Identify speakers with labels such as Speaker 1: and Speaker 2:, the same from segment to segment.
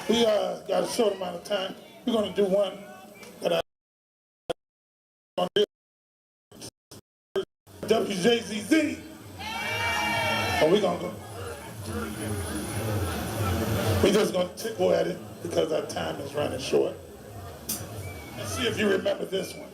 Speaker 1: We got a short amount of time. We're going to do one that I WJZZ. And we're going to go. We're just going to go at it because our time is running short. Let's see if you remember this one.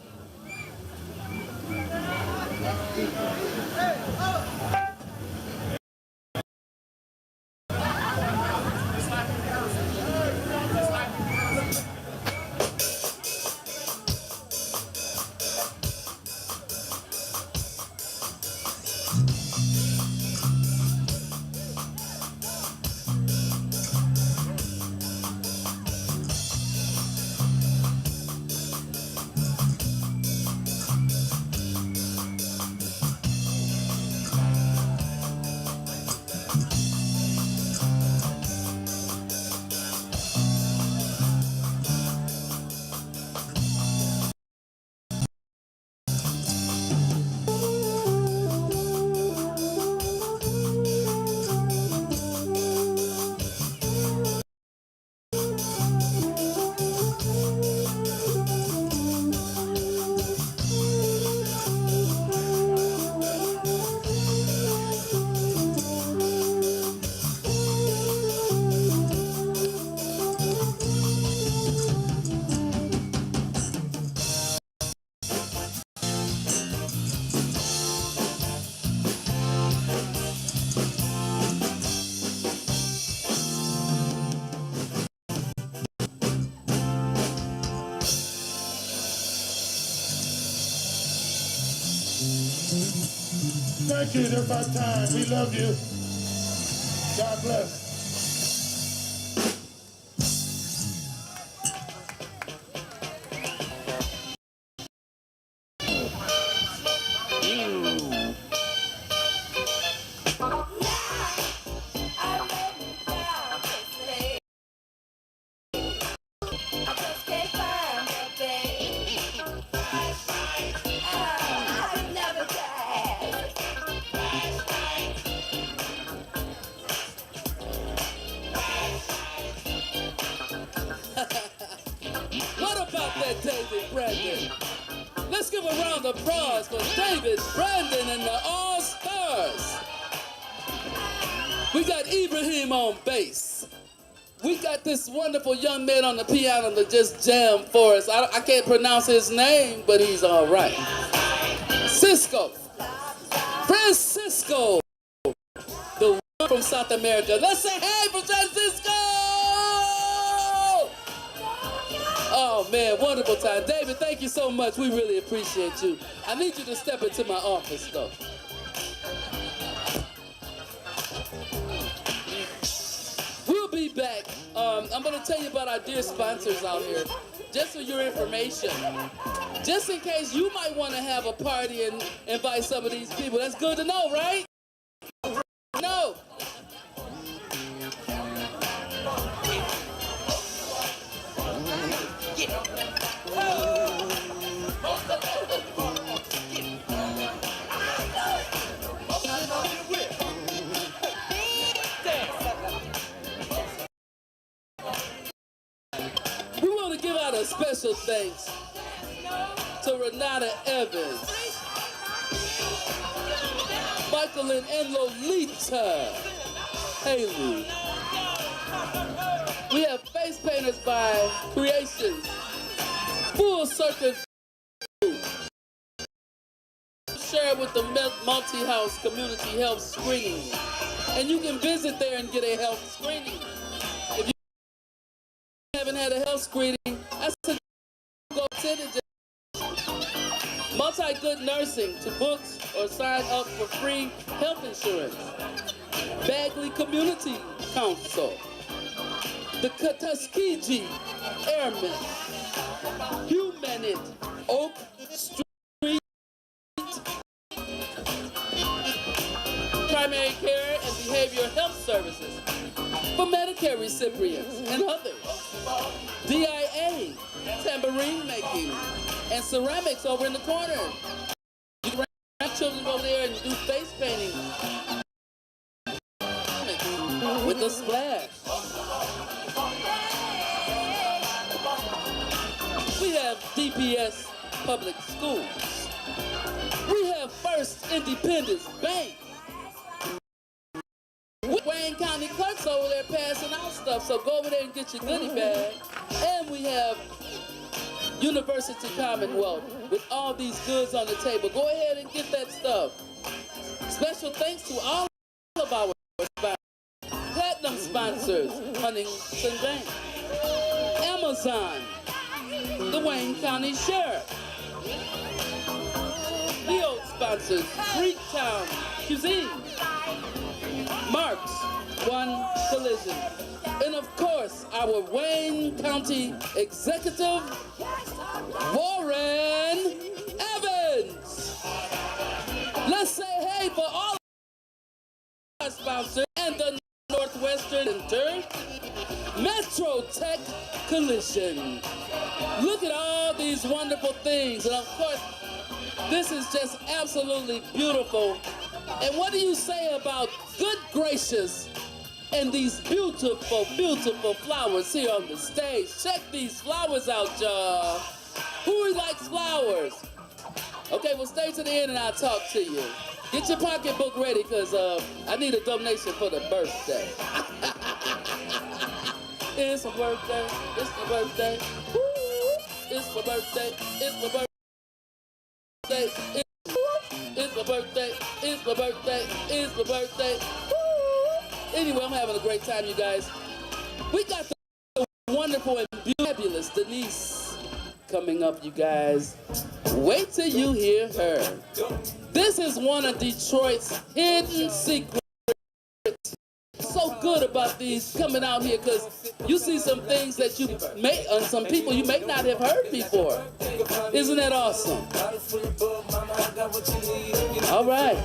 Speaker 1: Thank you. That's our time. We love you. God bless.
Speaker 2: What about that David Brandon? Let's give a round of applause for David Brandon and the All-Stars. We got Ibrahim on bass. We got this wonderful young man on the piano that just jammed for us. I can't pronounce his name, but he's all right. Cisco. Francisco. The one from South America. Let's say hey for Francisco! Oh man, wonderful time. David, thank you so much. We really appreciate you. I need you to step into my office though. We'll be back. I'm gonna tell you about our dear sponsors out here, just for your information. Just in case you might wanna have a party and invite some of these people. That's good to know, right? No. We want to give out a special thanks to Renata Evans, Michael and Lolita Haley. We have face painters by Creations, Full Circuit share with the Multi-House Community Health Screening. And you can visit there and get a health screening. If you haven't had a health screening, I suggest you go to it. Multi-Good Nursing to books or sign up for free health insurance. Bagley Community Council. The Tuskegee Airmen. Humanit Oak Street. Primary care and behavioral health services for Medicare recipients and others. DIA, tambourine making, and ceramics over in the corner. You can bring children over there and do face painting with a splash. We have DPS Public Schools. We have First Independence Bank. Wayne County clerks over there passing out stuff, so go over there and get your goodie bag. And we have University Commonwealth with all these goods on the table. Go ahead and get that stuff. Special thanks to all of our platinum sponsors, Huntington Bank, Amazon, the Wayne County Sheriff, Leo sponsors, Freetown Cuisine, Marks, One Collision, and of course, our Wayne County Executive, Warren Evans. Let's say hey for all our sponsors and the Northwestern Center, Metro Tech Collision. Look at all these wonderful things, and of course, this is just absolutely beautiful. And what do you say about good gracious and these beautiful, beautiful flowers here on the stage? Check these flowers out, y'all. Who likes flowers? Okay, well, stay to the end and I'll talk to you. Get your pocketbook ready, because I need a donation for the birthday. It's my birthday. It's my birthday. Woo! It's my birthday. It's my birthday. It's my birthday. It's my birthday. It's my birthday. Woo! Anyway, I'm having a great time, you guys. We got the wonderful and fabulous Denise coming up, you guys. Wait till you hear her. This is one of Detroit's hidden secrets. So good about these coming out here because you see some things that you may, some people you may not have heard before. Isn't that awesome? All right.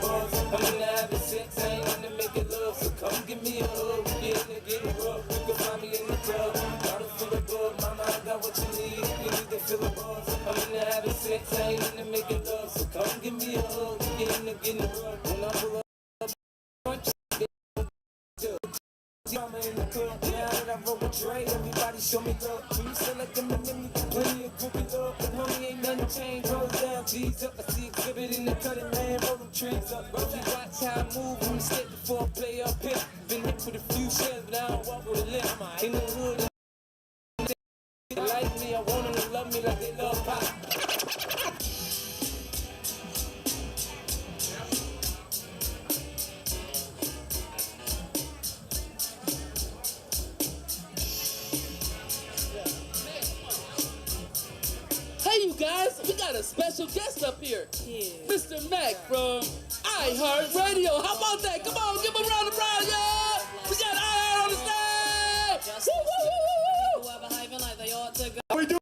Speaker 3: Mama in the club, now that I roll with Dre, everybody show me love. You select them and me, plenty of groupie love. Homie, ain't nothing changed, roll down, G's up. I see exhibit in the cutting, man, roll them trees up. Rosie, watch how I move, I'm step before I play up here. Been hit with a few shells, but I don't walk with a limp. In the hood, they like me, I want them to love me like they love pop.
Speaker 2: Hey, you guys, we got a special guest up here.
Speaker 4: Yeah.
Speaker 2: Mr. Mac from iHeartRadio. How about that? Come on, give him a round of applause, y'all. We got iHeart on the stage. Woo, woo, woo, woo, woo.
Speaker 4: Who are behaving like they ought to go.
Speaker 5: How we doing,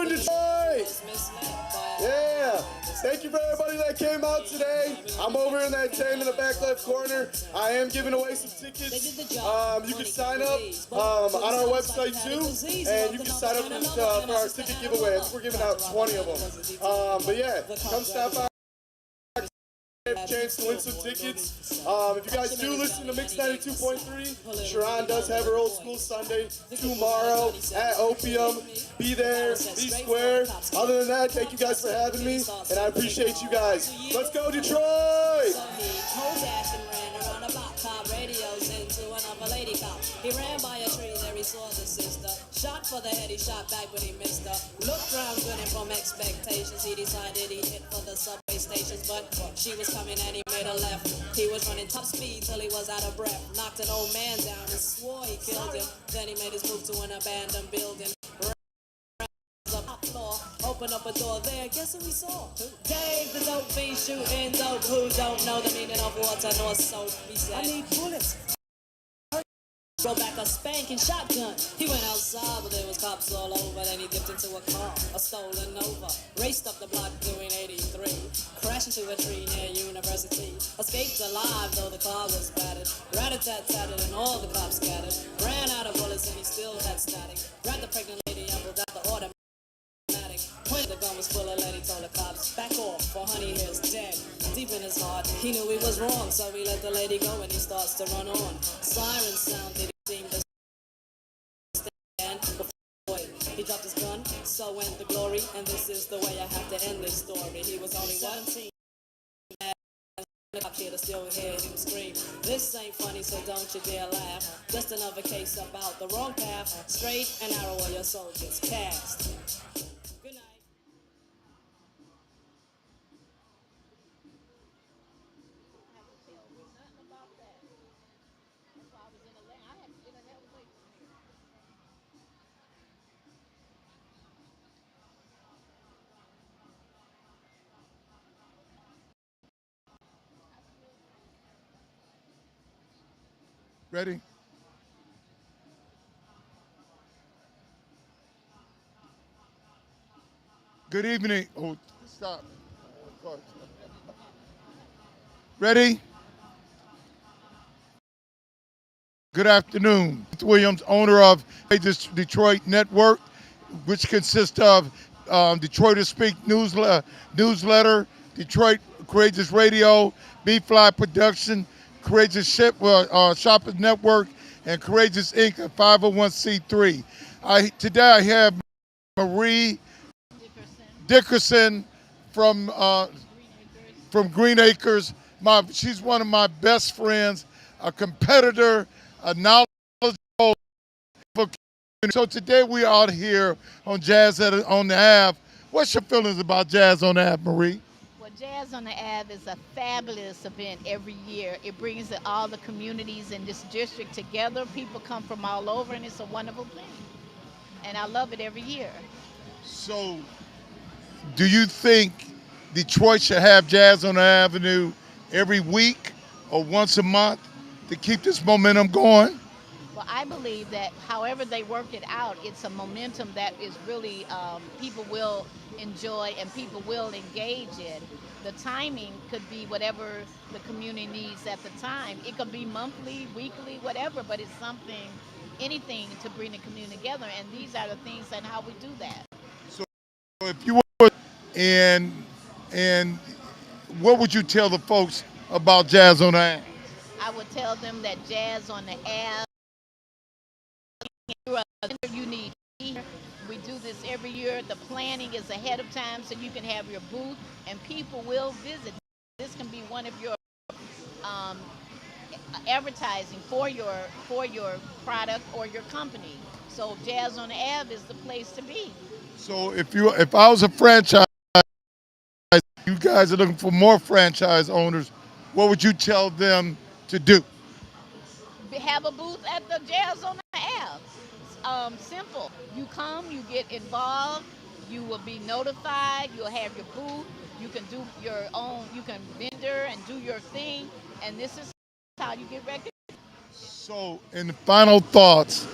Speaker 5: Detroit?
Speaker 4: Is misled by
Speaker 5: Yeah. Thank you for everybody that came out today. I'm over in that tent in the back left corner. I am giving away some tickets. You can sign up on our website too, and you can sign up for our ticket giveaway. I think we're giving out 20 of them. But yeah, come stop by. Have a chance to win some tickets. If you guys do listen to Mix 92.3, Sharon does have her old school Sunday tomorrow at Opium. Be there, be square. Other than that, thank you guys for having me, and I appreciate you guys. Let's go, Detroit!
Speaker 4: So he whole dash and ran around the block, cop radios into another lady cop. He ran by a tree, there he saw the sister. Shot for the head, he shot back, but he missed her. Looked round good and from expectations, he decided he'd hit for the subway stations, but she was coming and he made a left. He was running top speed till he was out of breath. Knocked an old man down and swore he killed him. Then he made his move to an abandoned building. Up floor, open up a door there, guess who we saw? Dave the dope fiend shooting dope. Who don't know the meaning of water nor soap? He said, I need bullets. Roll back a spanking shotgun. He went outside, but there was cops all over. Then he dipped into a car, a stolen Nova. Raced up the block doing 83. Crashed into a tree near University. Escaped alive, though the car was battered. Rat-a-tat-tatted and all the cops scattered. Ran out of bullets and he still had static. Grabbed the pregnant lady and pulled out the automatic. When the gun was full of lead, he told the cops, back off, for honey here's dead. Deep in his heart, he knew he was wrong, so he let the lady go and he starts to run on. Sirens sounded, he seemed to stand before he dropped his gun, so went the glory, and this is the way I have to end this story. He was only 17. Up here to still hear him scream. This ain't funny, so don't you dare laugh. Just another case about the wrong path. Straight and narrow where your soul gets cast. Good night.
Speaker 1: Ready? Good evening. Oh, stop. Ready? Good afternoon. Williams, owner of Detroit Network, which consists of Detroiters Speak newsletter, Detroit Courageous Radio, B-Fly Production, Courageous Shoppers Network, and Courageous Inc., a 501c3. Today I have Marie Dickerson from Green Acres. She's one of my best friends, a competitor, a knowledgeable. So today we are out here on Jazz on the Ave. What's your feelings about Jazz on the Ave, Marie?
Speaker 6: Well, Jazz on the Ave is a fabulous event every year. It brings all the communities in this district together. People come from all over, and it's a wonderful thing. And I love it every year.
Speaker 1: So, do you think Detroit should have Jazz on the Avenue every week or once a month to keep this momentum going?
Speaker 6: Well, I believe that however they work it out, it's a momentum that is really people will enjoy and people will engage in. The timing could be whatever the community needs at the time. It could be monthly, weekly, whatever, but it's something, anything to bring the community together. And these are the things and how we do that.
Speaker 1: So if you would, and what would you tell the folks about Jazz on the Ave?
Speaker 6: I would tell them that Jazz on the Ave, you need. We do this every year. The planning is ahead of time so you can have your booth and people will visit. This can be one of your um, advertising for your product or your company. So Jazz on the Ave is the place to be.
Speaker 1: So if I was a franchise, you guys are looking for more franchise owners, what would you tell them to do?
Speaker 6: Have a booth at the Jazz on the Ave. Simple. You come, you get involved, you will be notified, you'll have your booth, you can do your own, you can vendor and do your thing, and this is how you get recognized.
Speaker 1: So, in the final thoughts,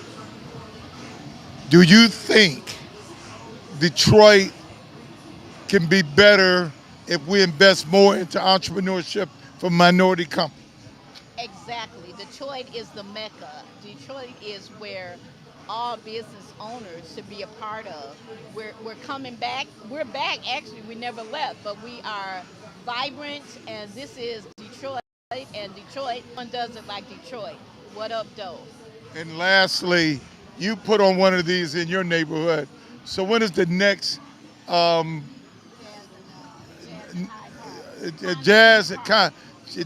Speaker 1: do you think Detroit can be better if we invest more into entrepreneurship for minority companies?
Speaker 6: Exactly. Detroit is the mecca. Detroit is where all business owners should be a part of. We're coming back. We're back, actually. We never left, but we are vibrant, and this is Detroit, and Detroit, one does it like Detroit. What up, Doe?
Speaker 1: And lastly, you put on one of these in your neighborhood. So when is the next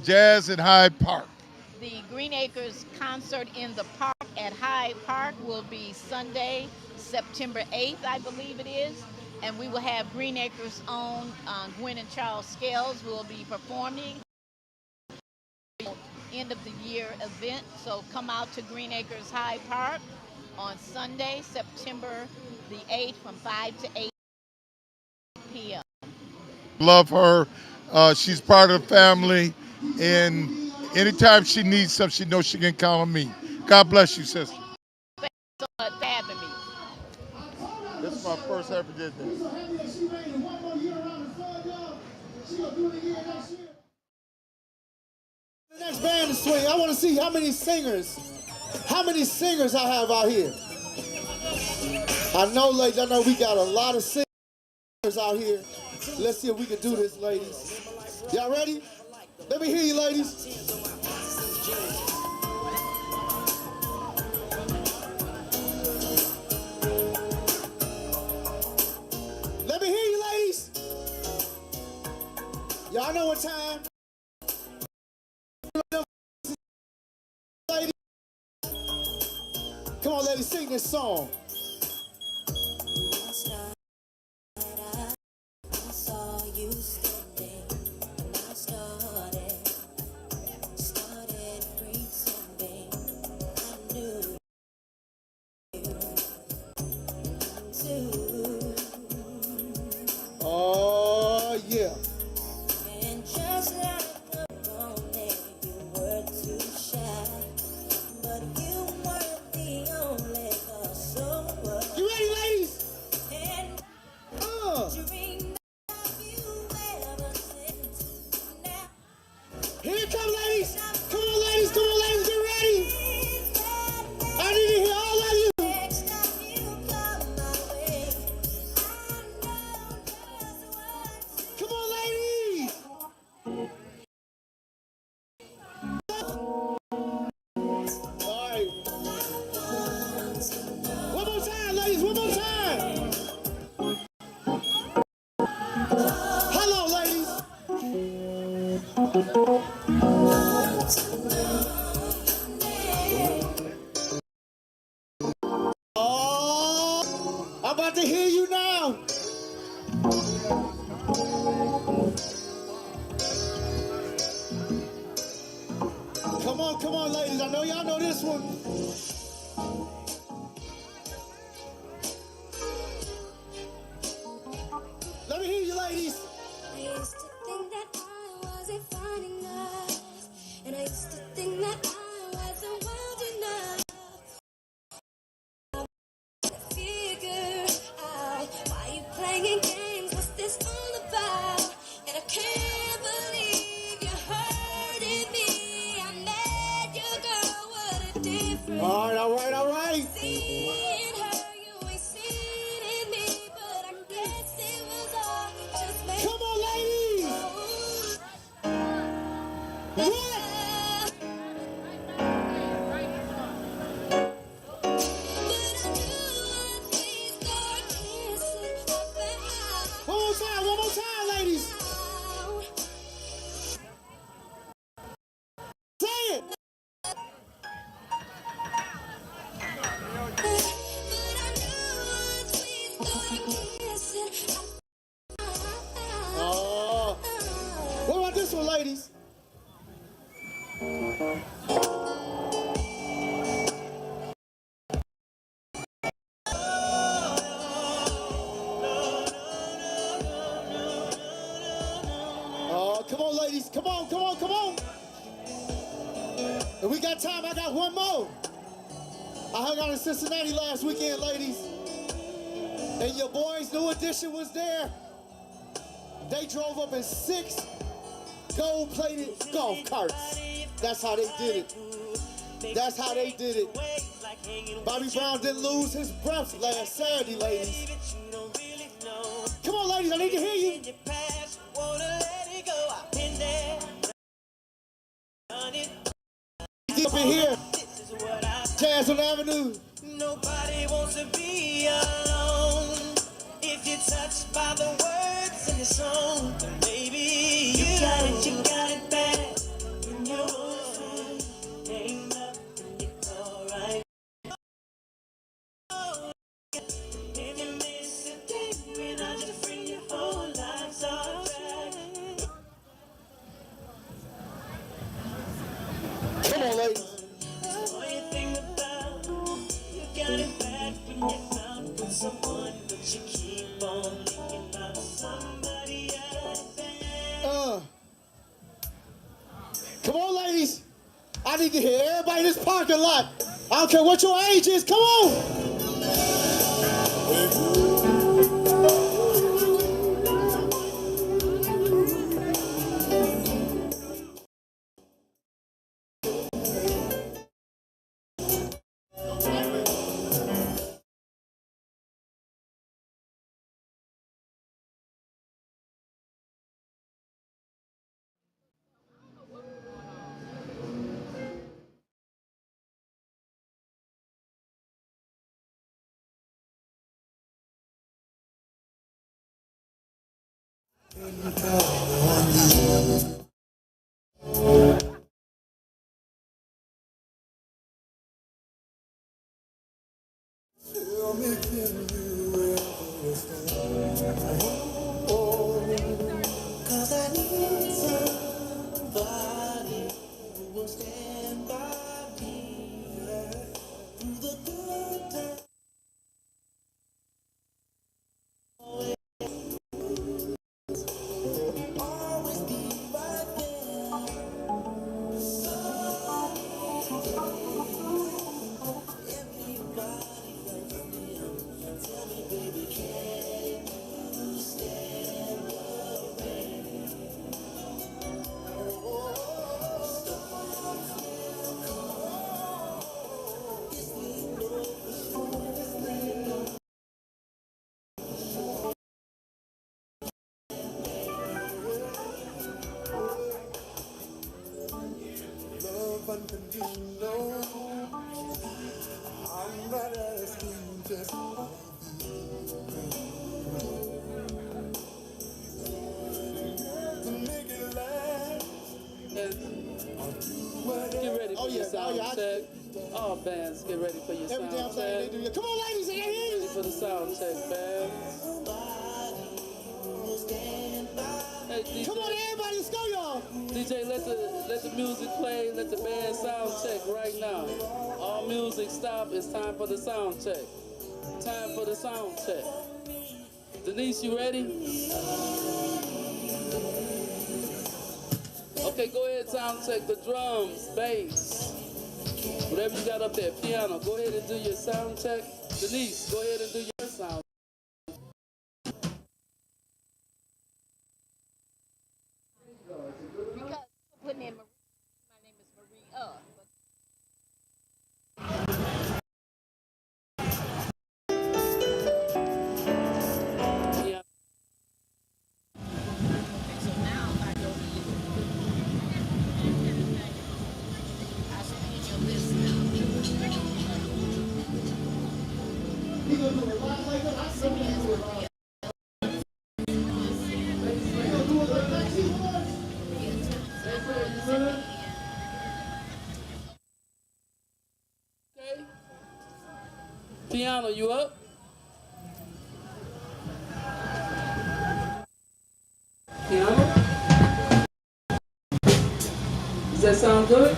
Speaker 1: Jazz at Hyde Park?
Speaker 6: The Green Acres concert in the park at Hyde Park will be Sunday, September 8th, I believe it is. And we will have Green Acres' own Gwen and Charles Scales will be performing. End of the year event. So come out to Green Acres Hyde Park on Sunday, September the 8th from 5 to 8 p.m.
Speaker 1: Love her. She's part of the family. And anytime she needs something, she knows she can count on me. God bless you, sister.
Speaker 6: Thanks so much for having me.
Speaker 1: This is my first ever did this.
Speaker 5: The next band to swing. I want to see how many singers I have out here. I know, ladies, I know we got a lot of singers out here. Let's see if we can do this, ladies. Y'all ready? Let me hear you, ladies. Let me hear you, ladies. Y'all know what time. Come on, ladies, sing this song. Oh, yeah.
Speaker 7: And just like a moment, you were too shy. But you weren't the only cause, so what?
Speaker 5: You ready, ladies?
Speaker 7: And dream of you ever since. Now,
Speaker 5: Here it comes, ladies. Come on, ladies. Come on, ladies. Get ready. I need to hear all of you.
Speaker 7: next time you come my way, I know just what
Speaker 5: Come on, ladies. All right. One more time, ladies. One more time. Hello, ladies. Oh, I'm about to hear you now. Come on, ladies. I know y'all know this one. Let me hear you, ladies.
Speaker 7: Please
Speaker 5: All right, all right, all right.
Speaker 7: Seeing her, you ain't seen me, but I guess it was all just me.
Speaker 5: Come on, ladies. What? One more time, ladies. Say it. Oh. What about this one, ladies? Oh, come on, ladies. Come on, come on, come on. If we got time, I got one more. I hung out in Cincinnati last weekend, ladies. And your boys' New Edition was there. They drove up in 6 gold-plated golf carts. That's how they did it. That's how they did it. Bobby Brown didn't lose his breath last Saturday, ladies. Come on, ladies, I need to hear you. Up in here, Jazz on the Avenue.
Speaker 3: Nobody wants to be alone. If you're touched by the words in the song, then maybe you got it bad. In your own, ain't nothing alright. If you miss a day, when I just bring your whole life's off track.
Speaker 5: Come on, ladies.
Speaker 3: All you think about, you got it bad when you found with someone, but you keep on thinking about somebody else.
Speaker 5: Come on, ladies. I need to hear everybody in this parking lot. I don't care what your age is. Come on.
Speaker 3: Cause I need somebody who will stand by me through the good times. Always be right there. Everybody loves me. Tell me, baby, can you stand the rain?
Speaker 5: Love unconditional. I'm not asking just for to make it last.
Speaker 2: Get ready for your sound
Speaker 5: I-
Speaker 2: check. All bands, get ready for your
Speaker 5: Every damn
Speaker 2: sound
Speaker 5: thing they
Speaker 2: check.
Speaker 5: do. Come on, ladies, I hear
Speaker 2: Ready
Speaker 5: you.
Speaker 2: for the sound check, bands. Hey, DJ,
Speaker 5: Come on, everybody, let's go, y'all.
Speaker 2: DJ, let the music play. Let the band sound check right now. All music stop. It's time for the sound check. Time for the sound check. Denise, you ready? Okay, go ahead, sound check the drums, bass, whatever you got up there, piano. Go ahead and do your sound check. Denise, go ahead and do your sound.
Speaker 6: Because putting in Marie, my name is Marie.
Speaker 2: Piano, you up? Piano? Does that sound good?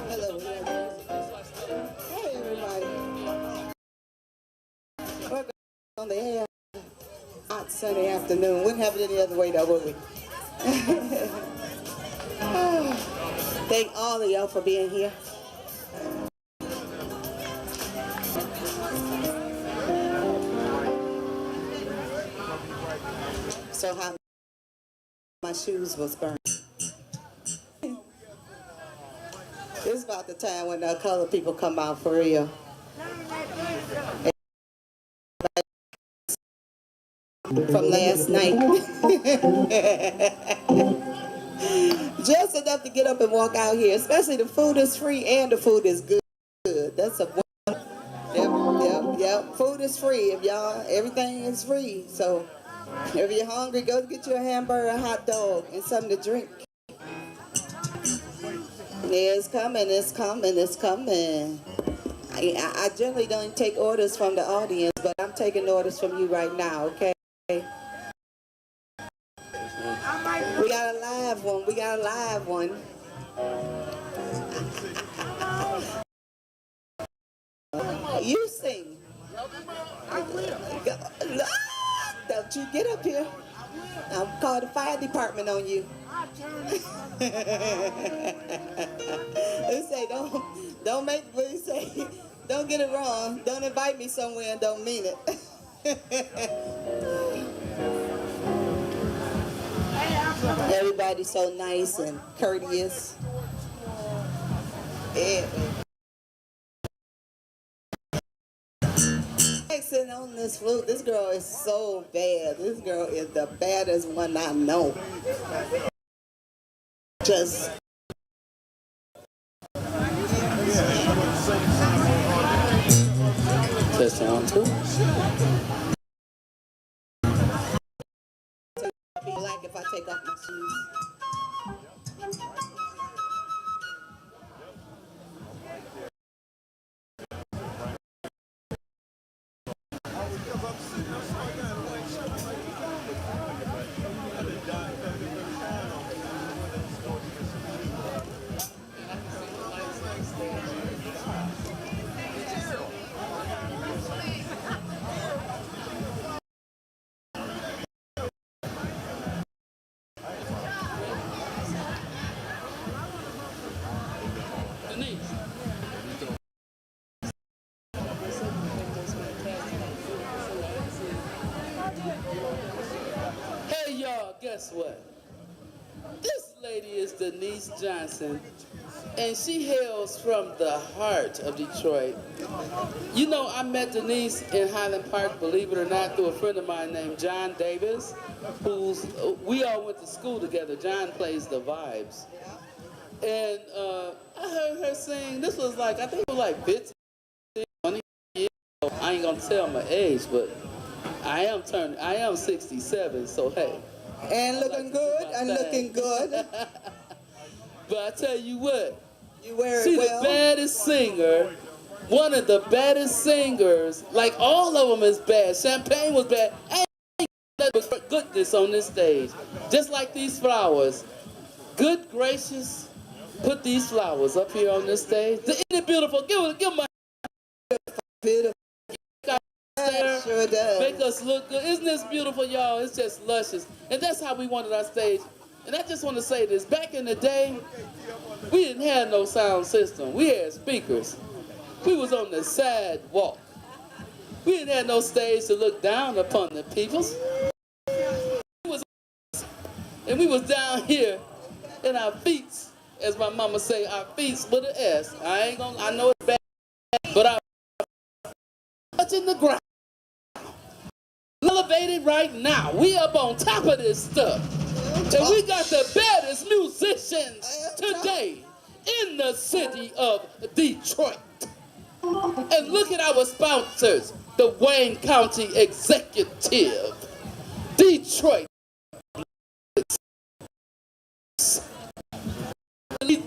Speaker 8: Hello. Hey, everybody. Welcome on the air. Hot sunny afternoon. Wouldn't have it any other way though, would we? Thank all of y'all for being here. So how my shoes was burned. It's about the time when the colored people come out for real. From last night. Just enough to get up and walk out here. Especially the food is free and the food is good. That's a yep. Food is free. If y'all, everything is free. So if you're hungry, go get you a hamburger, a hot dog, and something to drink. Yeah, it's coming, it's coming, it's coming. I generally don't take orders from the audience, but I'm taking orders from you right now, okay? We got a live one, we got a live one. You sing. Don't you get up here. I'll call the fire department on you. They say don't make what you say. Don't get it wrong. Don't invite me somewhere and don't mean it. Everybody's so nice and courteous. Yeah. Sitting on this flute, this girl is so bad. This girl is the baddest one I know. Just
Speaker 2: Test on two.
Speaker 8: be like if I take off my shoes.
Speaker 2: Hey y'all, guess what? This lady is Denise Johnson, and she hails from the heart of Detroit. You know, I met Denise in Highland Park, believe it or not, through a friend of mine named John Davis, we all went to school together. John plays the vibes. And I heard her sing, this was like, I think it was like 15, 20 years ago. I ain't gonna tell my age, but I am 67, so hey.
Speaker 8: And looking good, and looking good.
Speaker 2: But I tell you what,
Speaker 8: You wear
Speaker 2: she's
Speaker 8: it well.
Speaker 2: the baddest singer, one of the baddest singers. Like all of them is bad. Champagne was bad. Ain't goodness on this stage. Just like these flowers. Good gracious, put these flowers up here on this stage. Isn't it beautiful? Give them a
Speaker 8: beautiful.
Speaker 2: There,
Speaker 8: Sure does.
Speaker 2: make us look good. Isn't this beautiful, y'all? It's just luscious. And that's how we wanted our stage. And I just want to say this. Back in the day, we didn't have no sound system. We had speakers. We was on the sidewalk. We didn't have no stage to look down upon the peoples. And we was down here in our feet, as my mama say, our feet with an S. I know it's bad, but our touching the ground. Elevated right now. We up on top of this stuff. And we got the baddest musicians today in the city of Detroit. And look at our sponsors, the Wayne County Executive, Detroit.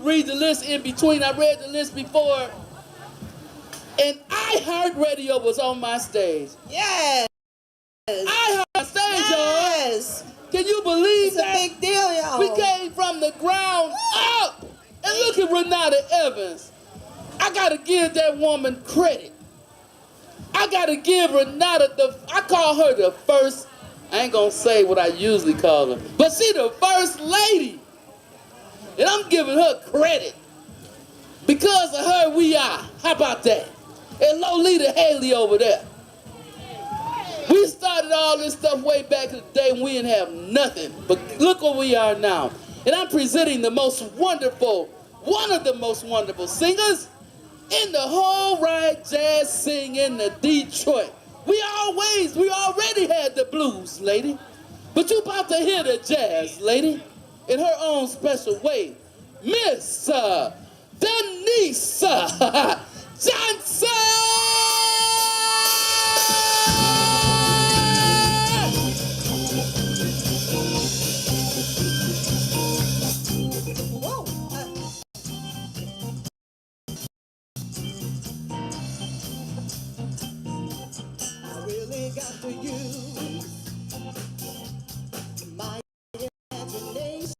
Speaker 2: Read the list in between. I read the list before. And iHeartRadio was on my stage.
Speaker 8: Yes.
Speaker 2: iHeart my stage,
Speaker 8: Yes.
Speaker 2: y'all. Can you believe
Speaker 8: It's
Speaker 2: that?
Speaker 8: a big deal, y'all.
Speaker 2: We came from the ground up. And look at Renata Evans. I gotta give that woman credit. I gotta give Renata I call her the first, I ain't gonna say what I usually call her, but she the first lady. And I'm giving her credit. Because of her, we are. How about that? And Lolita Haley over there. We started all this stuff way back in the day when we didn't have nothing. But look where we are now. And I'm presenting the most wonderful, one of the most wonderful singers in the whole ride jazz scene in the Detroit. We already had the blues, lady. But you about to hear the jazz, lady, in her own special way. Miss Denise Johnson!
Speaker 8: I really got to use my imagination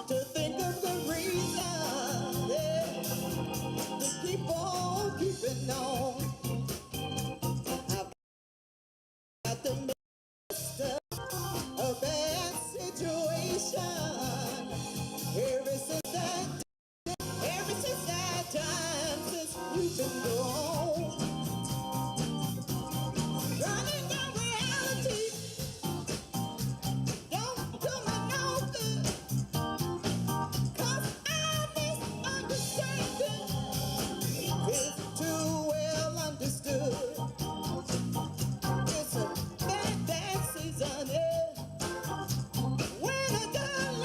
Speaker 8: to think of the reason, yeah, to keep on keeping on. I've got to master a bad situation ever since that time since we've been gone. Running down reality don't do me no good, 'cause I misunderstanding is too well understood. It's a bad season, yeah. When a girl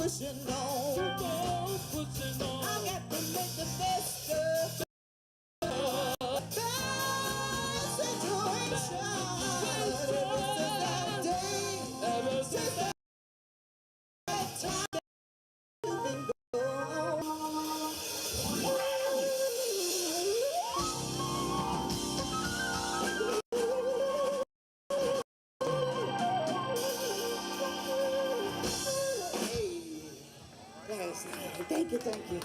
Speaker 8: pushing on.
Speaker 2: Keep on pushing on.
Speaker 8: I got to make the best of the situation. Ever since that time you've been gone. Yes, thank you, thank you.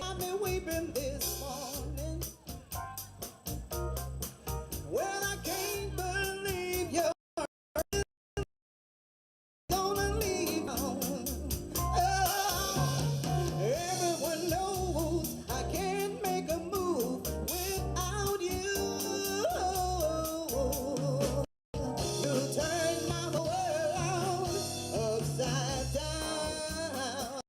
Speaker 8: I've been weeping this morning. Well, I can't believe you're gonna leave home. Oh, everyone knows I can't make a move without you. You turn my world upside down.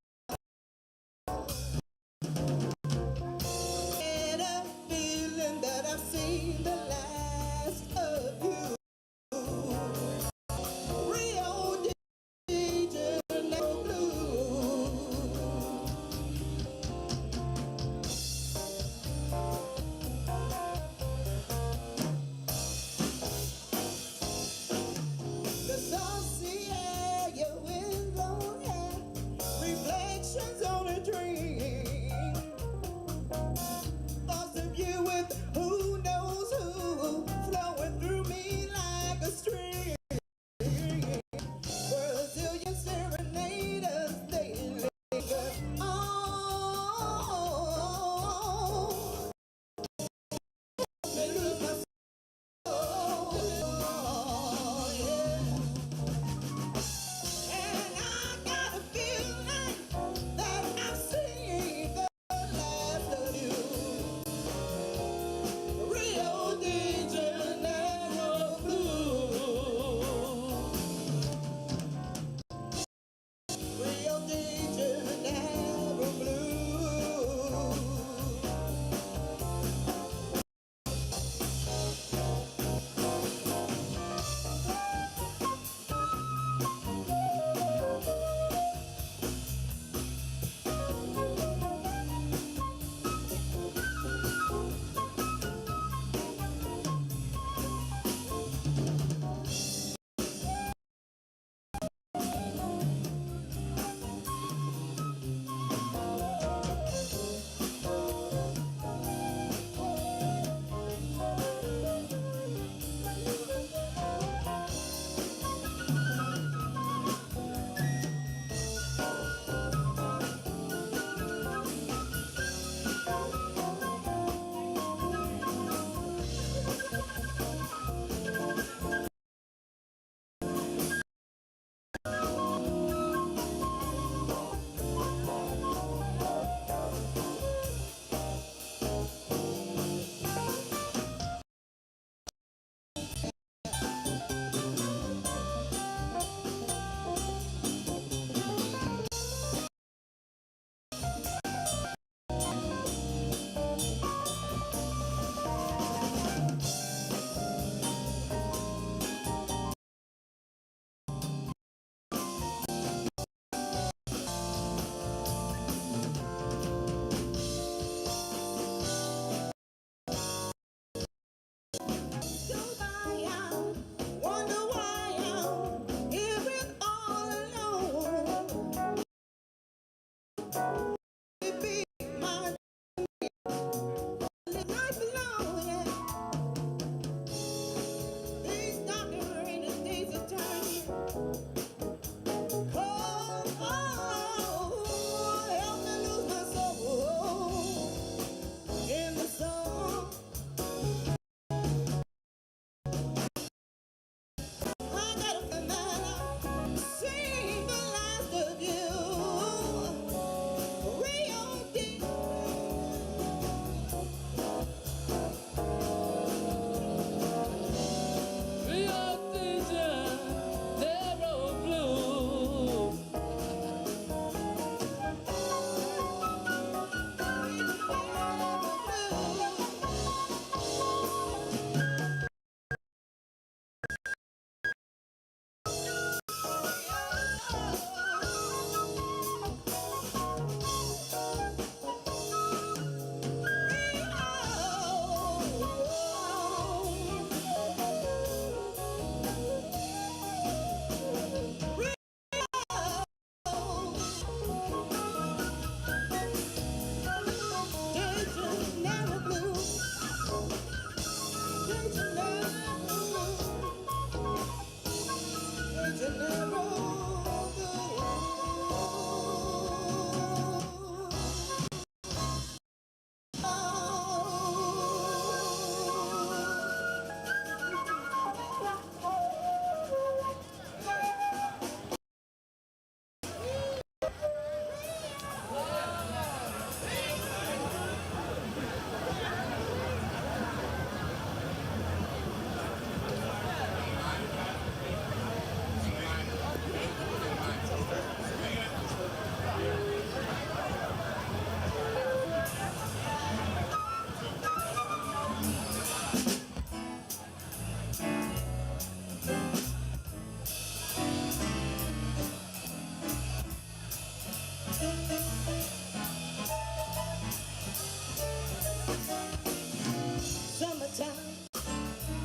Speaker 8: Summertime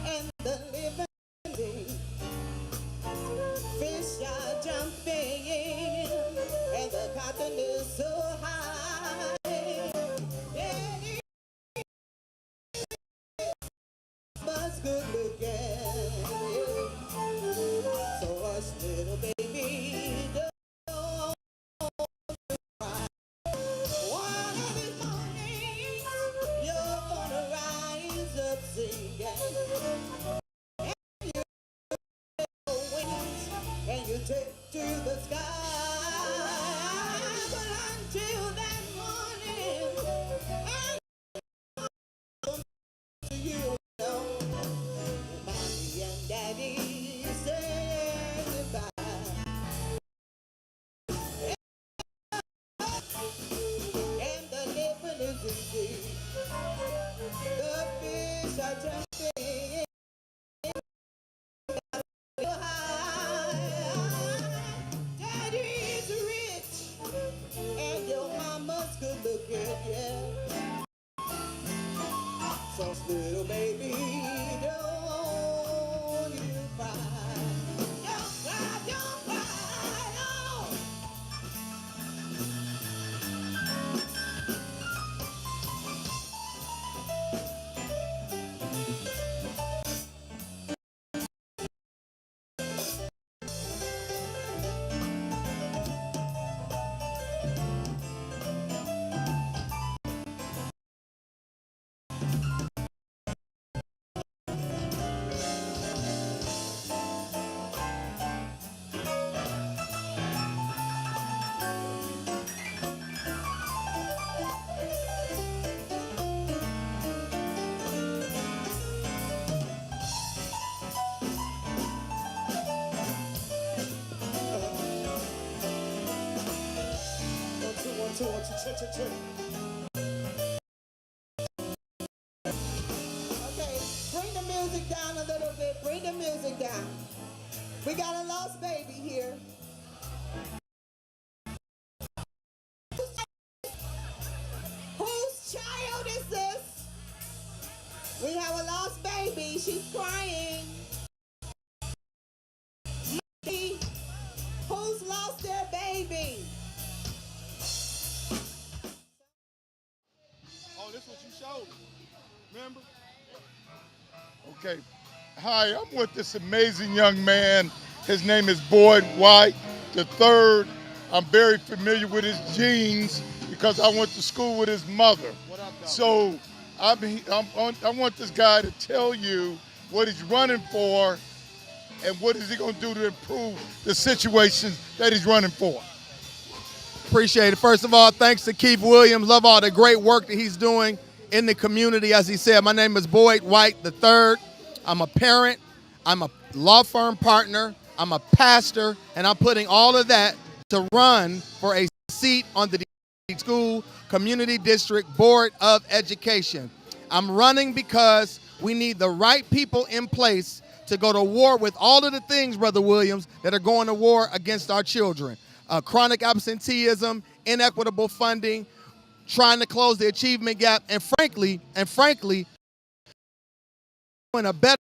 Speaker 8: and the living fish are jumping and the cotton is so high. And it must good looking. So hush, little baby, don't cry. One of these mornings, you're gonna rise up singing. Wings and you take to the sky. But until that morning, I'm to you know, mommy and daddy say goodbye. And the living is easy. The fish are jumping high. Daddy's rich and your mama's good looking, yeah. So little baby, don't you cry. Don't cry, don't cry, no. One, two, check, check, check. Okay, bring the music down a little bit. Bring the music down. We got a lost baby here. Whose child is this? We have a lost baby. She's crying. Who's lost their baby?
Speaker 1: Oh, this what you showed me. Remember? Okay. Hi, I'm with this amazing young man. His name is Boyd White III. I'm very familiar with his genes because I went to school with his mother. So I want this guy to tell you what he's running for and what is he going to do to improve the situations that he's running for.
Speaker 9: Appreciate it. First of all, thanks to Keith Williams. Love all the great work that he's doing in the community. As he said, my name is Boyd White III. I'm a parent. I'm a law firm partner. I'm a pastor. And I'm putting all of that to run for a seat on the School Community District Board of Education. I'm running because we need the right people in place to go to war with all of the things, Brother Williams, that are going to war against our children. Chronic absenteeism, inequitable funding, trying to close the achievement gap, and frankly, when a better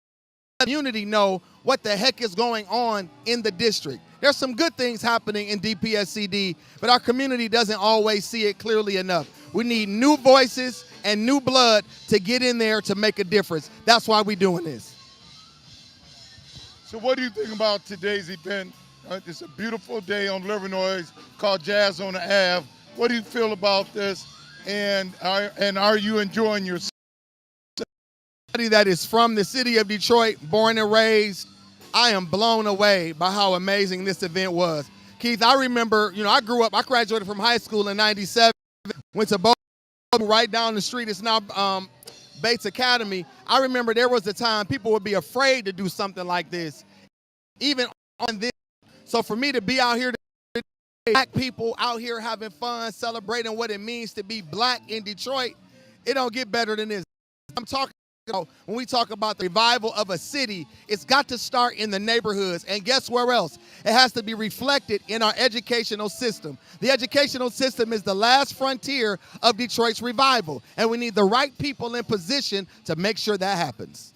Speaker 9: community know what the heck is going on in the district. There's some good things happening in DPSCD, but our community doesn't always see it clearly enough. We need new voices and new blood to get in there to make a difference. That's why we're doing this.
Speaker 1: So what do you think about today's event? It's a beautiful day on Livernois called Jazz on the Ave. What do you feel about this? And are you enjoying yourself?
Speaker 9: Somebody that is from the city of Detroit, born and raised, I am blown away by how amazing this event was. Keith, I remember, I grew up, I graduated from high school in '97, went to Bowling right down the street. It's now Bates Academy. I remember there was a time people would be afraid to do something like this, even on this. So for me to be out here, black people out here having fun, celebrating what it means to be black in Detroit, it don't get better than this. I'm talking when we talk about the revival of a city, it's got to start in the neighborhoods. And guess where else? It has to be reflected in our educational system. The educational system is the last frontier of Detroit's revival, and we need the right people in position to make sure that happens.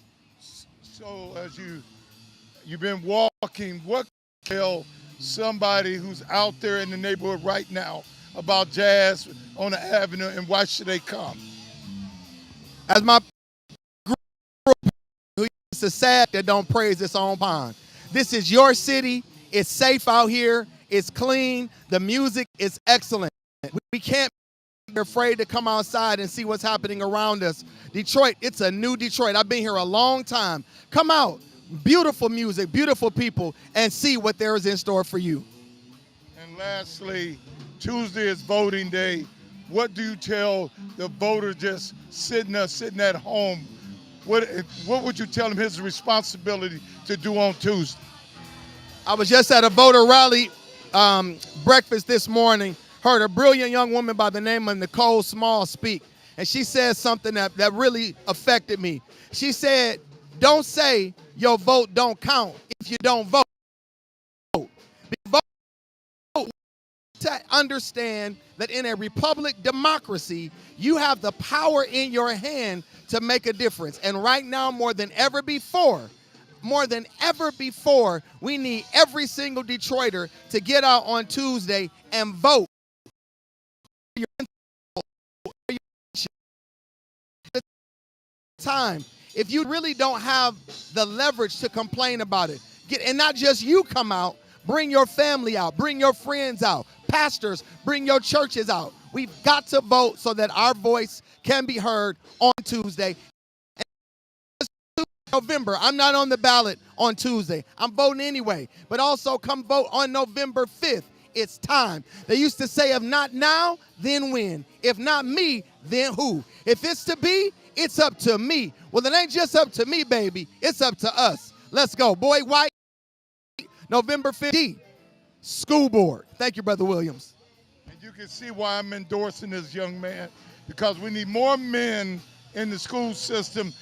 Speaker 1: So as you've been walking, what can you tell somebody who's out there in the neighborhood right now about jazz on the avenue, and why should they come?
Speaker 9: As my group who used to sad that don't praise its own pond. This is your city. It's safe out here. It's clean. The music is excellent. We can't be afraid to come outside and see what's happening around us. Detroit, it's a new Detroit. I've been here a long time. Come out. Beautiful music, beautiful people, and see what there is in store for you.
Speaker 1: And lastly, Tuesday is voting day. What do you tell the voter just sitting at home? What would you tell him his responsibility to do on Tuesday?
Speaker 9: I was just at a voter rally breakfast this morning, heard a brilliant young woman by the name of Nicole Small speak, and she said something that really affected me. She said, don't say your vote don't count if you don't vote. Vote to understand that in a republic democracy, you have the power in your hand to make a difference. And right now, more than ever before, we need every single Detroiter to get out on Tuesday and vote. Time. If you really don't have the leverage to complain about it, and not just you come out, bring your family out, bring your friends out, pastors, bring your churches out. We've got to vote so that our voice can be heard on Tuesday. November, I'm not on the ballot on Tuesday. I'm voting anyway, but also come vote on November 5th. It's time. They used to say, if not now, then when? If not me, then who? If it's to be, it's up to me. Well, it ain't just up to me, baby. It's up to us. Let's go. Boyd White, November 5th, school board. Thank you, Brother Williams.
Speaker 1: And you can see why I'm endorsing this young man, because we need more men in the school system.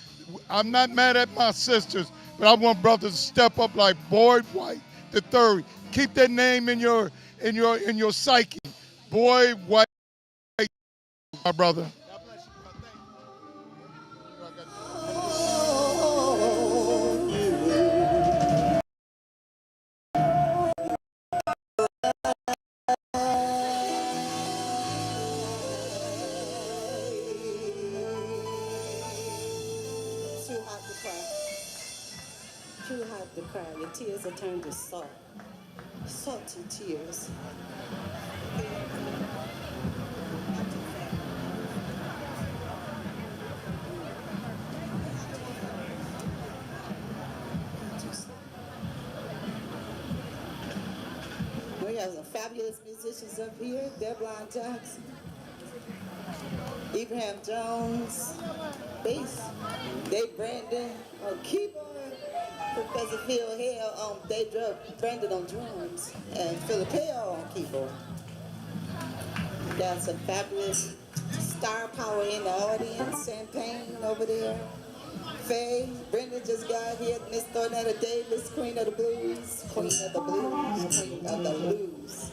Speaker 1: I'm not mad at my sisters, but I want brothers to step up like Boyd White III. Keep that name in your psyche. Boyd White, my brother.
Speaker 8: Too hot to cry. Your tears are turned to salt. Salty tears. We have some fabulous musicians up here. Deblon Jackson, Abraham Jones, bass, Dave Brandon on keyboard, Professor Phil Hale on Brandon on drums, and Philip Hale on keyboard. Got some fabulous star power in the audience. Champagne over there. Faye, Brenda just got here. Miss Thornetta Davis, Queen of the Blues. Queen of the Blues. Queen of the Blues.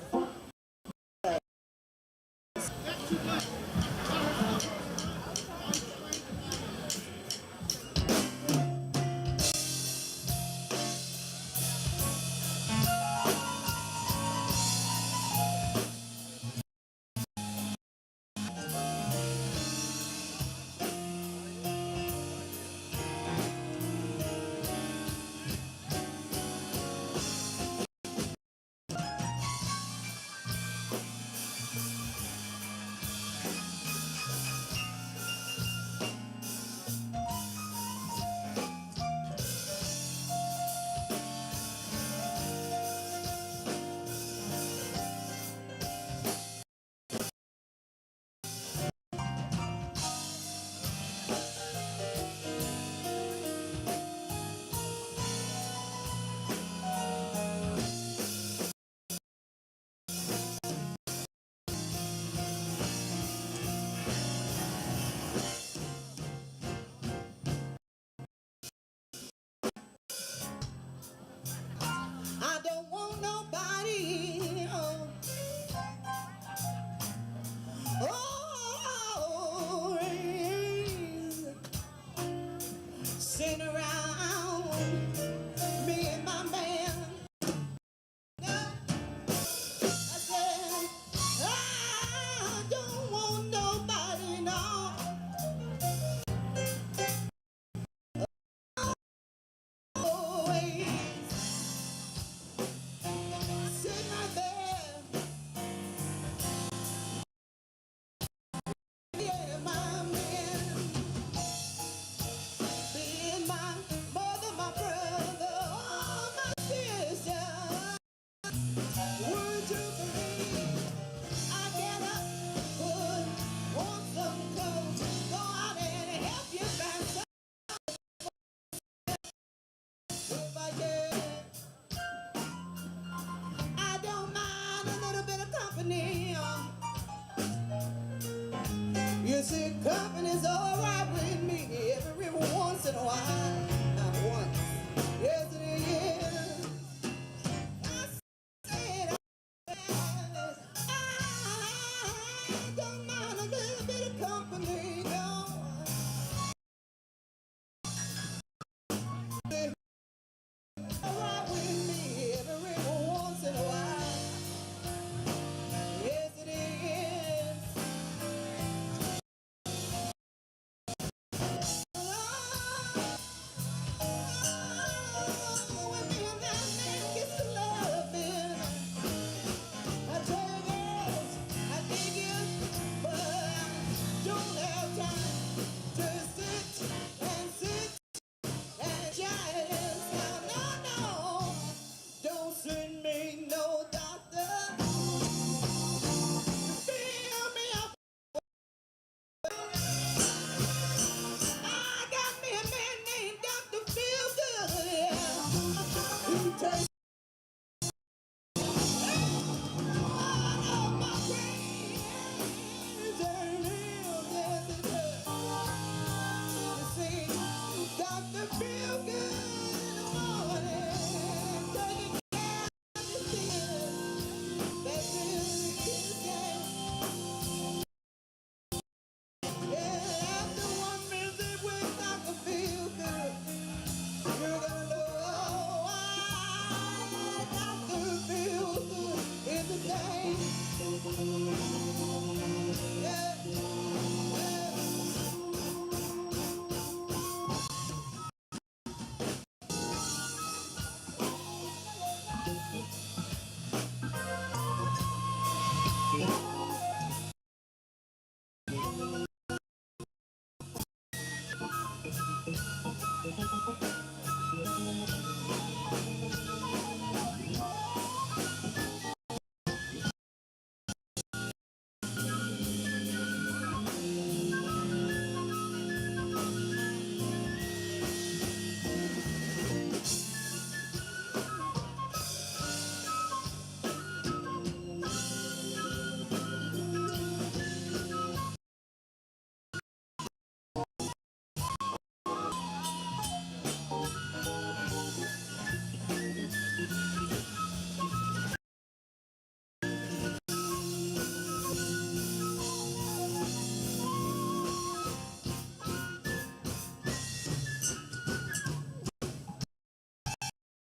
Speaker 8: see, company's all right with me every once in a while. Not once. Yes, it is. I said I don't mind a little bit of company, no. All right with me every once in a while. Yes, it is. When me and that man gets to loving, I tell you, girls, I dig you, but I don't have time to sit and giants. No, no, don't send me no doctor. Fill me up. I got me a man named Dr. Feelgood. Yeah. He takes all of my pain and heals, yes, it does. You see, Dr. Feelgood in the morning, taking care of your feelings. That's really his game. Yeah, after one visit with Dr. Feelgood, you're gonna know why Dr. Feelgood is the name. Yeah, yeah.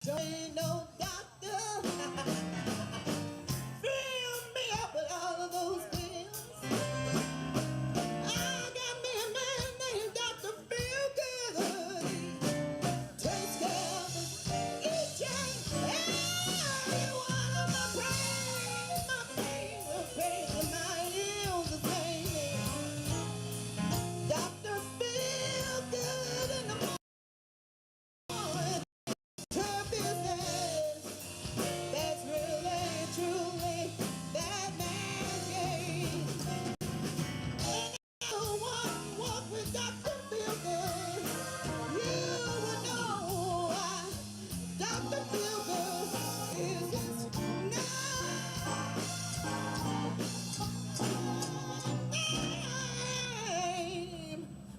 Speaker 8: Don't ain't no doctor. Fill me up with all of those pills. I got me a man named Dr. Feelgood. He takes care of each and every one of my pain, the pain of my ills is pain. Dr. Feelgood in the morning. Her business, that's really, truly that man's game. And one walk with Dr. Feelgood, you would know why Dr. Feelgood is his name.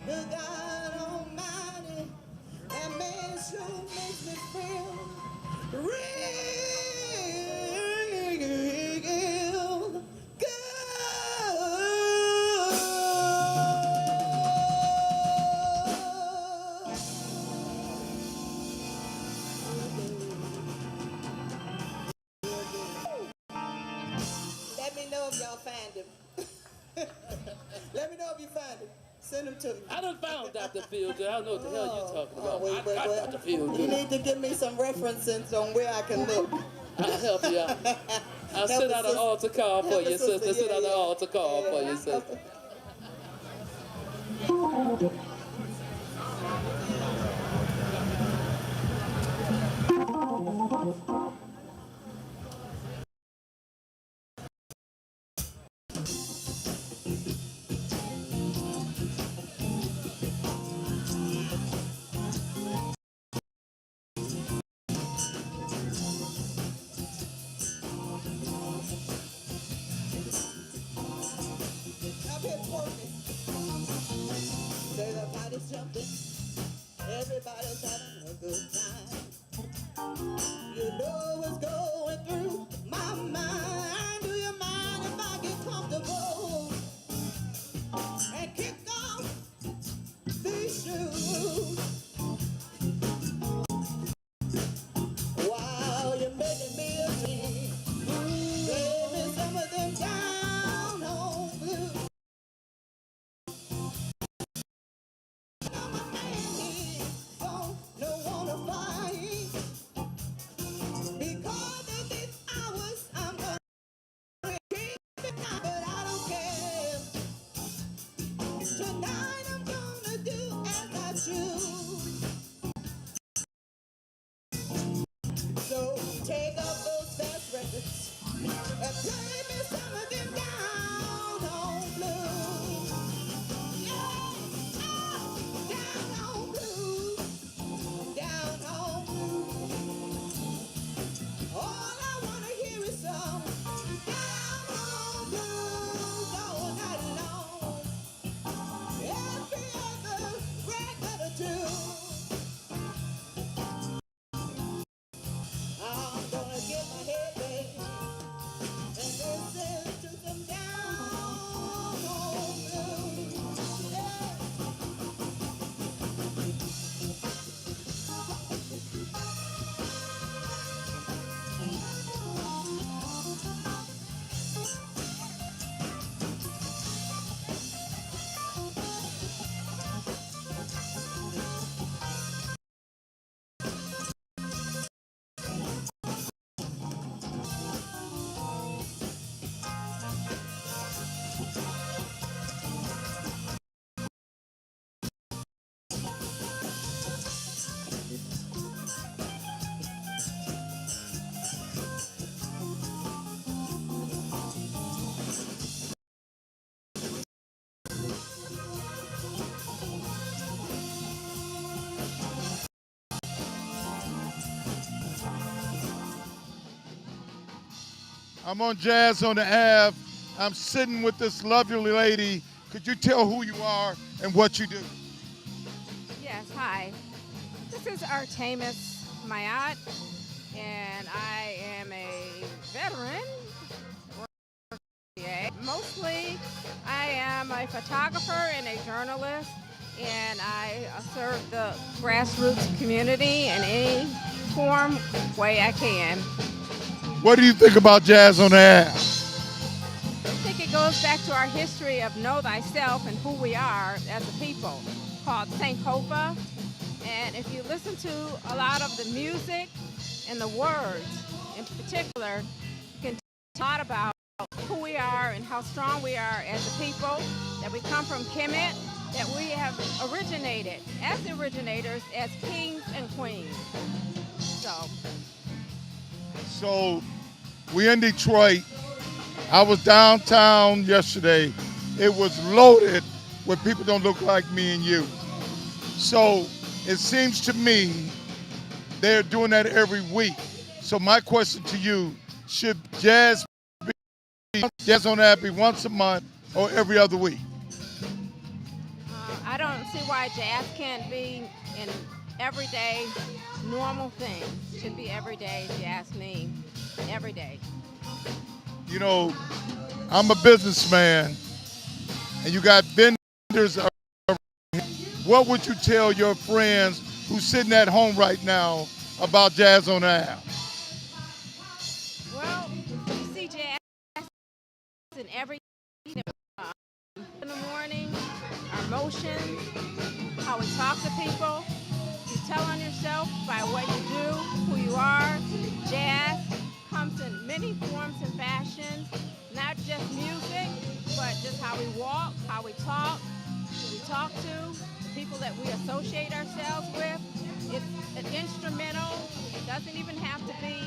Speaker 8: The God Almighty, that man sure makes me feel real good. Let me know if y'all find him. Let me know if you find him. Send him to me.
Speaker 2: I done found Dr. Feelgood. I don't know what the hell you talking about.
Speaker 8: Wait,
Speaker 2: I got Dr.
Speaker 8: You
Speaker 2: Feelgood.
Speaker 8: need to give me some references on where I can look.
Speaker 2: I'll help you out. I'll
Speaker 8: Help
Speaker 2: send
Speaker 8: a
Speaker 2: out an
Speaker 8: sister.
Speaker 2: altar call for
Speaker 8: Help a
Speaker 2: you, sister.
Speaker 8: sister.
Speaker 2: Send out an
Speaker 8: Yeah,
Speaker 2: altar call
Speaker 8: yeah.
Speaker 2: for you, sister.
Speaker 8: I've been working. Everybody's having a good time. You know what's going through my mind. Do you mind if I get comfortable and kick off these shoes? While you're making me a dream, play me some of them down home blues. Don't wanna fight because of these hours I'm gonna keep it down, but I don't care. Tonight I'm gonna do as I choose. So take up those fast records and play me some of them down home blues. Yeah, down home blues. Down home blues. All I wanna hear is some down home blues all night long. Every other record or two. I'm gonna get my head back and listen to some down home blues. Yeah.
Speaker 1: I'm on Jazz on the Ave. I'm sitting with this lovely lady. Could you tell who you are and what you do?
Speaker 10: Yes, hi. This is Artemis Mayat, and I am a veteran. Mostly, I am a photographer and a journalist, and I serve the grassroots community in any form, way I can.
Speaker 1: What do you think about Jazz on the Ave?
Speaker 10: I think it goes back to our history of know thyself and who we are as a people, called Sankofa. And if you listen to a lot of the music and the words in particular, you can talk a lot about who we are and how strong we are as a people, that we come from Kemet, that we have originated as the originators, as kings and queens.
Speaker 1: So we in Detroit. I was downtown yesterday. It was loaded with people don't look like me and you. So it seems to me they're doing that every week. So my question to you, should Jazz on the Ave be once a month or every other week?
Speaker 10: I don't see why jazz can't be an everyday, normal thing. It should be every day, if you ask me. Every day.
Speaker 1: You know, I'm a businessman, and you got vendors around here. What would you tell your friends who's sitting at home right now about Jazz on the Ave?
Speaker 10: Well, you see jazz in every in the morning, our emotions, how we talk to people. You tell on yourself by what you do, who you are. Jazz comes in many forms and fashions, not just music, but just how we walk, how we talk, who we talk to, the people that we associate ourselves with. It's an instrumental. It doesn't even have to be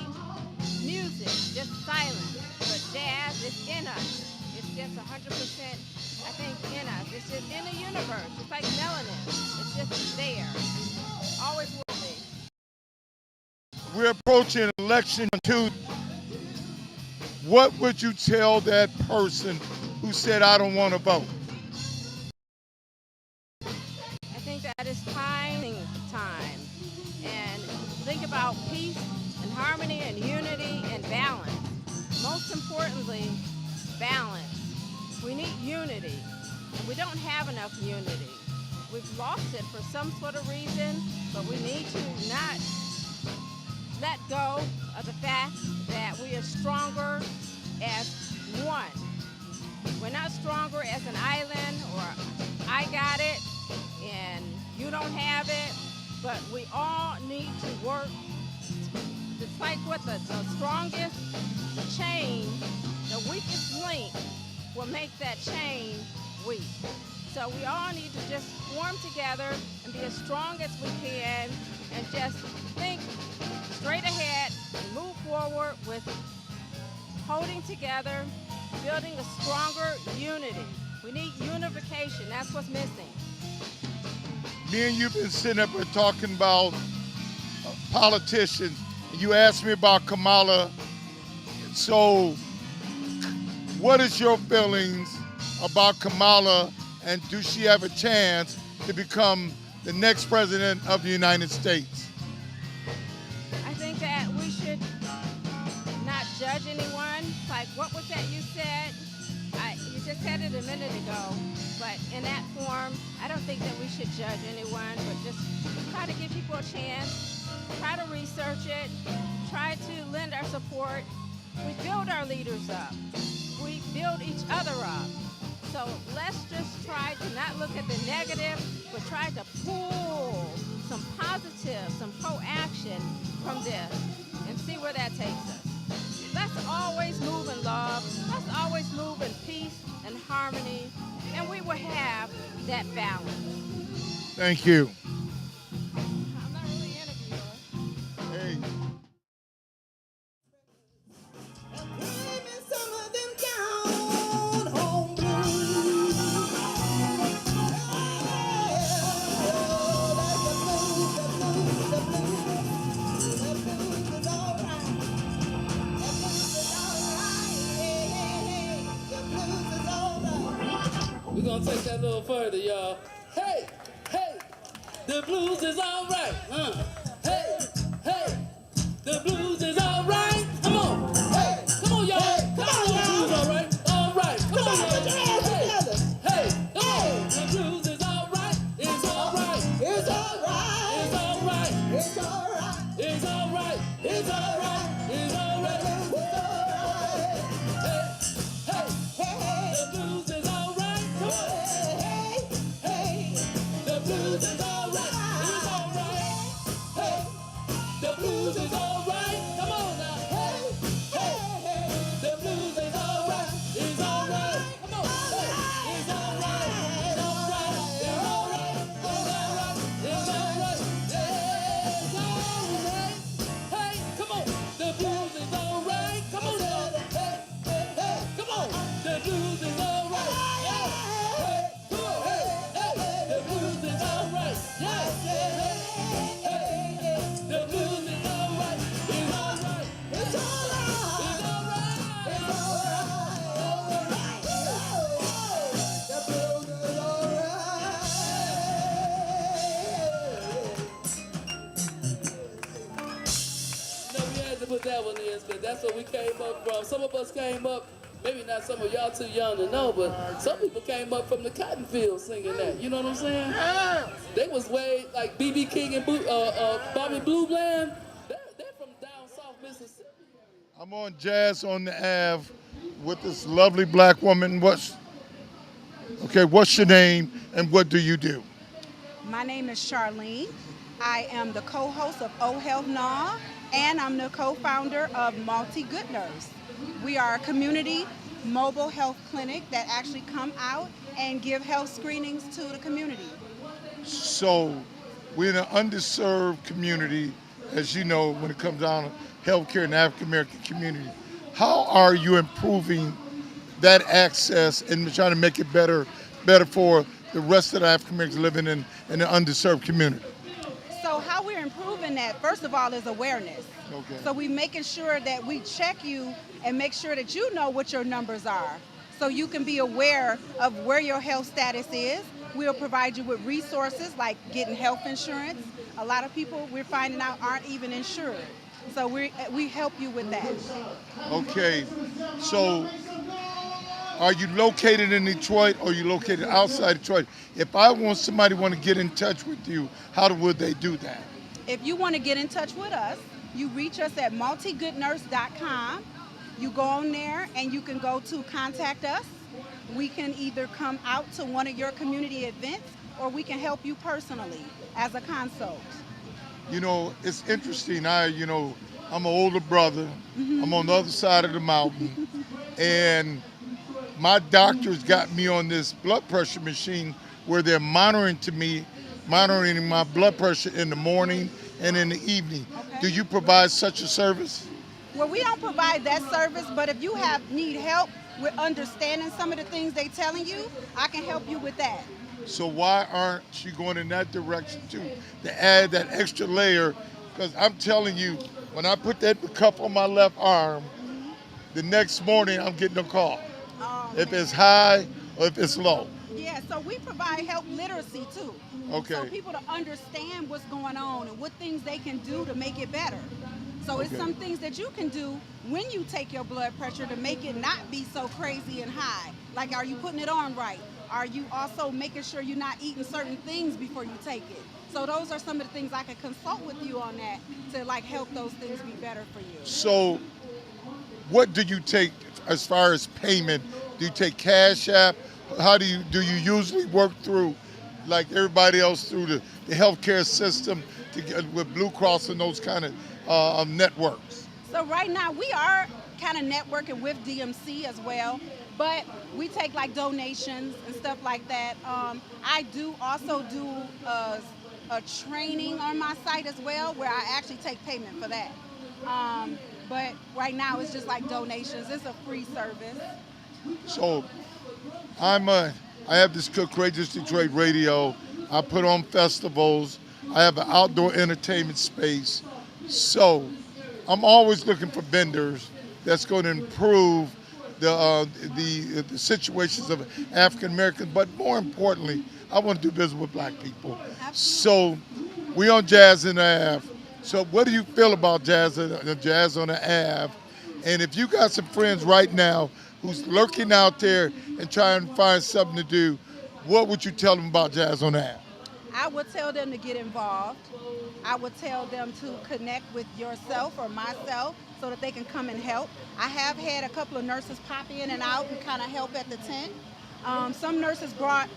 Speaker 10: music, just silence. But jazz is in us. It's just 100%, I think, in us. It's just in the universe. It's like melanin. It's just there. Always will be.
Speaker 1: We're approaching election Tuesday. What would you tell that person who said, I don't want to vote?
Speaker 10: I think that is unity, and we don't have enough unity. We've lost it for some sort of reason, but we need to not let go of the fact that we are stronger as one. We're not stronger as an island or I got it and you don't have it, but we all need to work. It's like what the strongest chain, the weakest link will make that chain weak. So we all need to just form together and be as strong as we can and just think straight ahead and move forward with holding together, building a stronger unity. We need unification. That's what's missing.
Speaker 1: Me and you've been sitting up here talking about politicians. You asked me about Kamala. So what is your feelings about Kamala, and do she have a chance to become the next president of the United States?
Speaker 10: I think that we should not judge anyone. Like, what was that you said? You just said it a minute ago, but in that form, I don't think that we should judge anyone, but just try to give people a chance, try to research it, try to lend our support. We build our leaders up. We build each other up. So let's just try to not look at the negative, but try to pull some positive, some pro-action from this and see where that takes us. Let's always move in love. Let's always move in peace and harmony, and we will have that balance.
Speaker 1: Thank you.
Speaker 10: I'm not really interviewing.
Speaker 1: Hey.
Speaker 2: We're gonna take that a little further, y'all. Hey, hey, the blues is all right. Hey, hey, the blues is all right. Come on, hey, come on, y'all. Come on, the blues all right. All right, come on, y'all. Hey, hey, the blues is all right. It's all right. It's all right. It's all right. It's all right. It's all right. It's all right. It's all right. The blues is all right. Come on. The blues is all right. It's all right. Hey, the blues is all right. Come on now. Hey, the blues is all right. It's all right. Come on. Hey, it's all right. It's all right. It's all right. It's all right. It's all right. Hey, come on. The blues is all right. Come on now. Hey, come on. The blues is all right. Hey, come on. Hey, the blues is all right. The blues is all right. It's all right. It's all right. It's all right. It's all right. The blues is all right. No, we had to put that one in, but that's where we came up from. Some of us came up, maybe not some of y'all too young to know, but some people came up from the cotton fields singing that. You know what I'm saying? They was way like B.B. King and Bobby Blue Bland. They're from down south Mississippi.
Speaker 1: I'm on Jazz on the Ave with this lovely black woman. What's your name and what do you do?
Speaker 11: My name is Charlene. I am the co-host of O Health Now, and I'm the co-founder of Multi Good Nurse. We are a community mobile health clinic that actually come out and give health screenings to the community.
Speaker 1: So we're in an underserved community, as you know, when it comes down to healthcare in the African American community. How are you improving that access and trying to make it better for the rest of the African Americans living in an underserved community?
Speaker 11: So how we're improving that, first of all, is awareness.
Speaker 1: Okay.
Speaker 11: So we're making sure that we check you and make sure that you know what your numbers are, so you can be aware of where your health status is. We'll provide you with resources like getting health insurance. A lot of people we're finding out aren't even insured. So we help you with that.
Speaker 1: Okay, so Are you located in Detroit or are you located outside Detroit? If somebody want to get in touch with you, would they do that?
Speaker 11: If you want to get in touch with us, you reach us at multigoodnurse.com. You go on there and you can go to contact us. We can either come out to one of your community events or we can help you personally as a consult.
Speaker 1: You know, it's interesting. I'm an older brother. I'm on the other side of the mountain. And my doctors got me on this blood pressure machine where they're monitoring my blood pressure in the morning and in the evening.
Speaker 11: Okay.
Speaker 1: Do you provide such a service?
Speaker 11: Well, we don't provide that service, but if you need help with understanding some of the things they're telling you, I can help you with that.
Speaker 1: So why aren't you going in that direction too, to add that extra layer? Because I'm telling you, when I put that cuff on my left arm, the next morning I'm getting a call. If it's high or if it's low.
Speaker 11: Yeah, so we provide health literacy too.
Speaker 1: Okay.
Speaker 11: So people to understand what's going on and what things they can do to make it better. So it's some things that you can do when you take your blood pressure to make it not be so crazy and high. Like, are you putting it on right? Are you also making sure you're not eating certain things before you take it? So those are some of the things I can consult with you on that to like help those things be better for you.
Speaker 1: So what do you take as far as payment? Do you take Cash App? How do you usually work through, like everybody else, through the healthcare system to get with Blue Cross and those kind of networks?
Speaker 11: So right now we are kind of networking with DMC as well, but we take like donations and stuff like that. I do also do a training on my site as well where I actually take payment for that. But right now it's just like donations. It's a free service.
Speaker 1: So I have this Courageous Detroit Radio. I put on festivals. I have an outdoor entertainment space. So I'm always looking for vendors that's going to improve the situations of African Americans, but more importantly, I want to do business with black people. So we on Jazz on the Ave. So what do you feel about Jazz on the Ave? And if you got some friends right now who's lurking out there and trying to find something to do, what would you tell them about Jazz on the Ave?
Speaker 11: I would tell them to get involved. I would tell them to connect with yourself or myself so that they can come and help. I have had a couple of nurses pop in and out and kind of help at the tent. Some nurses brought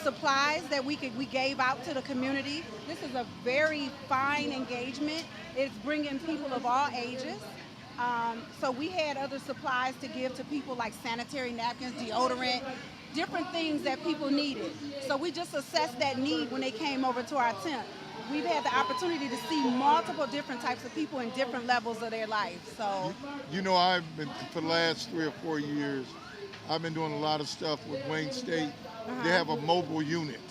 Speaker 11: supplies that we gave out to the community. This is a very fine engagement. It's bringing people of all ages. So we had other supplies to give to people like sanitary napkins, deodorant, different things that people needed. So we just assessed that need when they came over to our tent. We've had the opportunity to see multiple different types of people in different levels of their life. So,
Speaker 1: I've been, for the last 3 or 4 years, I've been doing a lot of stuff with Wayne State. They have a mobile unit.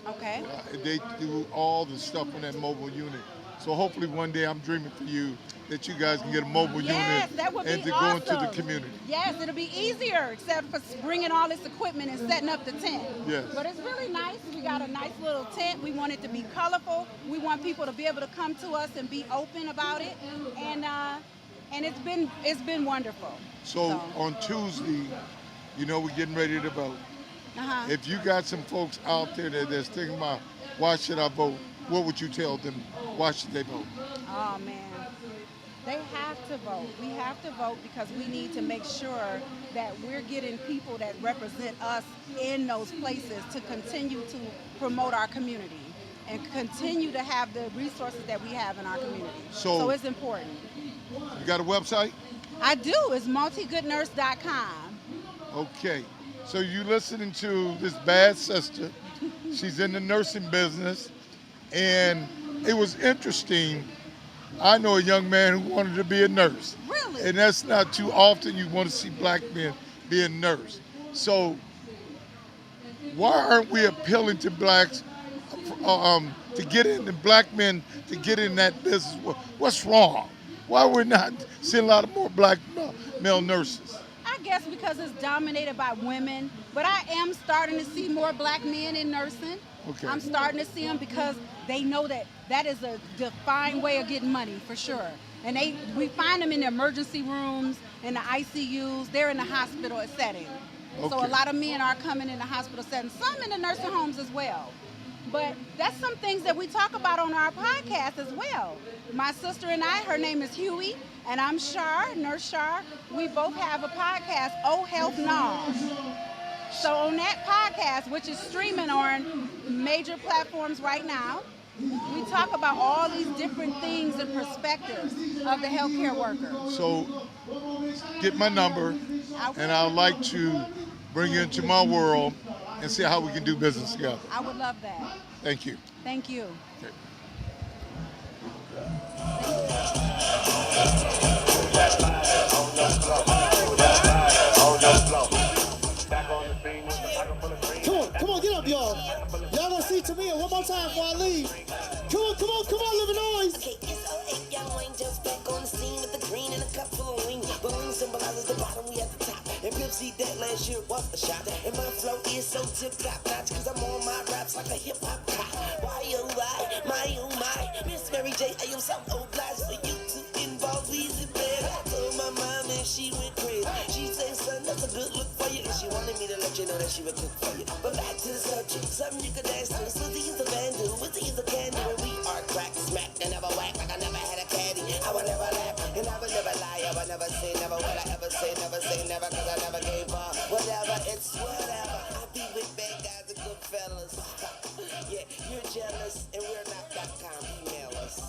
Speaker 11: Okay.
Speaker 1: They do all the stuff on that mobile unit. So hopefully one day I'm dreaming for you that you guys can get a mobile unit
Speaker 11: that would
Speaker 1: and
Speaker 11: be
Speaker 1: to
Speaker 11: awesome.
Speaker 1: go into the community.
Speaker 11: Yes, it'll be easier except for bringing all this equipment and setting up the tent.
Speaker 1: Yes.
Speaker 11: But it's really nice. We got a nice little tent. We want it to be colorful. We want people to be able to come to us and be open about it. And it's been wonderful.
Speaker 1: So on Tuesday, we're getting ready to vote. If you got some folks out there that's thinking about why should I vote, what would you tell them? Why should they vote?
Speaker 11: Oh, man. They have to vote. We have to vote because we need to make sure that we're getting people that represent us in those places to continue to promote our community and continue to have the resources that we have in our community. So it's important.
Speaker 1: You got a website?
Speaker 11: I do. It's multigoodnurse.com.
Speaker 1: Okay. So you listening to this bad sister. She's in the nursing business. And it was interesting. I know a young man who wanted to be a nurse.
Speaker 11: Really?
Speaker 1: And that's not too often you want to see black men be a nurse. So why aren't we appealing to blacks to get in, the black men to get in that business? What's wrong? Why we're not seeing a lot of more black male nurses?
Speaker 11: I guess because it's dominated by women, but I am starting to see more black men in nursing.
Speaker 1: Okay.
Speaker 11: I'm starting to see them because they know that is a defined way of getting money for sure. And we find them in the emergency rooms, in the ICUs, they're in the hospital setting. So
Speaker 1: Okay.
Speaker 11: a lot of men are coming in the hospital setting, some in the nursing homes as well. But that's some things that we talk about on our podcast as well. My sister and I, her name is Huey, and I'm Shar, Nurse Shar. We both have a podcast, Oh Health Now. So on that podcast, which is streaming on major platforms right now, we talk about all these different things and perspectives of the healthcare worker.
Speaker 1: So get my number, and I'd like to bring you into my world and see how we can do business together.
Speaker 11: I would love that.
Speaker 1: Thank you.
Speaker 11: Thank you.
Speaker 1: Okay.
Speaker 12: Come on, get up, y'all. Y'all gonna see Tamia one more time before I leave. Come on, living noise.
Speaker 7: Okay, it's 08, young Wayne just back on the scene with the green and a cup full of wings. Balloon symbolizes the bottom, we at the top. And Pimp C that last year was a shot. And my flow is so tip-top notch, cause I'm on my raps like a hip-hop cop. Why, oh, my. Miss Mary J, I am so obliged for you to involve Weezy, baby. I told my mom and she went crazy. She said, son, that's a good look for you. And she wanted me to let you know that she would cook for you. But back to the subject, something you could dance to. Susie is a vandal, Wizzy is a candle. And we are crack, smack, and never whack like I never had a caddy. I would never laugh, and I would never lie. I would never say never, will I ever say never, cause I never gave up. Whatever, it's whatever. I be with bad guys and good fellas. Yeah, you're jealous, and we're not.com. Email us.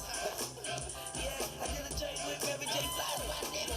Speaker 7: Yeah, I did a joint with Mary J. Flies, my nigga.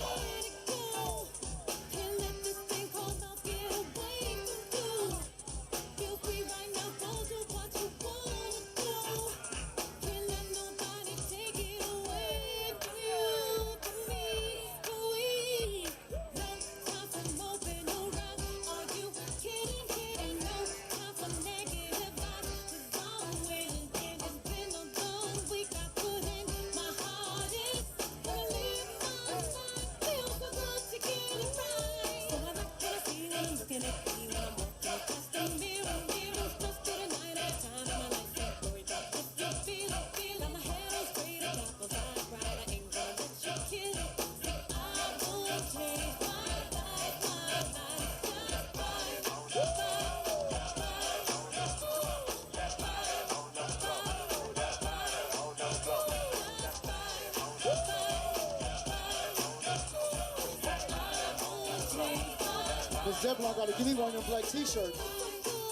Speaker 12: Miss Deblon gotta give me one of them black t-shirts.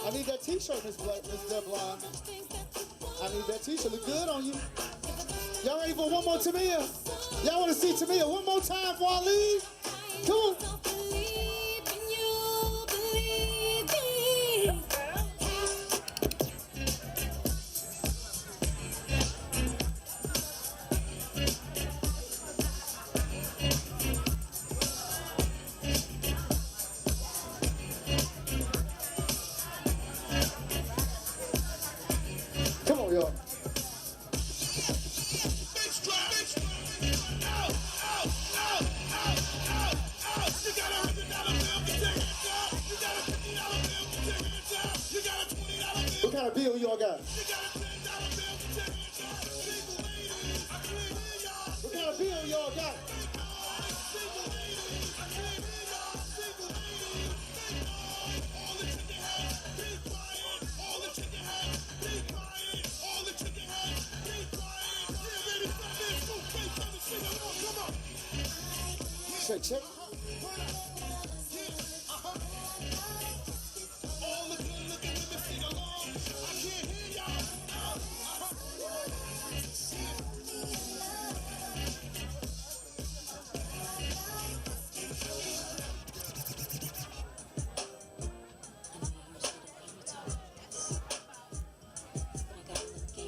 Speaker 12: I need that t-shirt, Miss Deblon. I need that t-shirt. Look good on you. Y'all ready for one more Tamia? Y'all wanna see Tamia one more time before I leave? Come on. Come on, y'all. What kind of bill y'all got? What kind of bill y'all got? Check.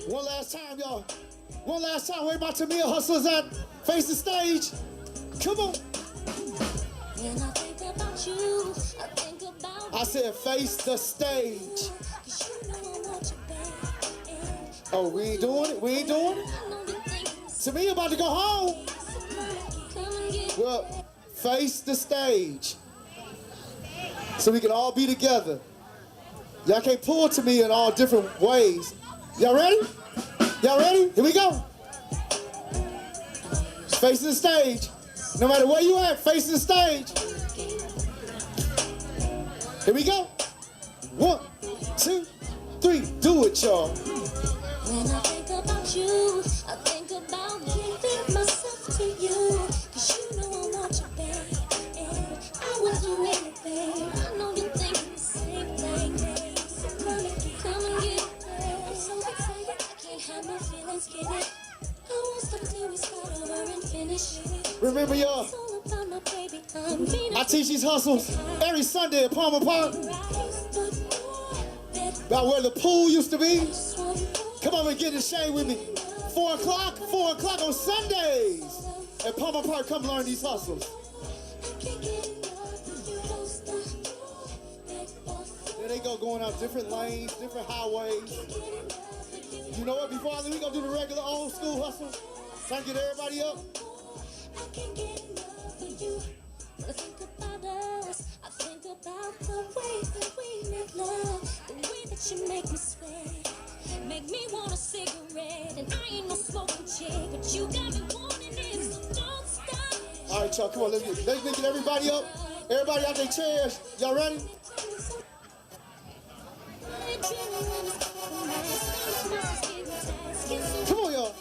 Speaker 12: One last time, y'all. One last time. Where my Tamia hustlers at? Face the stage. Come on.
Speaker 7: When I think about you, I think about
Speaker 12: I said face the stage.
Speaker 7: cause you know I want you back.
Speaker 12: Oh, we ain't doing it? We ain't doing it?
Speaker 7: I know the things
Speaker 12: Tamia about to go home.
Speaker 7: come and get
Speaker 12: Well, face the stage. So we can all be together. Y'all can't pull Tamia in all different ways. Y'all ready? Y'all ready? Here we go. Face the stage. No matter where you at, face the stage. Here we go. 1, 2, 3, do it, y'all.
Speaker 13: When I think about you, I think about giving myself to you. Cause you know I want you, babe. And I would do anything. I know you think the same thing. So come and get it, babe. I'm so excited, I can't have my feelings get it. I won't stop till we start over and finish.
Speaker 12: Remember, y'all,
Speaker 13: It's all about my baby. I'm being
Speaker 12: I teach these hustles every Sunday at Palmer Park. About where the pool used to be. Come on and get in shade with me. 4 o'clock on Sundays at Palmer Park. Come learn these hustles. There they go, going out different lanes, different highways. You know what? Before I leave, we gonna do the regular old school hustle. Trying to get everybody up.
Speaker 13: I think about us, I think about the way that we make love, the way that you make me sweat, make me want a cigarette, and I ain't no smoking chick, but you got me wanting it, so don't stop.
Speaker 12: All right, y'all, come on, let's get everybody up. Everybody out their chairs. Y'all ready? Come on, y'all.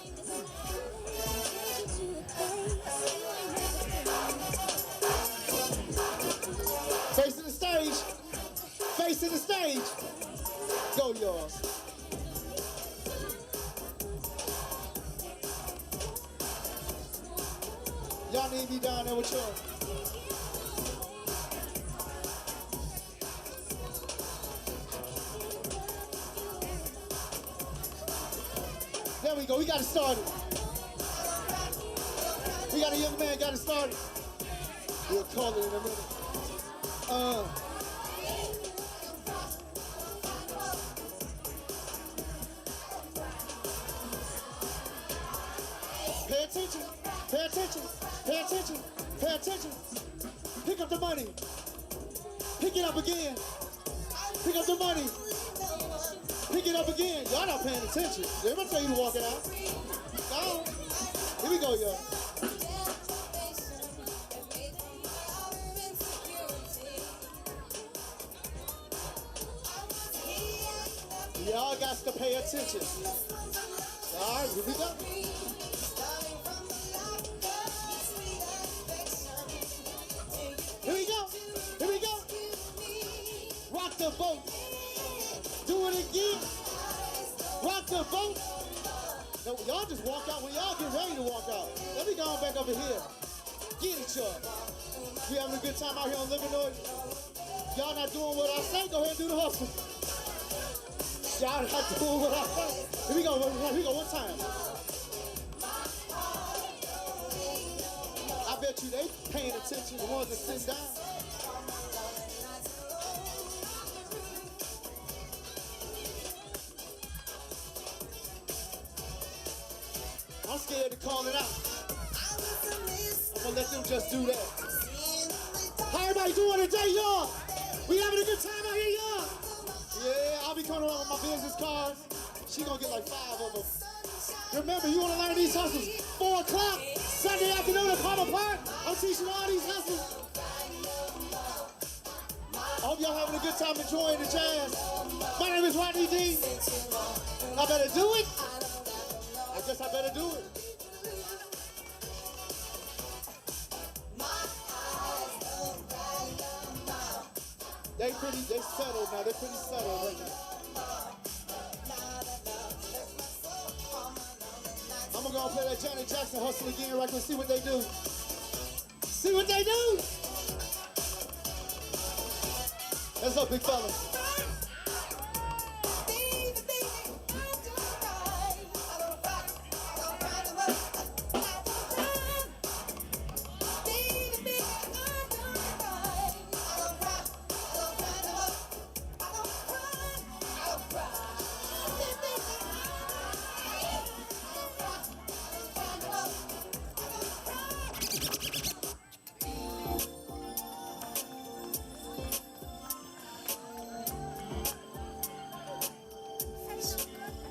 Speaker 12: Facing the stage. Facing the stage. Go, y'all. Y'all need me down there with y'all. There we go. We got it started. We got a young man got it started. We'll call it in a minute. Pay attention. Pay attention. Pay attention. Pay attention. Pick up the money. Pick it up again. Pick up the money. Pick it up again. Y'all not paying attention. Everybody tell you to walk it out. Go on. Here we go, y'all. Y'all got to pay attention. All right, here we go. Here we go. Here we go. Rock the boat. Do it again. Rock the boat. No, y'all just walk out when y'all get ready to walk out. Let me go on back over here. Get it, y'all. We having a good time out here on Livernois. Y'all not doing what I say, go ahead and do the hustle. Y'all not doing what I say. Here we go one time. I bet you they paying attention, the ones that sit down. I'm scared to call it out. I'm gonna let them just do that. How everybody doing today, y'all? We having a good time out here, y'all? Yeah, I'll be coming around with my business cards. She gonna get like 5 of them. Remember, you wanna learn these hustles? 4 o'clock, Sunday afternoon at Palmer Park. I'm teaching all these hustles. I hope y'all having a good time enjoying the jazz. My name is Rodney D. I better do it. I guess I better do it. They settled now. They're pretty settled right now. I'm gonna go and play that Janet Jackson hustle again right quick. See what they do. See what they do. That's up, big fella.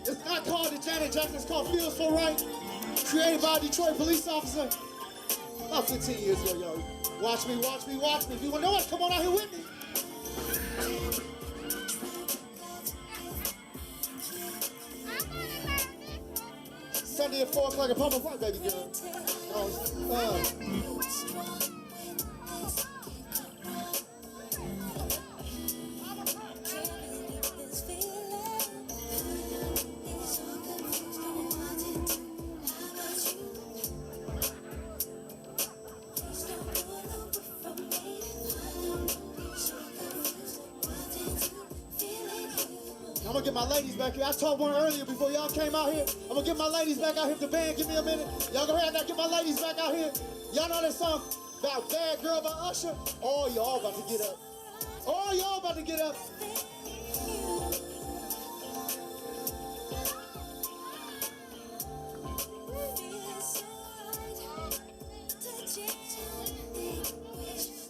Speaker 12: It's not called the Janet Jackson, it's called Feels So Right. Created by a Detroit police officer about 15 years ago, y'all. Watch me, watch me, watch me. If you want to know what, come on out here with me. me at 4 o'clock and pump up, baby girl. I'm gonna get my ladies back here. I taught one earlier before y'all came out here. I'm gonna get my ladies back out here. The band, give me a minute. Y'all go ahead and get my ladies back out here. Y'all know that song about Bad Girl by Usher? Oh, y'all about to get up. Oh, y'all about to get up.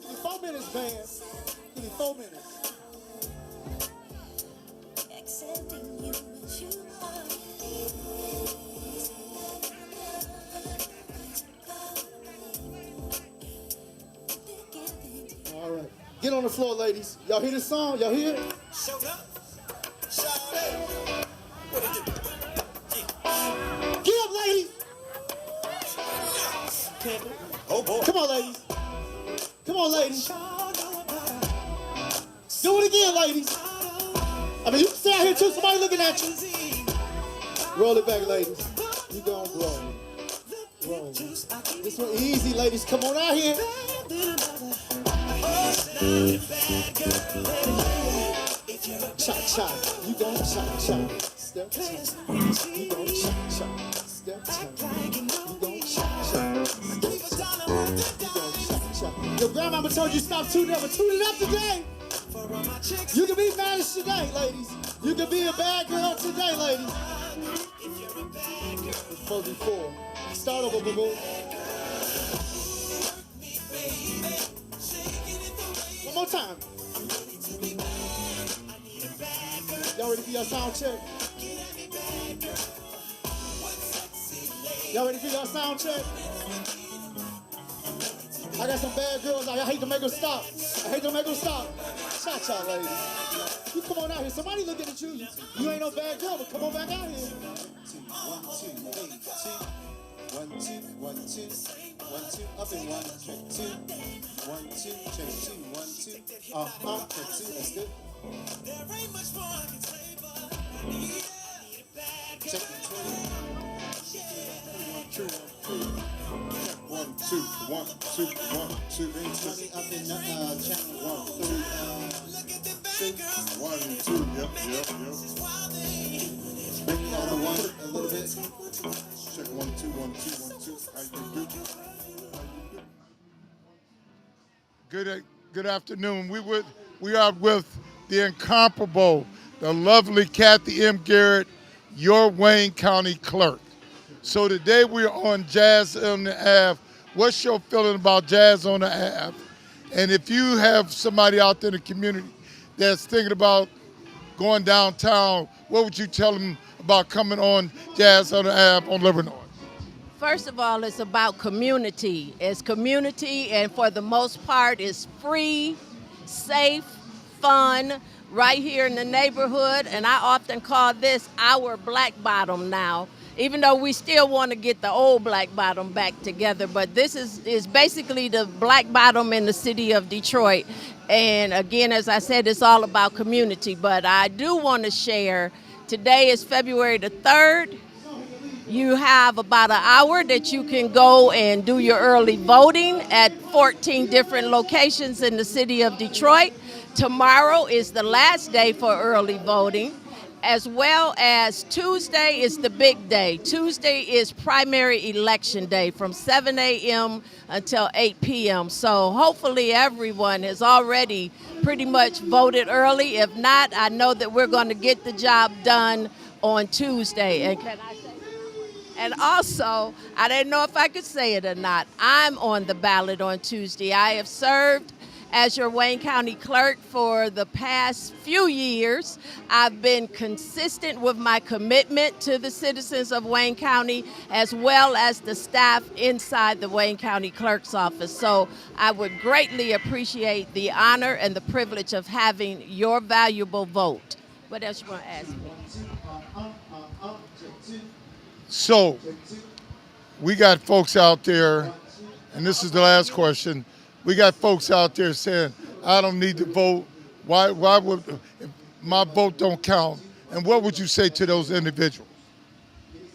Speaker 12: Give me 4 minutes, band. Give me 4 minutes.
Speaker 13: Accepting you as you are.
Speaker 12: All right. Get on the floor, ladies. Y'all hear this song? Y'all hear it? Get up, ladies. Oh, boy. Come on, ladies. Come on, ladies. Do it again, ladies. I mean, you can stay out here too. Somebody looking at you. Roll it back, ladies. You gon' roll. Roll. This one easy, ladies. Come on out here. Cha-cha. You gon' cha-cha. Step cha. You gon' cha-cha. Step cha. You gon' cha-cha. Step cha. You gon' cha-cha. Your grandmama told you stop tooting up, but toot it up today. You can be managed today, ladies. You can be a bad girl today, ladies. Before. Start over, boo-boo. One more time. Y'all ready for your sound check? Y'all ready for your sound check? I got some bad girls. I hate to make them stop. I hate to make them stop. Cha-cha, ladies. You come on out here. Somebody looking at you. You ain't no bad girl, but come on back out here. 1, 2, 1, 2, 8, 2. 1, 2, 1, 2, 1, 2. Up in 1, 2, 1, 2, check 2, 1, 2. Check 2. That's good. There ain't much more I can say, but I need a check 2. 1, 2, 1, 2, 1, 2, 3. Up in channel 1, 3. 1, 2. Yep. Bring it down to 1 a little bit. Check 1, 2, 1, 2, 1, 2. How you do?
Speaker 1: Good afternoon. We are with the incomparable, the lovely Kathy M. Garrett, your Wayne County clerk. So today we're on Jazz on the Ave. What's your feeling about Jazz on the Ave? And if you have somebody out there in the community that's thinking about going downtown, what would you tell them about coming on Jazz on the Ave on Livernois?
Speaker 14: First of all, it's about community. It's community, and for the most part, it's free, safe, fun, right here in the neighborhood. And I often call this our Black Bottom now, even though we still want to get the old Black Bottom back together. But this is basically the Black Bottom in the city of Detroit. And again, as I said, it's all about community. But I do want to share, today is February the 3rd. You have about an hour that you can go and do your early voting at 14 different locations in the city of Detroit. Tomorrow is the last day for early voting, as well as Tuesday is the big day. Tuesday is primary election day from 7 a.m. until 8 p.m. So hopefully everyone has already pretty much voted early. If not, I know that we're going to get the job done on Tuesday. And can I say? And also, I didn't know if I could say it or not, I'm on the ballot on Tuesday. I have served as your Wayne County clerk for the past few years. I've been consistent with my commitment to the citizens of Wayne County, as well as the staff inside the Wayne County clerk's office. So I would greatly appreciate the honor and the privilege of having your valuable vote. What else you want to ask me?
Speaker 1: So we got folks out there, and this is the last question. We got folks out there saying, I don't need to vote. Why would if my vote don't count? And what would you say to those individuals?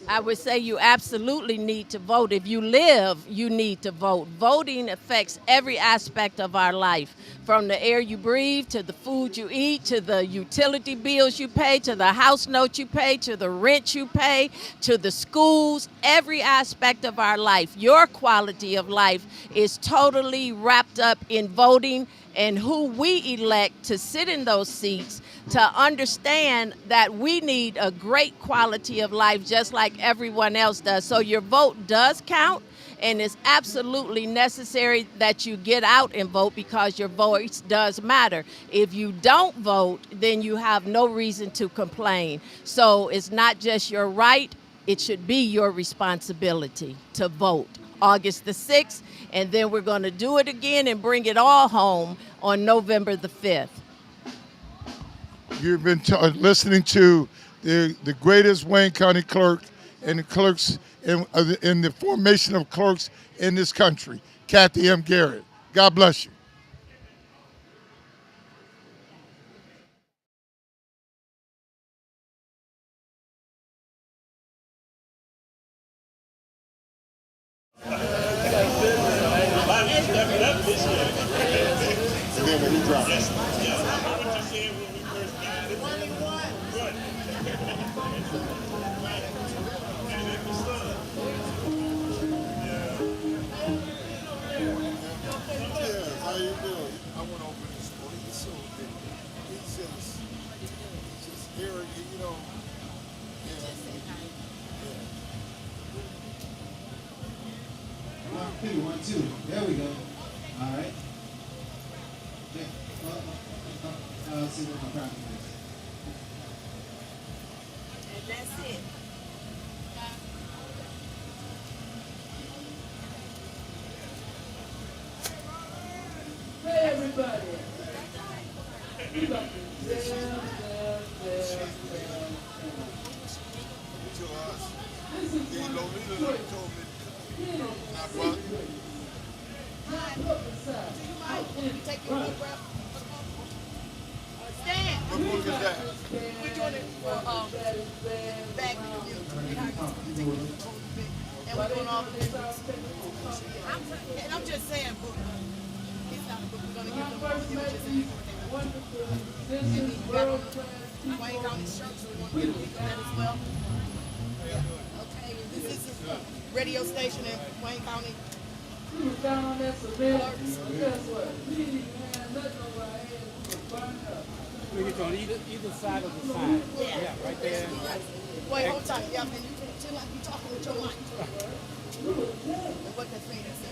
Speaker 14: I would say you absolutely need to vote. If you live, you need to vote. Voting affects every aspect of our life, from the air you breathe, to the food you eat, to the utility bills you pay, to the house note you pay, to the rent you pay, to the schools, every aspect of our life. Your quality of life is totally wrapped up in voting and who we elect to sit in those seats, to understand that we need a great quality of life just like everyone else does. So your vote does count, and it's absolutely necessary that you get out and vote because your voice does matter. If you don't vote, then you have no reason to complain. So it's not just your right, it should be your responsibility to vote. August the 6th, and then we're going to do it again and bring it all home on November the 5th.
Speaker 1: You've been listening to the greatest Wayne County clerk and the clerks in the formation of clerks in this country, Kathy M. Garrett. God bless you.
Speaker 15: Okay, 1, 2. There we go. All right. Yeah. Let's see what my practice is.
Speaker 14: And that's it.
Speaker 2: Hey, everybody. You got to This is one of the choices.
Speaker 16: Take your deep breath. Stand.
Speaker 1: What book is that?
Speaker 16: We're doing it for back to you. And we're doing all the business. And I'm just saying, book. It's not a book. We're going to give them images and everything. And we got on the Wayne County shirts. We want to get that as well. Yeah. Okay. This is a radio station in Wayne County.
Speaker 2: She was down on that cement. Guess what? She didn't have nothing over her head. It was burned up.
Speaker 17: We get on either side of the sign. Yeah, right there.
Speaker 16: Wait, hold tight. Yeah, man, you feel like you're talking with your mic. And what that thing is.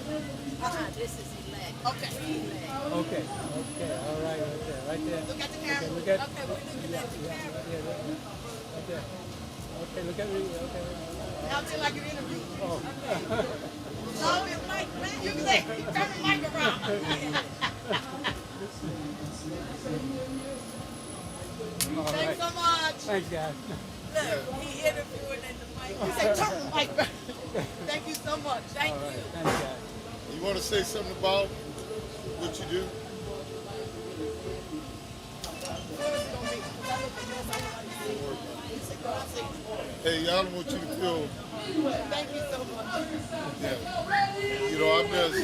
Speaker 14: This is elect.
Speaker 16: Okay.
Speaker 17: Okay, all right, right there.
Speaker 16: Look at the camera.
Speaker 17: Okay, look at,
Speaker 16: okay, we're looking at the camera.
Speaker 17: Right there. Okay, look at me. Okay.
Speaker 16: Now feel like you're interviewing.
Speaker 17: Oh.
Speaker 16: No, it's like, you can say, turn the mic around. Thanks so much.
Speaker 17: Thanks, guys.
Speaker 16: Look, he interviewing at the mic. He said, turn the mic back. Thank you so much. Thank you.
Speaker 17: Thanks, guys.
Speaker 1: You want to say something about what you do? Hey, I don't want you to feel.
Speaker 16: Thank you so much.
Speaker 1: Yeah. You know, I've just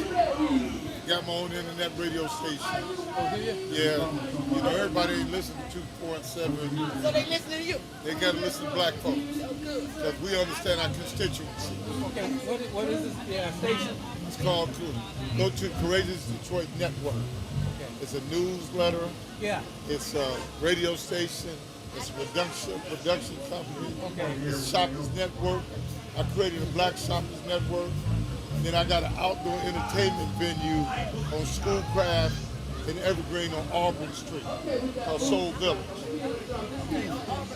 Speaker 1: got my own internet radio station.
Speaker 17: Oh, do you?
Speaker 1: Yeah. You know, everybody ain't listening to 4 and 7.
Speaker 16: So they listening to you?
Speaker 1: They got to listen to black folks.
Speaker 16: So good.
Speaker 1: Because we understand our constituency.
Speaker 17: Okay, what is this station?
Speaker 1: It's called, go to Courageous Detroit Network.
Speaker 17: Okay.
Speaker 1: It's a newsletter.
Speaker 17: Yeah.
Speaker 1: It's a radio station. It's a production company.
Speaker 17: Okay.
Speaker 1: It's Shoppers Network. I created a Black Shoppers Network. Then I got an outdoor entertainment venue on Schoolcraft in Evergreen on Auburn Street called Soul Village.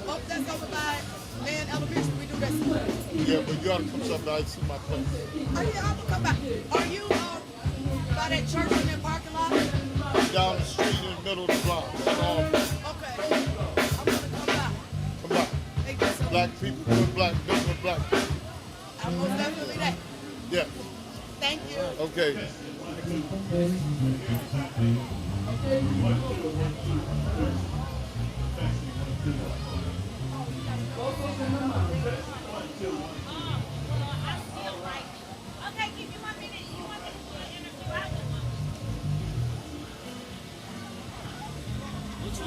Speaker 16: Oh, that's over by Land Elementary. We do that sometimes.
Speaker 1: Yeah, but you ought to come sometime and see my place.
Speaker 16: Oh, yeah, I'm gonna come back. Are you by that church in that parking lot?
Speaker 1: Down the street in the middle of the block.
Speaker 16: Okay. I'm gonna come back.
Speaker 1: Come by.
Speaker 16: Thank you so much.
Speaker 1: Black people doing black, business with black people.
Speaker 16: most definitely that.
Speaker 1: Yeah.
Speaker 16: Thank you.
Speaker 1: Okay.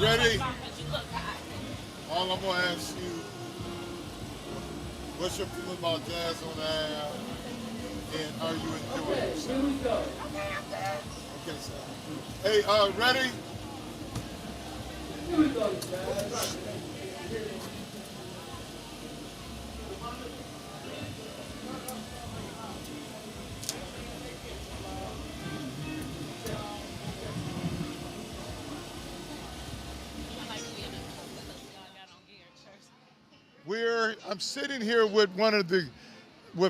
Speaker 1: Ready? All I'm gonna ask you, what's your feeling about Jazz on the Ave, and are you enjoying yourself? Here we go. Okay, sir. Hey, ready? Here we go, Jazz. I'm sitting here with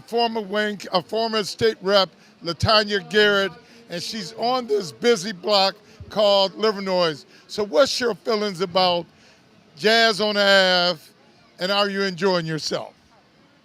Speaker 1: former state rep, Latanya Garrett, and she's on this busy block called Livernois. So what's your feelings about Jazz on the Ave, and are you enjoying yourself?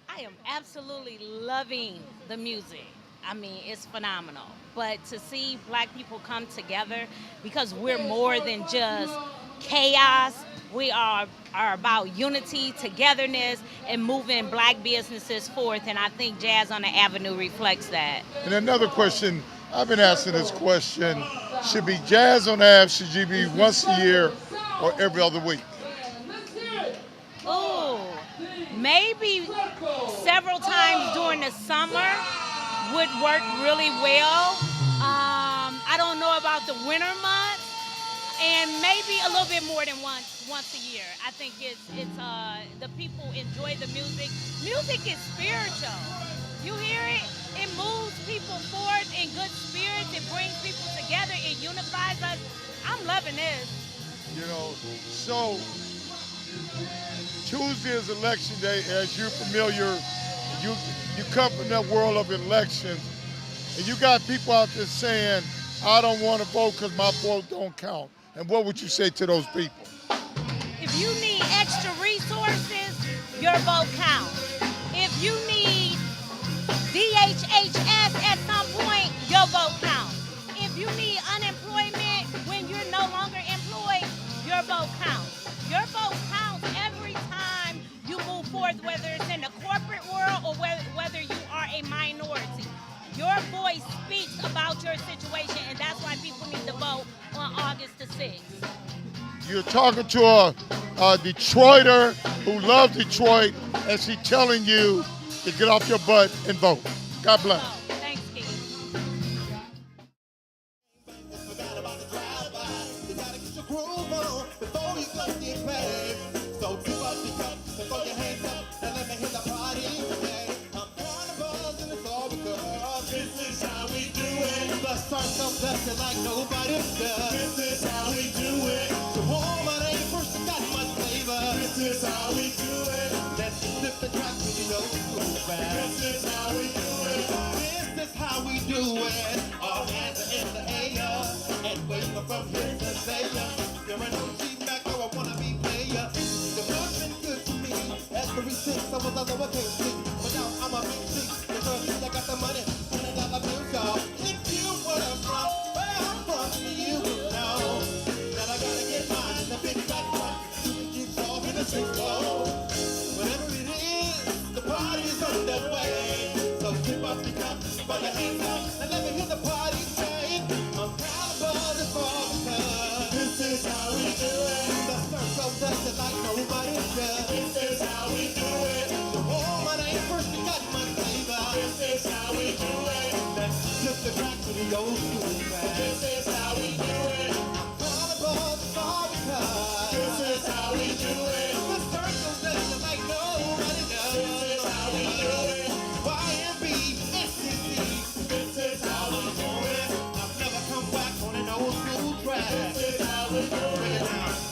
Speaker 18: I am absolutely loving the music. I mean, it's phenomenal. But to see black people come together, because we're more than just chaos, we are about unity, togetherness, and moving black businesses forth. And I think Jazz on the Avenue reflects that.
Speaker 1: And another question, I've been asking this question, should be Jazz on the Ave, should you be once a year or every other week?
Speaker 18: Ooh, maybe several times during the summer would work really well. I don't know about the winter months, and maybe a little bit more than once a year. I think it's the people enjoy the music. Music is spiritual. You hear it? It moves people forward in good spirits. It brings people together. It unifies us. I'm loving this.
Speaker 1: You know, so Tuesday is election day. As you're familiar, you come from that world of elections, and you got people out there saying, I don't want to vote because my vote don't count. And what would you say to those people?
Speaker 18: If you need extra resources, your vote counts. If you need DHHS at some point, your vote counts. If you need unemployment when you're no longer employed, your vote counts. Your vote counts every time you move forth, whether it's in the corporate world or whether you are a minority. Your voice speaks about your situation, and that's why people need to vote on August the 6th.
Speaker 1: You're talking to a Detroiter who loves Detroit, and she's telling you to get off your butt and vote. God bless.
Speaker 18: Thanks, Keith.
Speaker 3: Like nobody does. This is how we do it. The woman ain't first got much flavor. This is how we do it. Let's flip the track when you know it's back. This is how we do it. This is how we do it. All hands are in the air and waving from here to there. You're an OG Mac, I wanna be player. The Lord's been good to me. Every since I was a lowercase C, but now I'm a big C. Because I got the money, $100 bills, y'all. If you wanna from you know that I gotta get mine, the big fat one. You can keep talking the street flow. Whatever it is, the party's underway. So tip up the cup, put your hands up, and let me hear the party say, I'm proud of the because this is how we do it. The circle does it like nobody does. This is how we do it. The woman ain't first, you got my flavor. This is how we do it. Let's flip the track to the old school track. This is how we do it. I'm proud of because this is how we do it. The circle does it like nobody does. This is how we do it. YMB, SCC. This is how we do it. I've never come back on an old school track. This is how we do it.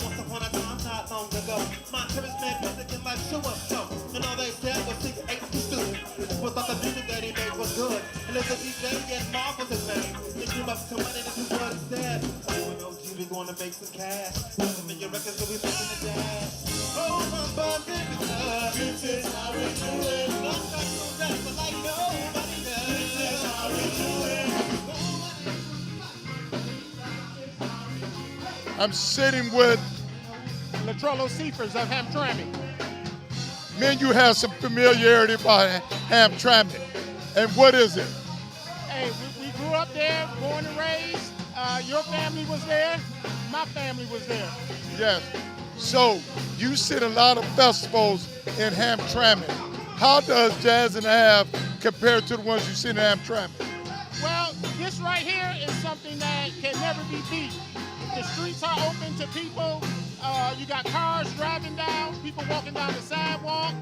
Speaker 3: Once upon a time, not long ago, my charismatic music in my show up show. And all they said was 6 8 stood. Was thought the music that he made was good. And as a DJ, and Mark was his name. They came up to money, this is what he said. Oh, no, we gonna make some cash. Some of your records will be making a dash. Oh, my buzzing because this is how we do it. Not like no death, but like
Speaker 1: I'm sitting with
Speaker 19: Latrello Seafers of Hamtramck.
Speaker 1: men. You have some familiarity about Hamtramck. And what is it?
Speaker 19: Hey, we grew up there, born and raised. Your family was there. My family was there.
Speaker 1: Yes. So you sit a lot of festivals in Hamtramck. How does Jazz and a Half compare to the ones you see in Hamtramck?
Speaker 19: Well, this right here is something that can never be beat. The streets are open to people. You got cars driving down, people walking down the sidewalk.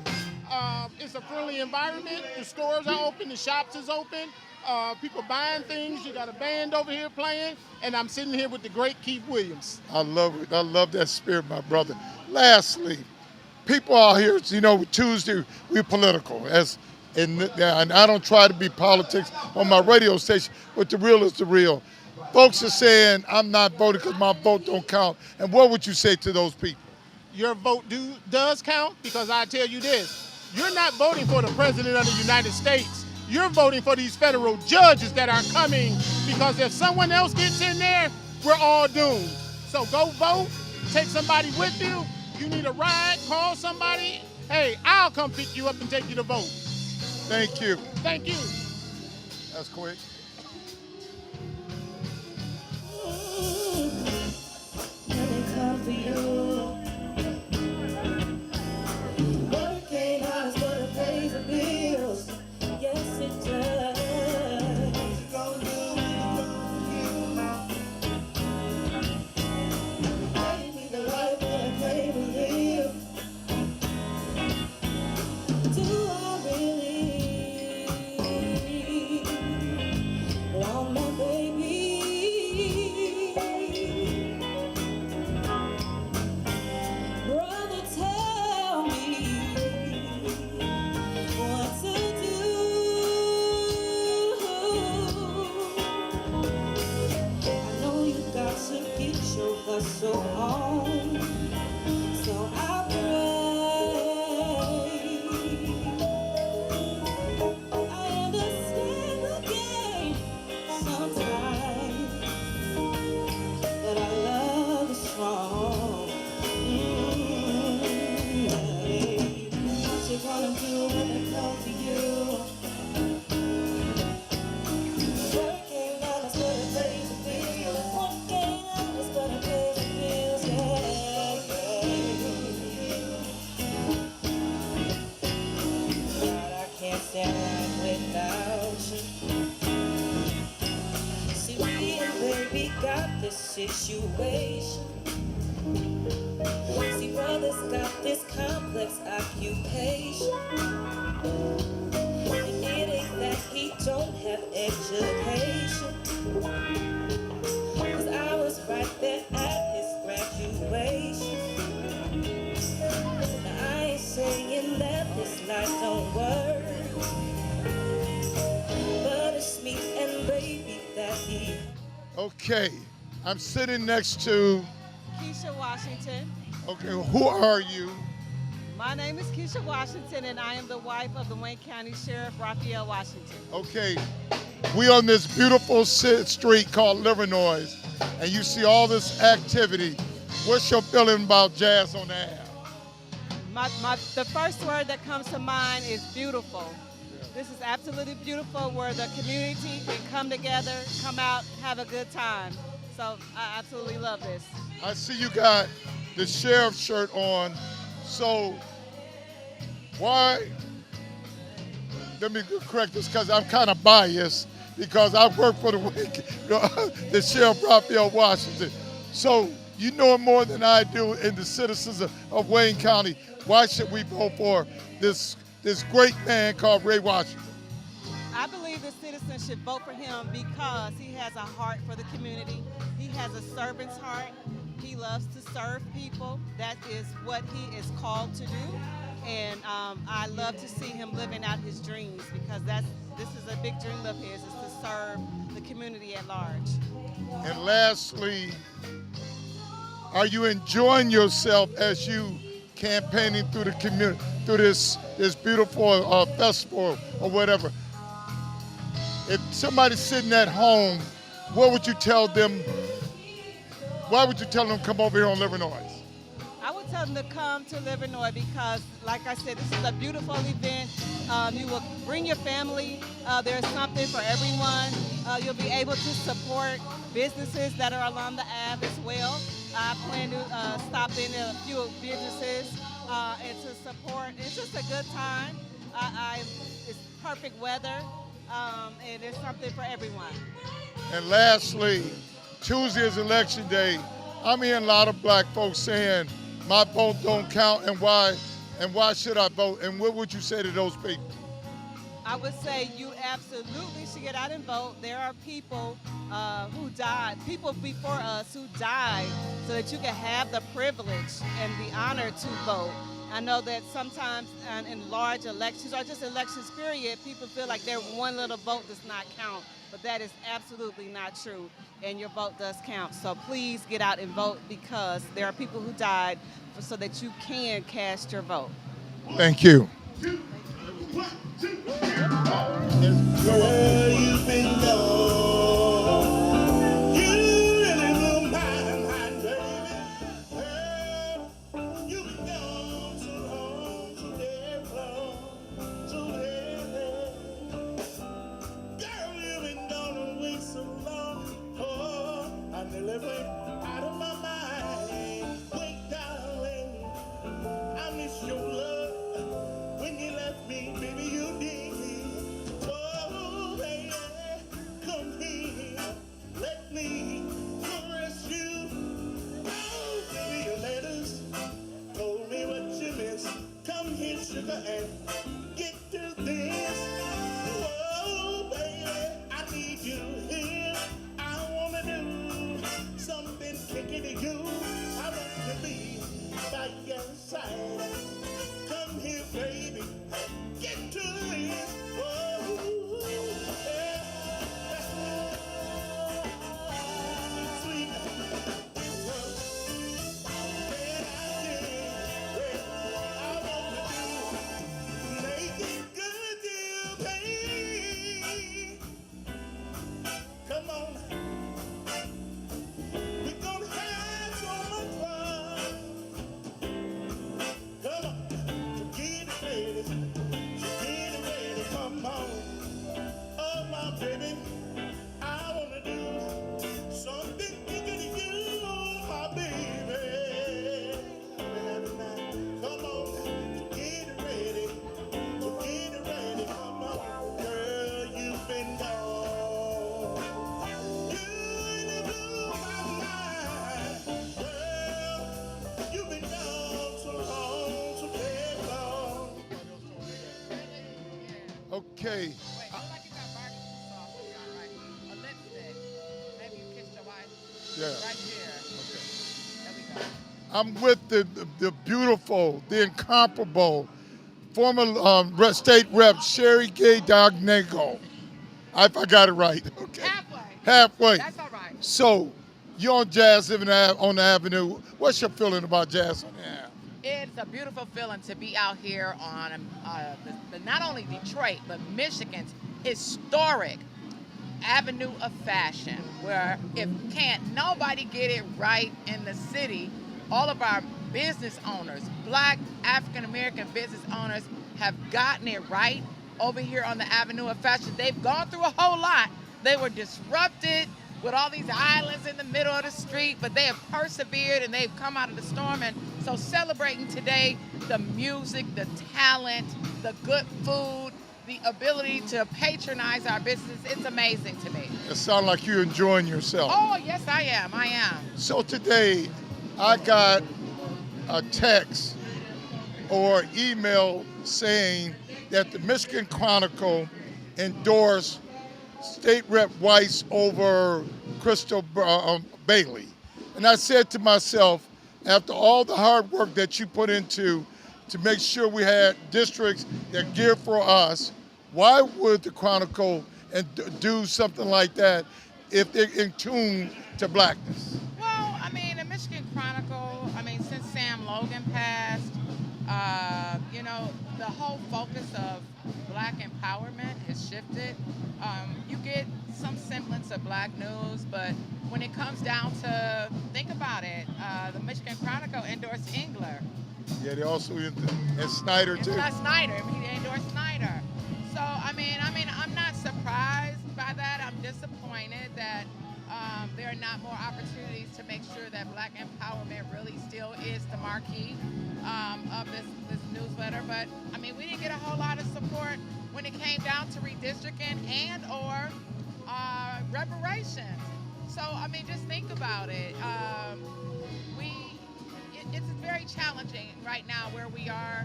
Speaker 19: It's a friendly environment. The stores are open, the shops is open. People buying things. You got a band over here playing, and I'm sitting here with the great Keith Williams.
Speaker 1: I love it. I love that spirit, my brother. Lastly, people out here, you know, Tuesday, we're political. And I don't try to be politics on my radio station, but the real is the real. Folks are saying, I'm not voting because my vote don't count. And what would you say to those people?
Speaker 19: Your vote does count, because I tell you this, you're not voting for the President of the United States. You're voting for these federal judges that are coming, because if someone else gets in there, we're all doomed. So go vote, take somebody with you. You need a ride, call somebody. Hey, I'll come pick you up and take you to vote.
Speaker 1: Thank you.
Speaker 19: Thank you.
Speaker 1: That's quick.
Speaker 3: Working hard is gonna pay the bills. Yes, it does. Gonna do it. Gave me the life that I came to live. Do I really want my baby? Brother, tell me what to do. I know you got to get your hustle on, so I pray. I understand the game sometimes, but our love is strong. What you gonna do when it comes to you? Working on us for the pays the bills. Working on us for the pays the bills. Yeah. God, I can't stand without you. See, me and baby got this situation. See, brother's got this complex occupation. And it ain't that he don't have education. 'Cause I was right there at his graduation. Now I ain't saying that this life don't work, but it's me and baby that he.
Speaker 1: Okay, I'm sitting next to,
Speaker 20: Keisha Washington.
Speaker 1: okay, who are you?
Speaker 20: My name is Keisha Washington, and I am the wife of the Wayne County Sheriff Raphael Washington.
Speaker 1: Okay, we on this beautiful street called Livernois, and you see all this activity. What's your feeling about Jazz on the Half?
Speaker 20: The first word that comes to mind is beautiful. This is absolutely beautiful, where the community can come together, come out, have a good time. So I absolutely love this.
Speaker 1: I see you got the sheriff shirt on, so why, let me correct this because I'm kind of biased, because I work for the Sheriff Raphael Washington. So you know him more than I do, and the citizens of Wayne County. Why should we vote for this great man called Ray Washington?
Speaker 20: I believe the citizens should vote for him because he has a heart for the community. He has a servant's heart. He loves to serve people. That is what he is called to do. And I love to see him living out his dreams, because this is a big dream of his, is to serve the community at large.
Speaker 1: And lastly, are you enjoying yourself as you campaigning through the community, through this beautiful festival or whatever? If somebody's sitting at home, what would you tell them why would you tell them to come over here on Livernois?
Speaker 20: I would tell them to come to Livernois because, like I said, this is a beautiful event. You will bring your family. There's something for everyone. You'll be able to support businesses that are along the Ave as well. I plan to stop in a few businesses and to support. It's just a good time. It's perfect weather, and there's something for everyone.
Speaker 1: And lastly, Tuesday is election day. I'm hearing a lot of black folks saying, my vote don't count, and why should I vote? And what would you say to those people?
Speaker 20: I would say you absolutely should get out and vote. There are people who died, people before us who died so that you can have the privilege and the honor to vote. I know that sometimes in large elections or just elections period, people feel like their one little vote does not count, but that is absolutely not true, and your vote does count. So please get out and vote because there are people who died so that you can cast your vote.
Speaker 1: Thank you.
Speaker 3: Where you've been gone, you really blew my mind, baby. You've been gone so long, so damn long, so damn. Girl, you've been gone away so long, oh, I nearly went out of my mind. Wait, darling, I miss your love. When you left me, baby, you did. Oh, baby, come here. Let me caress you. Oh, baby, your letters told me what you missed. Come here, sugar, and get to this. Oh, baby, I need you here. I wanna do something kicking to you. I want to be by your side. Come here, baby, get to this. Oh, yeah. Sweet. It was that I did. I want to make it good to you, baby. Come on. We're gonna have so much fun. Come on. Get ready, come on. Oh, my baby, I wanna do something bigger to you, my baby. Come on, get ready, come on. Girl, you've been gone. You really blew my mind. Girl, you've been gone so long, so damn long.
Speaker 1: Okay. Yeah. I'm with the beautiful, the incomparable former state rep Sherry Gay Dagnego. I got it right. Okay. Halfway. That's all right. So, you're on Jazz on the Avenue. What's your feeling about Jazz on the Avenue?
Speaker 21: It's a beautiful feeling to be out here on not only Detroit, but Michigan's historic Avenue of Fashion, where if can't nobody get it right in the city, all of our business owners, Black African-American business owners, have gotten it right over here on the Avenue of Fashion. They've gone through a whole lot. They were disrupted with all these islands in the middle of the street, but they have persevered and they've come out of the storm. And so celebrating today, the music, the talent, the good food, the ability to patronize our business, it's amazing to me.
Speaker 1: It sounds like you're enjoying yourself.
Speaker 21: Oh, yes, I am.
Speaker 1: So today, I got a text or email saying that the Michigan Chronicle endorsed State Rep Weiss over Crystal Bailey. And I said to myself, after all the hard work that you put into to make sure we had districts that geared for us, why would the Chronicle do something like that if they're in tune to blackness?
Speaker 21: Well, I mean, the Michigan Chronicle, since Sam Logan passed, the whole focus of Black empowerment has shifted. You get some semblance of Black news, but when it comes down to, think about it, the Michigan Chronicle endorsed Engler.
Speaker 1: Yeah, they also and Snyder too.
Speaker 21: Not Snyder. He endorsed Snyder. So I'm not surprised by that. I'm disappointed that there are not more opportunities to make sure that Black empowerment really still is the marquee of this newsletter. But I mean, we didn't get a whole lot of support when it came down to redistricting and or reparations. So I mean, just think about it. It's very challenging right now where we are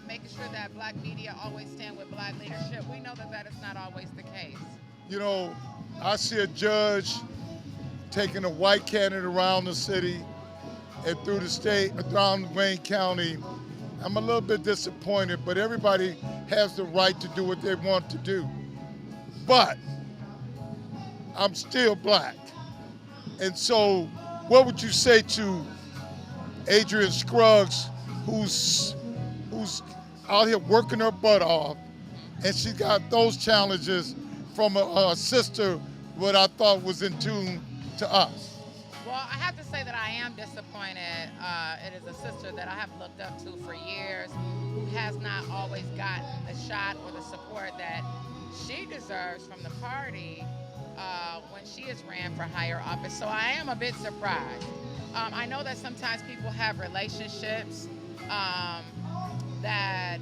Speaker 21: making sure that Black media always stand with Black leadership. We know that is not always the case.
Speaker 1: You know, I see a judge taking a white candidate around the city and through the state, around Wayne County. I'm a little bit disappointed, but everybody has the right to do what they want to do. But I'm still Black. And so what would you say to Adrian Scruggs, who's out here working her butt off, and she got those challenges from a sister, what I thought was in tune to us?
Speaker 21: Well, I have to say that I am disappointed. It is a sister that I have looked up to for years, who has not always gotten the shot or the support that she deserves from the party when she has ran for higher office. So I am a bit surprised. I know that sometimes people have relationships that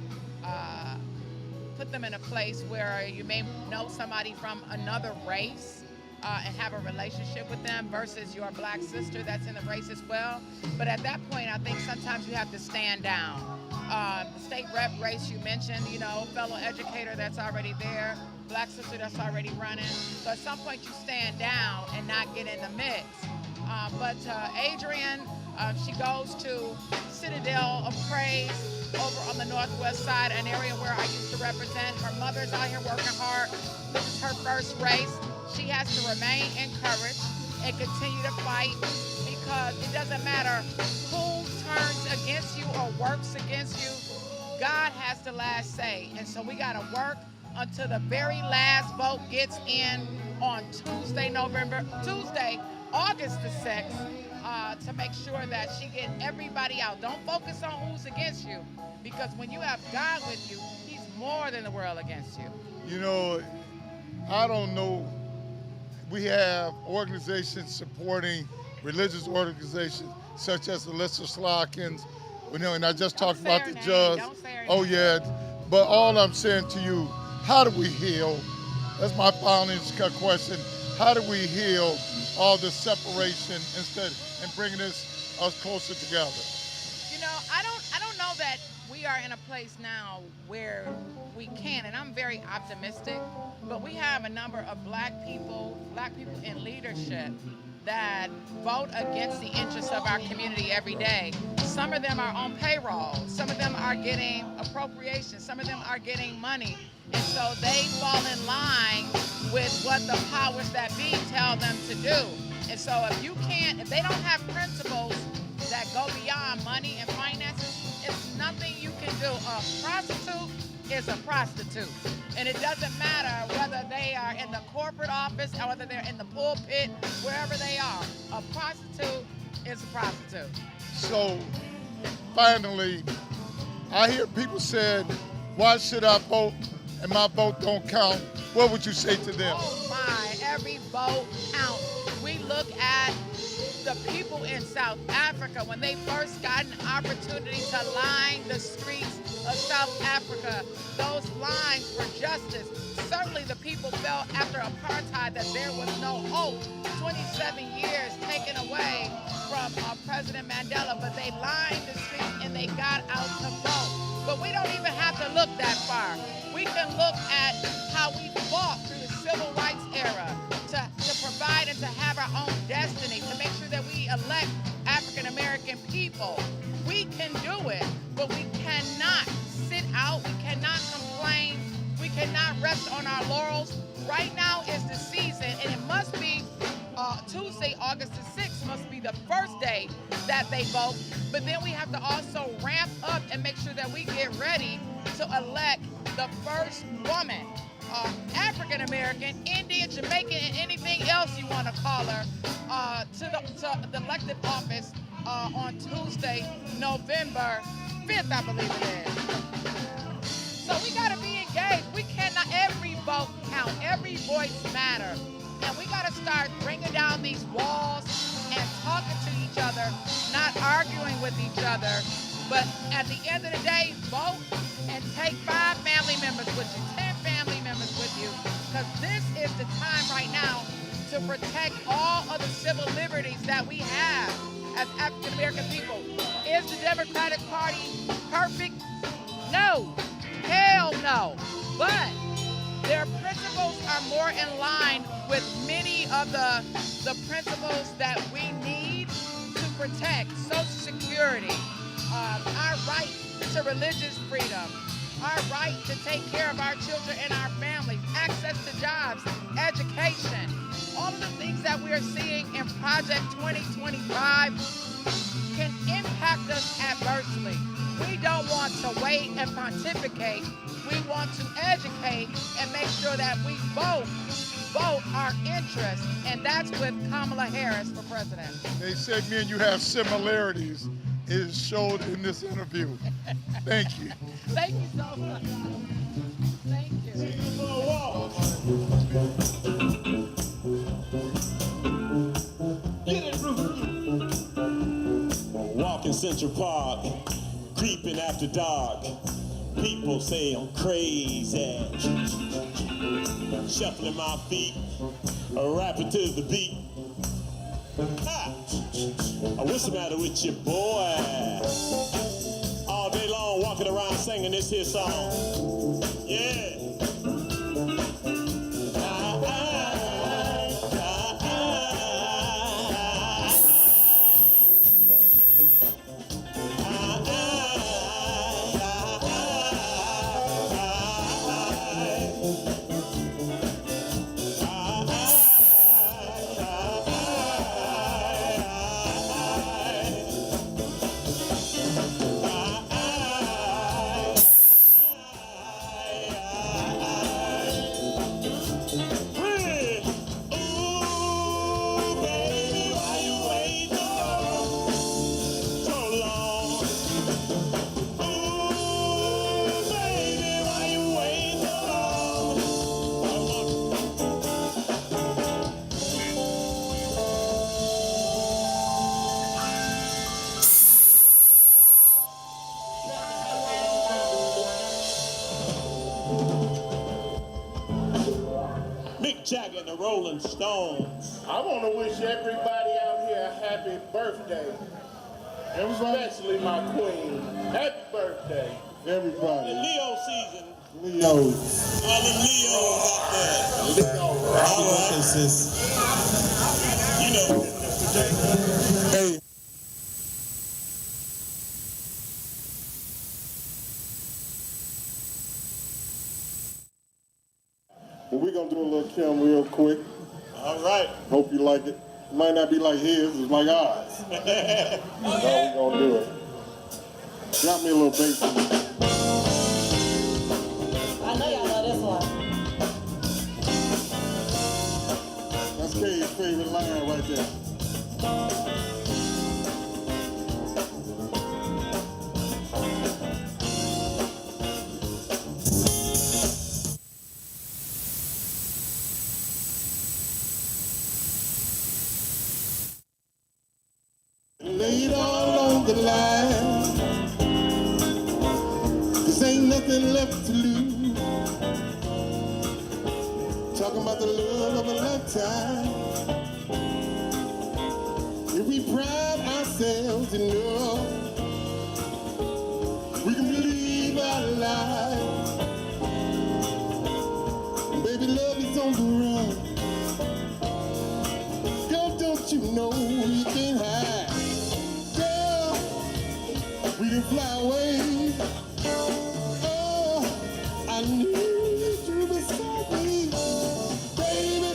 Speaker 21: put them in a place where you may know somebody from another race and have a relationship with them versus your Black sister that's in the race as well. But at that point, I think sometimes you have to stand down. The state rep race you mentioned, you know, fellow educator that's already there, Black sister that's already running. So at some point you stand down and not get in the mix. But Adrian, she goes to Citadel of Praise over on the northwest side, an area where I used to represent. Her mother's out here working hard. This is her first race. She has to remain encouraged and continue to fight, because it doesn't matter who turns against you or works against you, God has the last say. And so we got to work until the very last vote gets in on Tuesday, August the 6th, to make sure that she gets everybody out. Don't focus on who's against you, because when you have God with you, he's more than the world against you.
Speaker 1: You know, I don't know. We have organizations supporting religious organizations such as Alyssa Slotkins, you know, and I just talked about the judge. Oh yeah, but all I'm saying to you, how do we heal? That's my final question. How do we heal all this separation instead and bringing us closer together?
Speaker 21: You know, I don't know that we are in a place now where we can, and I'm very optimistic, but we have a number of black people in leadership that vote against the interests of our community every day. Some of them are on payroll, some of them are getting appropriations, some of them are getting money, and so they fall in line with what the powers that be tell them to do. And so if they don't have principles that go beyond money and finances, it's nothing you can do. A prostitute is a prostitute. And it doesn't matter whether they are in the corporate office or whether they're in the pulpit, wherever they are. A prostitute is a prostitute.
Speaker 1: So, finally, I hear people said, why should I vote and my vote don't count? What would you say to them?
Speaker 21: Oh my, every vote counts. We look at the people in South Africa when they first got an opportunity to line the streets of South Africa. Those lines were justice. Certainly the people felt after apartheid that there was no hope. 27 years taken away from President Mandela, but they lined the streets and they got out to vote. But we don't even have to look that far. We can look at how we fought through the civil rights era to provide and to have our own destiny, to make sure that we elect African American people. We can do it, but we cannot sit out, we cannot complain, we cannot rest on our laurels. Right now is the season, and it must be Tuesday, August the 6th must be the first day that they vote, but then we have to also ramp up and make sure that we get ready to elect the first woman African American, Indian, Jamaican, and anything else you want to call her to the elected office on Tuesday, November 5th, I believe it is. So we got to be engaged. We cannot, every vote count, every voice matter. And we got to start bringing down these walls and talking to each other, not arguing with each other. But at the end of the day, vote and take 5 family members with you, 10 family members with you, because this is the time right now to protect all of the civil liberties that we have as African American people. Is the Democratic Party perfect? No. Hell no. But their principles are more in line with many of the principles that we need to protect. Social Security, our right to religious freedom, our right to take care of our children and our families, access to jobs, education, all of the things that we are seeing in Project 2025 can impact us adversely. We don't want to wait and pontificate. We want to educate and make sure that we vote our interests, and that's with Kamala Harris for president.
Speaker 1: They said me and you have similarities. It is showed in this interview. Thank you.
Speaker 21: Thank you so much. Thank you.
Speaker 4: Walking Central Park, creeping after dark. People say I'm crazy. Shuffling my feet, rapping to the beat. What's the matter with you, boy? All day long walking around singing this here song. Yeah. Jagger and the Rolling Stones.
Speaker 22: I want to wish everybody out here a happy birthday. Especially my queen. Happy birthday.
Speaker 12: Everybody.
Speaker 4: The Leo season.
Speaker 12: Leos.
Speaker 4: All the Leos out there.
Speaker 12: Leo.
Speaker 4: All right, sis. You know.
Speaker 12: Hey. Well, we're going to do a little Kim real quick.
Speaker 4: All right.
Speaker 12: Hope you like it. Might not be like his, it's like ours. That's how we're going to do it. Drop me a little bass in it.
Speaker 23: I know y'all know this one.
Speaker 12: That's Kay's favorite line right there. Laid all on the line, 'cause ain't nothing left to lose. Talking about the love of a lifetime. If we pride ourselves enough, we can believe our life. Baby, love is on the run. Girl, don't you know you can't hide? We can fly away. Oh, I need you beside me. Baby,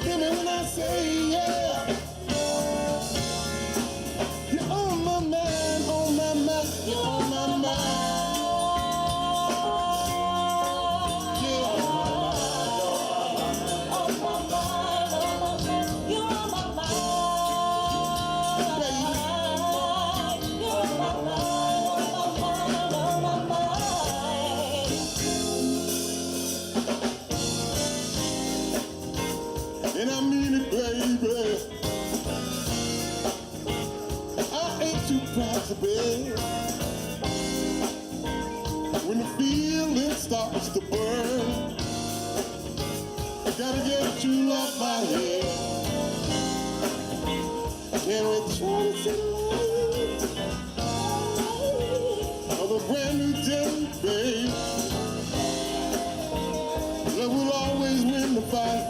Speaker 12: hear me when I say yeah. You're on my mind, on my mind, you're on my mind. Yeah.
Speaker 4: When the feeling starts to burn, I gotta get you off my head. Can we try to see the light of a brand new day, babe? Love will always win the fight.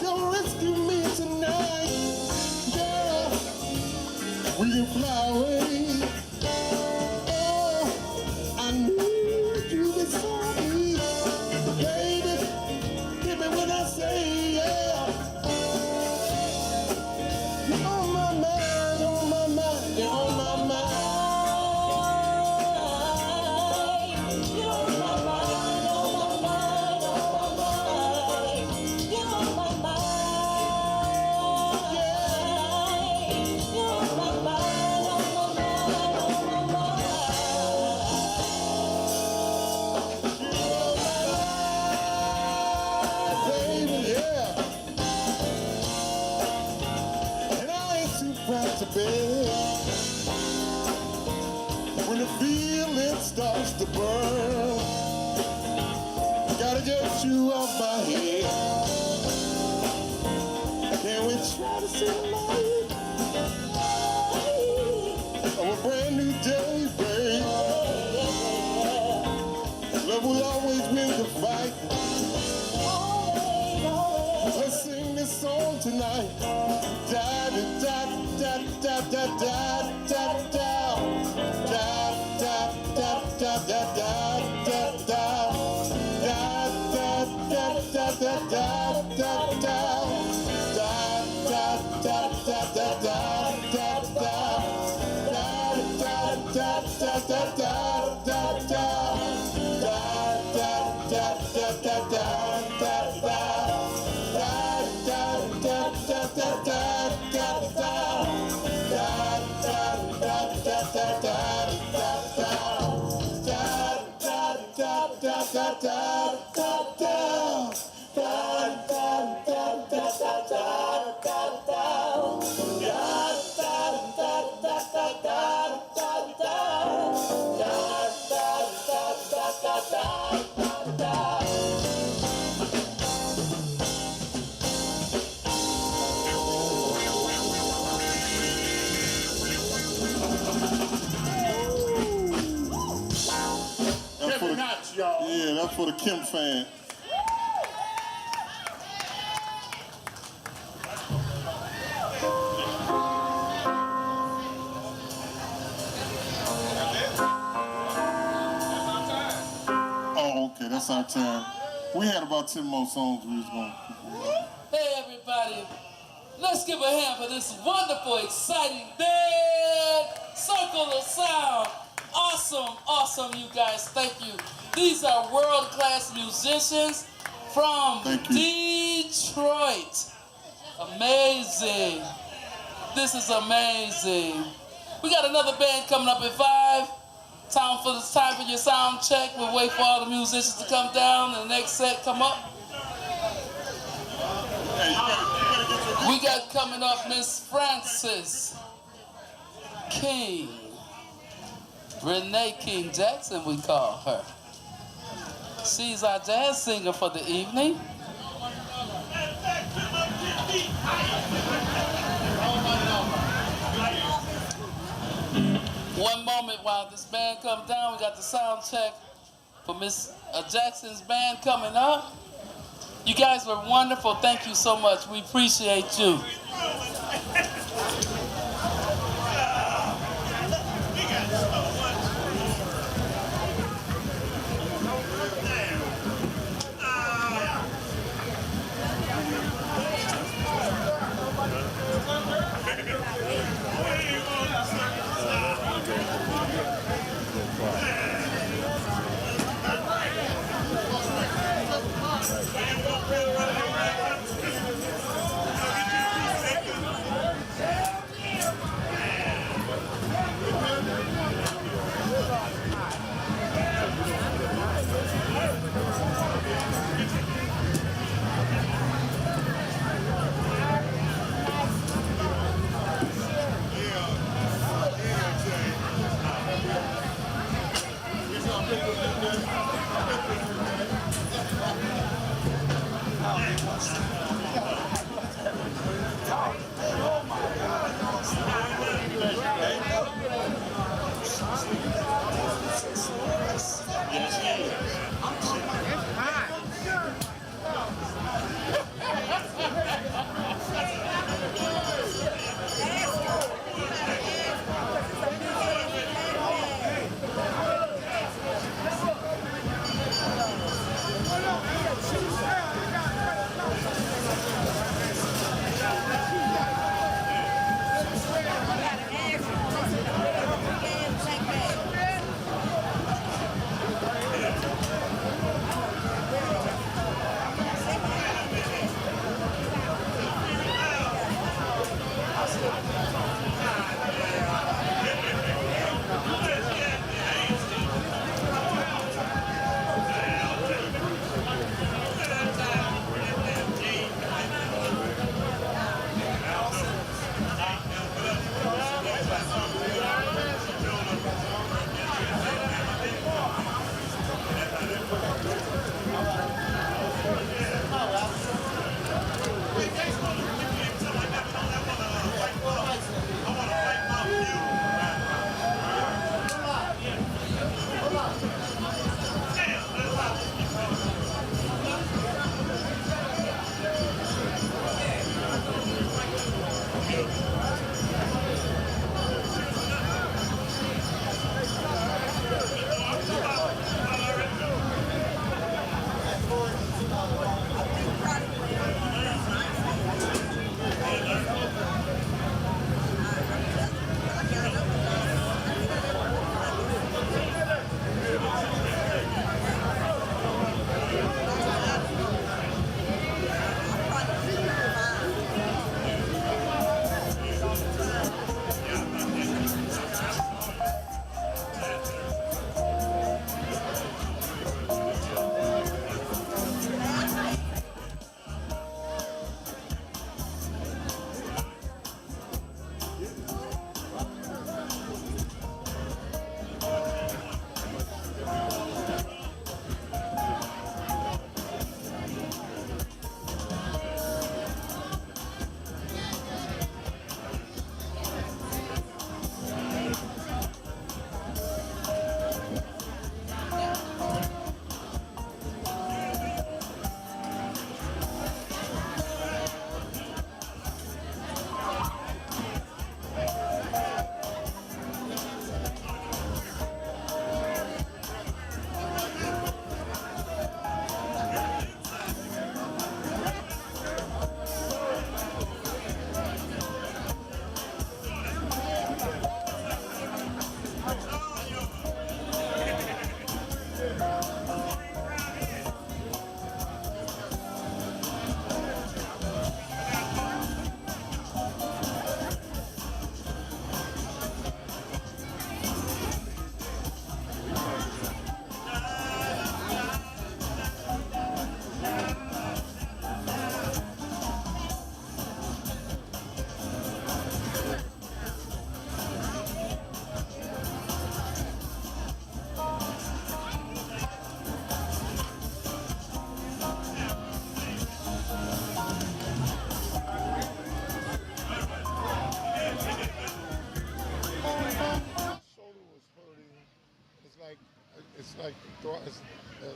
Speaker 4: Come rescue me tonight, girl. We can fly away. Oh, I need you beside me, baby. Give me when I say yeah. You're on my mind, on my mind, you're on my mind. You're on my mind, on my mind, on my mind. You're on my mind. Yeah. You're on my mind, on my mind, on my mind. You're on my mind, baby, yeah. And I ain't too proud to beg. When the feeling starts to burn, gotta get you off my head. Can we try to see the light of a brand new day, babe? Love will always win the fight. Let's sing this song tonight. Da da da da da da da da da. Da da da da da da da da. Da da da da da da da da. Da da da da da da da da. Da da da da da da da da. Da da da da da da da da. Yeah, that's for the Kim fan. Oh, okay, that's our time. We had about 10 more songs we was going to.
Speaker 2: Hey, everybody. Let's give a hand for this wonderful, exciting band. Circle of Sound. Awesome, awesome, you guys. Thank you. These are world-class musicians from Detroit. Amazing. This is amazing. We got another band coming up at 5. Time for your sound check. We'll wait for all the musicians to come down and the next set come up. We got coming up Miss Frances King. Renee King Jackson, we call her. She's our jazz singer for the evening. One moment while this band comes down, we got the sound check for Miss Jackson's band coming up. You guys were wonderful. Thank you so much. We appreciate you.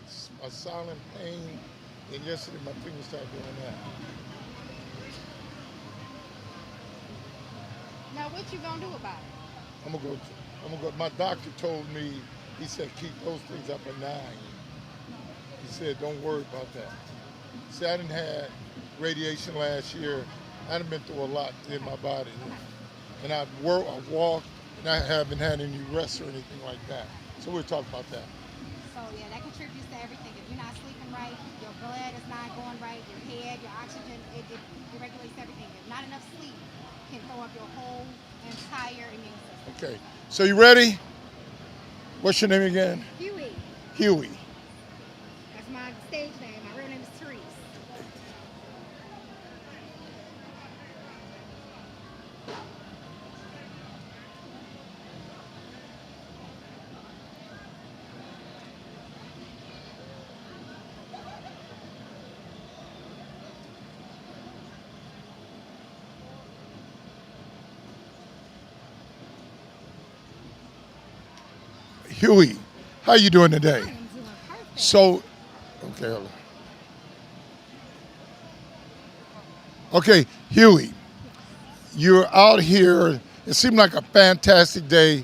Speaker 1: it's a silent pain. And yesterday my fingers started doing that.
Speaker 10: Now, what you gonna do about it?
Speaker 1: I'm gonna go. My doctor told me, he said, keep those things up at 9. He said, don't worry about that. See, I didn't have radiation last year. I done been through a lot in my body. And I walked, and I haven't had any rest or anything like that. So we'll talk about that.
Speaker 5: So yeah, that contributes to everything. If you're not sleeping right, your blood is not going right, your head, your oxygen, it regulates everything. If not enough sleep can throw up your whole entire immune system.
Speaker 1: Okay, so you ready? What's your name again?
Speaker 5: Huey.
Speaker 1: Huey.
Speaker 5: That's my stage name. My real name is Therese.
Speaker 1: Huey, how you doing today? So, okay, hold on. Okay, Huey, you're out here. It seemed like a fantastic day.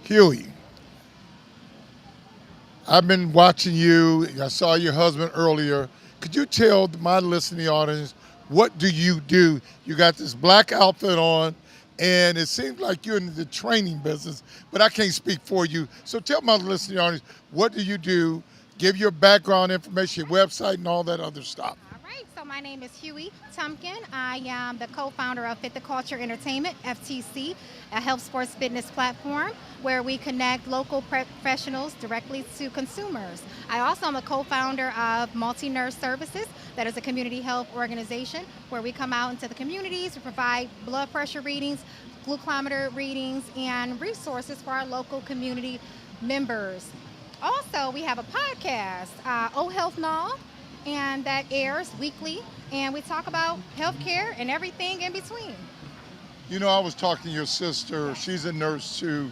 Speaker 1: Huey, I've been watching you. I saw your husband earlier. Could you tell my listening audience, what do you do? You got this black outfit on, and it seems like you're in the training business, but I can't speak for you. So tell my listening audience, what do you do? Give your background information, your website, and all that other stuff.
Speaker 5: All right, so my name is Huey Tumpkin. I am the co-founder of Fit the Culture Entertainment, FTC, a health sports fitness platform where we connect local professionals directly to consumers. I also am a co-founder of Multi-Nurse Services, that is a community health organization where we come out into the communities to provide blood pressure readings, glucometer readings, and resources for our local community members. Also, we have a podcast, O Health Now, and that airs weekly, and we talk about healthcare and everything in between.
Speaker 1: You know, I was talking to your sister. She's a nurse too.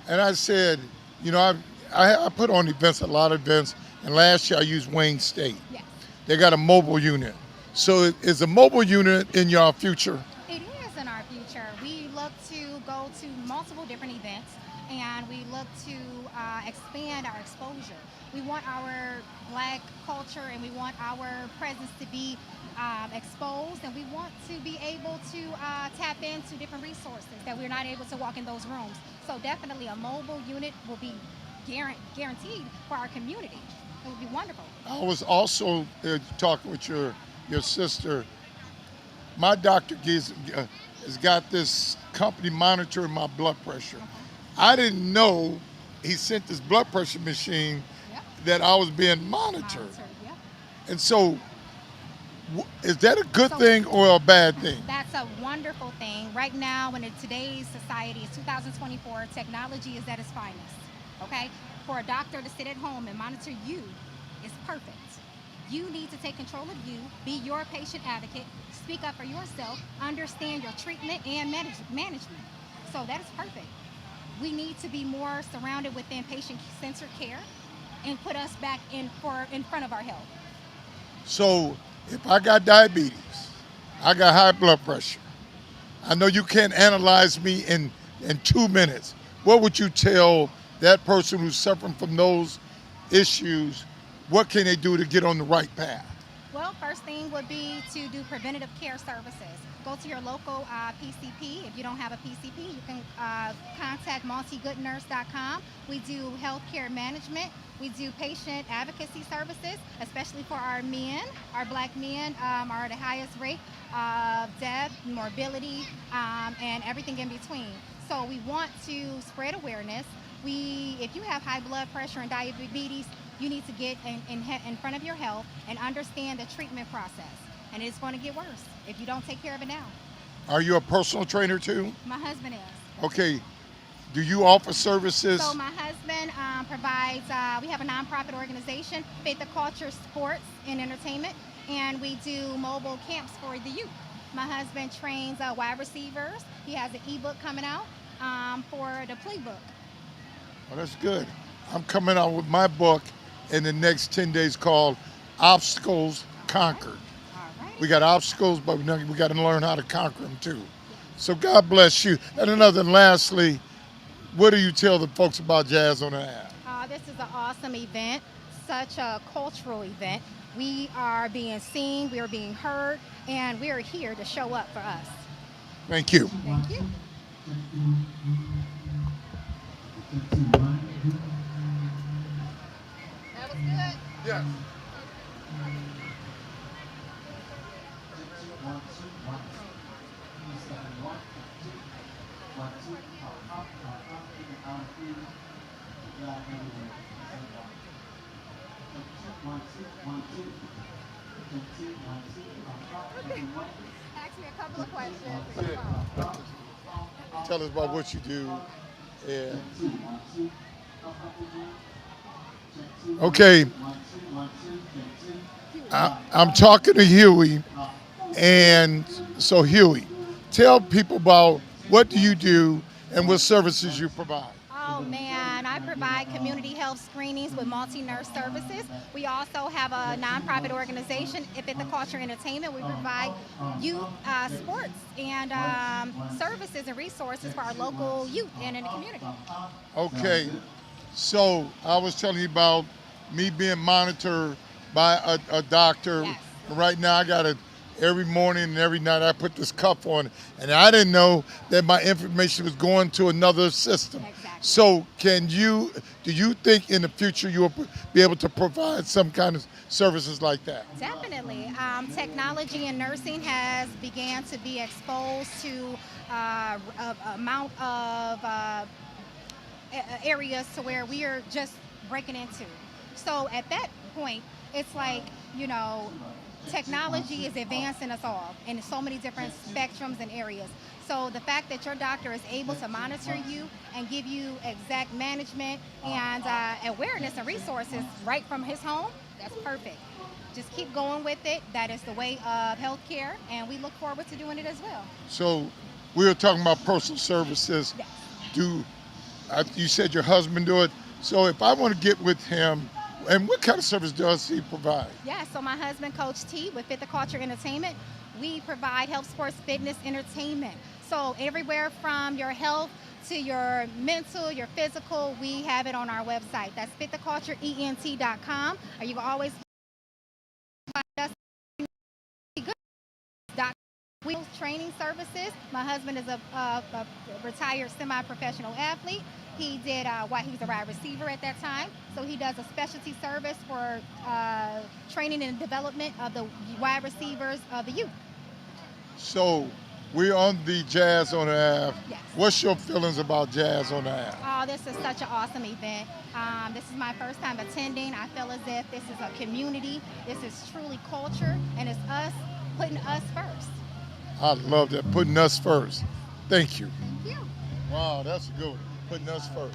Speaker 1: And I said, you know, I put on events, a lot of events, and last year I used Wayne State. They got a mobile unit. So is a mobile unit in your future?
Speaker 5: It is in our future. We look to go to multiple different events, and we look to expand our exposure. We want our Black culture and we want our presence to be exposed, and we want to be able to tap into different resources that we're not able to walk in those rooms. So definitely a mobile unit will be guaranteed for our community. It would be wonderful.
Speaker 1: I was also talking with your sister. My doctor has got this company monitoring my blood pressure. I didn't know he sent this blood pressure machine that I was being monitored. And so, is that a good thing or a bad thing?
Speaker 5: That's a wonderful thing. Right now, in today's society, it's 2024, technology is at its finest, okay? For a doctor to sit at home and monitor you is perfect. You need to take control of you, be your patient advocate, speak up for yourself, understand your treatment and management. So that is perfect. We need to be more surrounded within patient-centered care and put us back in front of our health.
Speaker 1: So if I got diabetes, I got high blood pressure, I know you can't analyze me in 2 minutes. What would you tell that person who's suffering from those issues? What can they do to get on the right path?
Speaker 5: Well, first thing would be to do preventative care services. Go to your local PCP. If you don't have a PCP, you can contact multigoodnurse.com. We do healthcare management. We do patient advocacy services, especially for our men. Our Black men are at the highest rate of death, morbidity, and everything in between. So we want to spread awareness. If you have high blood pressure and diabetes, you need to get in front of your health and understand the treatment process. And it's going to get worse if you don't take care of it now.
Speaker 1: Are you a personal trainer too?
Speaker 5: My husband is.
Speaker 1: Okay. Do you offer services?
Speaker 5: So my husband provides, we have a nonprofit organization, Fit the Culture Sports and Entertainment, and we do mobile camps for the youth. My husband trains wide receivers. He has an ebook coming out for the playbook.
Speaker 1: Well, that's good. I'm coming out with my book in the next 10 days called Obstacles Conquered. We got obstacles, but we got to learn how to conquer them too. So God bless you. And lastly, what do you tell the folks about Jazz on the App?
Speaker 5: This is an awesome event, such a cultural event. We are being seen, we are being heard, and we are here to show up for us.
Speaker 1: Thank you.
Speaker 5: Thank you.
Speaker 1: That was good. Yes.
Speaker 5: Ask me a couple of questions.
Speaker 1: Tell us about what you do. And Okay, I'm talking to Huey, and so Huey, tell people about what do you do and what services you provide.
Speaker 5: Oh man, I provide community health screenings with multi-nurse services. We also have a nonprofit organization, If It the Culture Entertainment. We provide youth sports and services and resources for our local youth and in the community.
Speaker 1: Okay, so I was telling you about me being monitored by a doctor.
Speaker 5: Yes.
Speaker 1: Right now, I got it every morning and every night. I put this cuff on, and I didn't know that my information was going to another system.
Speaker 5: Exactly.
Speaker 1: So, do you think in the future you will be able to provide some kind of services like that?
Speaker 5: Definitely. Technology in nursing has began to be exposed to amount of areas to where we are just breaking into. So at that point, it's like, you know, technology is advancing us all in so many different spectrums and areas. So the fact that your doctor is able to monitor you and give you exact management and awareness and resources right from his home, that's perfect. Just keep going with it. That is the way of healthcare, and we look forward to doing it as well.
Speaker 1: So, we were talking about personal services. Do you said your husband do it? So, if I want to get with him, and what kind of service does he provide?
Speaker 5: Yeah, so my husband, Coach T, with Fit the Culture Entertainment, we provide health, sports, fitness, entertainment. So everywhere from your health to your mental, your physical, we have it on our website. That's fitthecultureent.com, or you can always find us at Wheels Training Services. My husband is a retired semi-professional athlete. He did while he was a wide receiver at that time. So he does a specialty service for training and development of the wide receivers of the youth.
Speaker 1: So, we're on the Jazz on the Ave.
Speaker 5: Yes.
Speaker 1: What's your feelings about Jazz on the Ave?
Speaker 5: Oh, this is such an awesome event. This is my first time attending. I feel as if this is a community. This is truly culture, and it's us putting us first.
Speaker 1: I love that, putting us first. Thank you.
Speaker 5: Thank you.
Speaker 1: Wow, that's a good one, putting us first.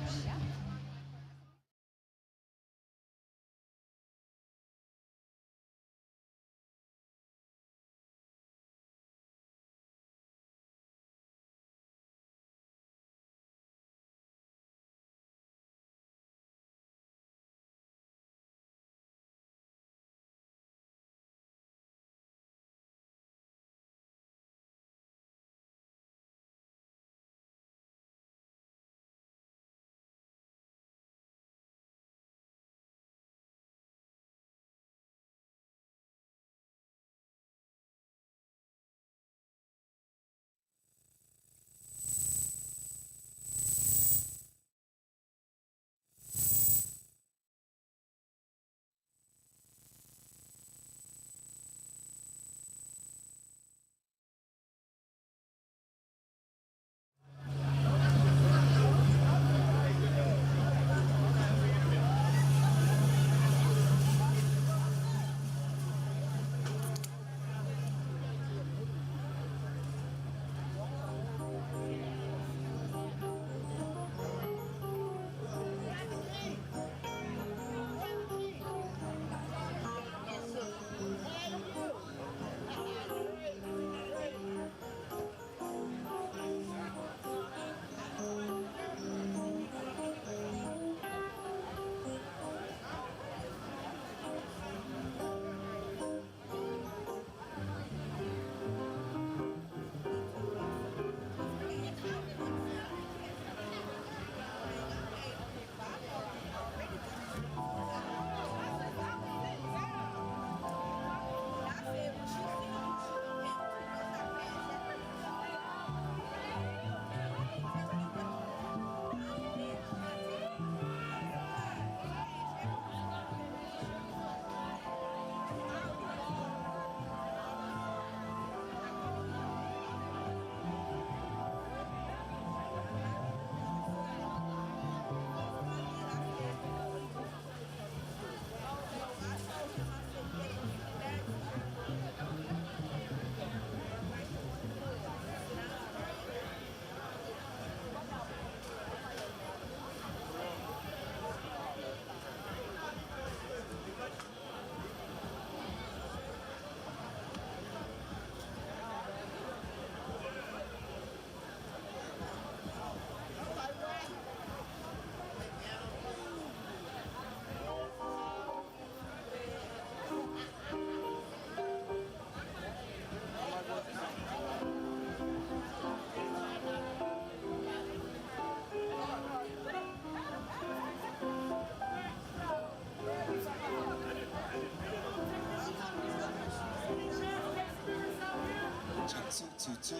Speaker 6: 2-2.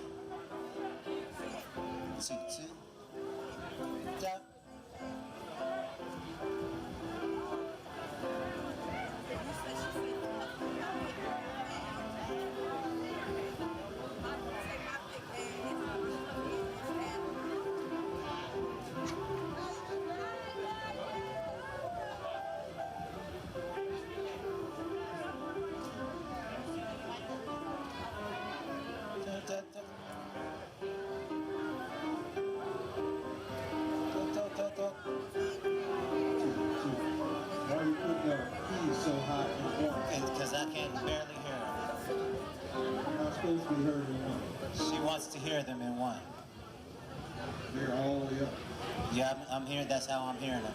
Speaker 6: 2-2. Down.
Speaker 15: Why are you putting your keys so high and warm?
Speaker 6: Because I can barely hear her.
Speaker 15: You're not supposed to be heard in one.
Speaker 6: She wants to hear them in one.
Speaker 15: You're all the way up.
Speaker 6: Yeah, I'm hearing. That's how I'm hearing them.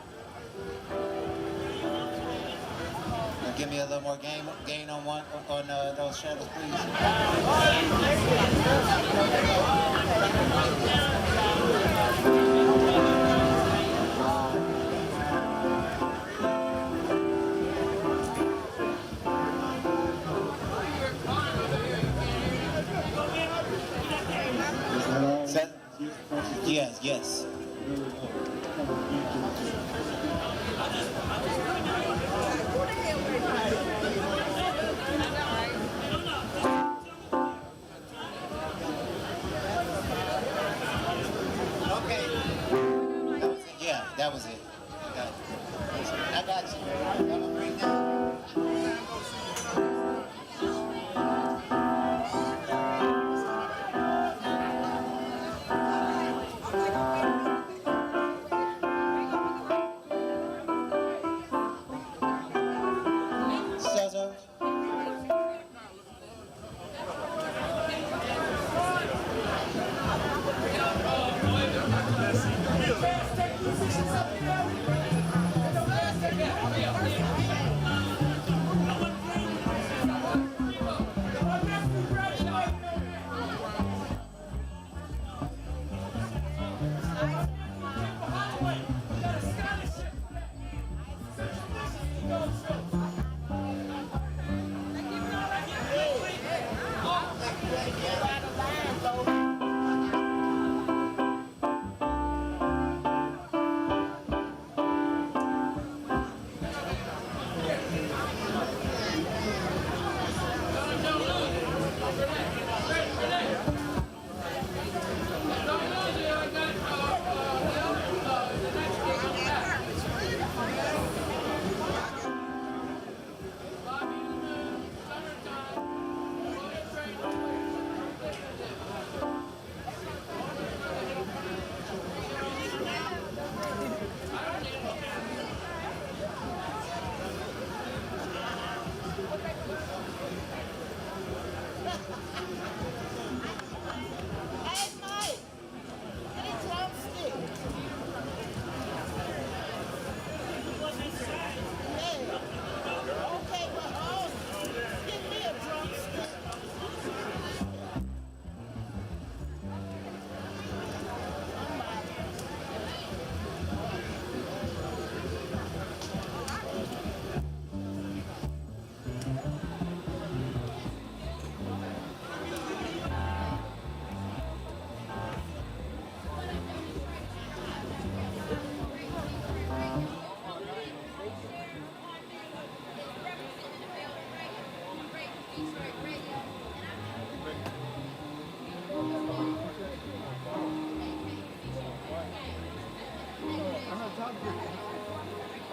Speaker 6: Now give me a little more gain on one on those shuttles, Yes, yes. Yeah, that was it. I got you. I'm gonna bring that.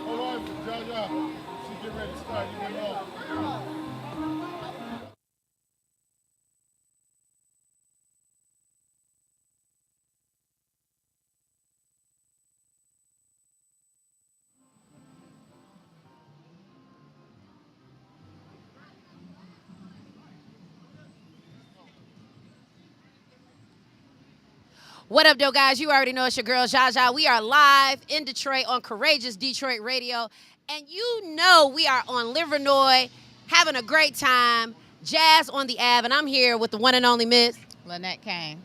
Speaker 1: Hold on, Jaja. She's getting ready to start. You can know.
Speaker 8: What up, though, guys? You already know it's your girl, Jaja. We are live in Detroit on Courageous Detroit Radio. And you know we are on Livernois, having a great time. Jazz on the Ave, and I'm here with the one and only Miss
Speaker 21: Lynette Kane.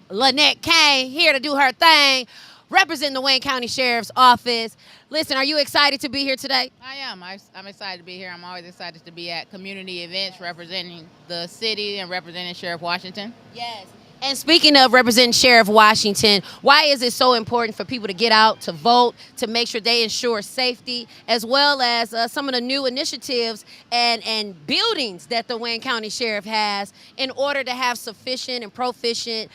Speaker 8: Lynette Kane, here to do her thing, representing the Wayne County Sheriff's Office. Listen, are you excited to be here today?
Speaker 21: I am. I'm excited to be here. I'm always excited to be at community events representing the city and representing Sheriff Washington.
Speaker 8: Yes. And speaking of representing Sheriff Washington, why is it so important for people to get out to vote, to make sure they ensure safety, as well as some of the new initiatives and buildings that the Wayne County Sheriff has in order to have sufficient and proficient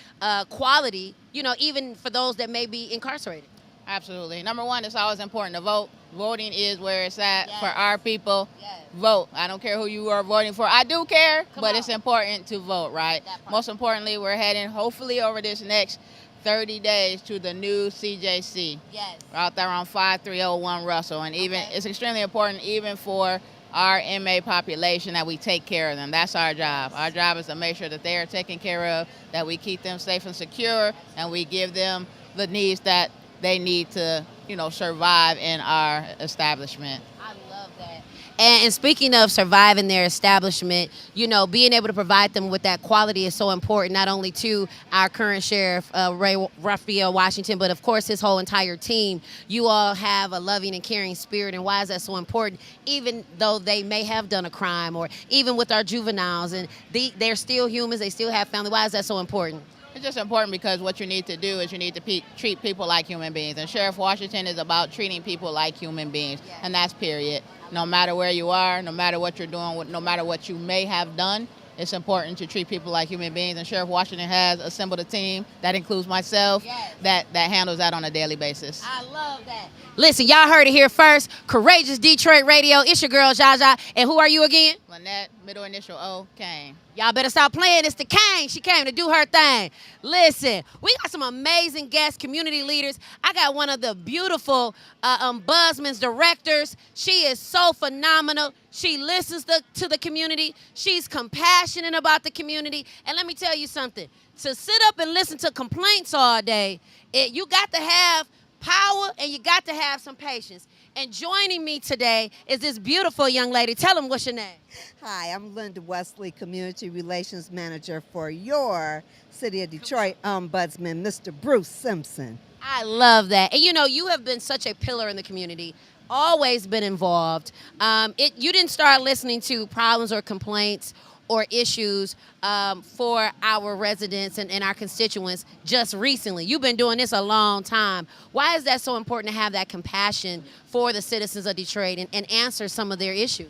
Speaker 8: quality, you know, even for those that may be incarcerated?
Speaker 21: Absolutely. Number one, it's always important to vote. Voting is where it's at for our people. Vote. I don't care who you are voting for. I do care, but it's important to vote, right? Most importantly, we're heading hopefully over this next 30 days to the new CJC.
Speaker 8: Yes.
Speaker 21: We're out there on 5301 Russell. And even it's extremely important even for our inmate population that we take care of them. That's our job. Our job is to make sure that they are taken care of, that we keep them safe and secure, and we give them the needs that they need to, you know, survive in our establishment.
Speaker 8: I love that. And speaking of surviving their establishment, you know, being able to provide them with that quality is so important, not only to our current sheriff, Raphael Washington, but of course his whole entire team. You all have a loving and caring spirit, and why is that so important? Even though they may have done a crime, or even with our juveniles, and they're still humans, they still have family. Why is that so important?
Speaker 21: It's just important because what you need to do is you need to treat people like human beings. And Sheriff Washington is about treating people like human beings. And that's period. No matter where you are, no matter what you're doing, no matter what you may have done, it's important to treat people like human beings. And Sheriff Washington has assembled a team that includes myself that handles that on a daily basis.
Speaker 8: I love that. Listen, y'all heard it here first. Courageous Detroit Radio. It's your girl, Jaja. And who are you again?
Speaker 21: Lynette, middle initial O, Kane.
Speaker 8: Y'all better stop playing. It's the Kane. She came to do her thing. Listen, we got some amazing guests, community leaders. I got one of the beautiful Ombudsman's directors. She is so phenomenal. She listens to the community. She's compassionate about the community. And let me tell you something. To sit up and listen to complaints all day, you got to have power and you got to have some patience. And joining me today is this beautiful young lady. Tell them what's your name.
Speaker 7: Hi, I'm Linda Wesley, Community Relations Manager for your City of Detroit Ombudsman, Mr. Bruce Simpson.
Speaker 8: I love that. And you know, you have been such a pillar in the community, always been involved. You didn't start listening to problems or complaints or issues for our residents and our constituents just recently. You've been doing this a long time. Why is that so important to have that compassion for the citizens of Detroit and answer some of their issues?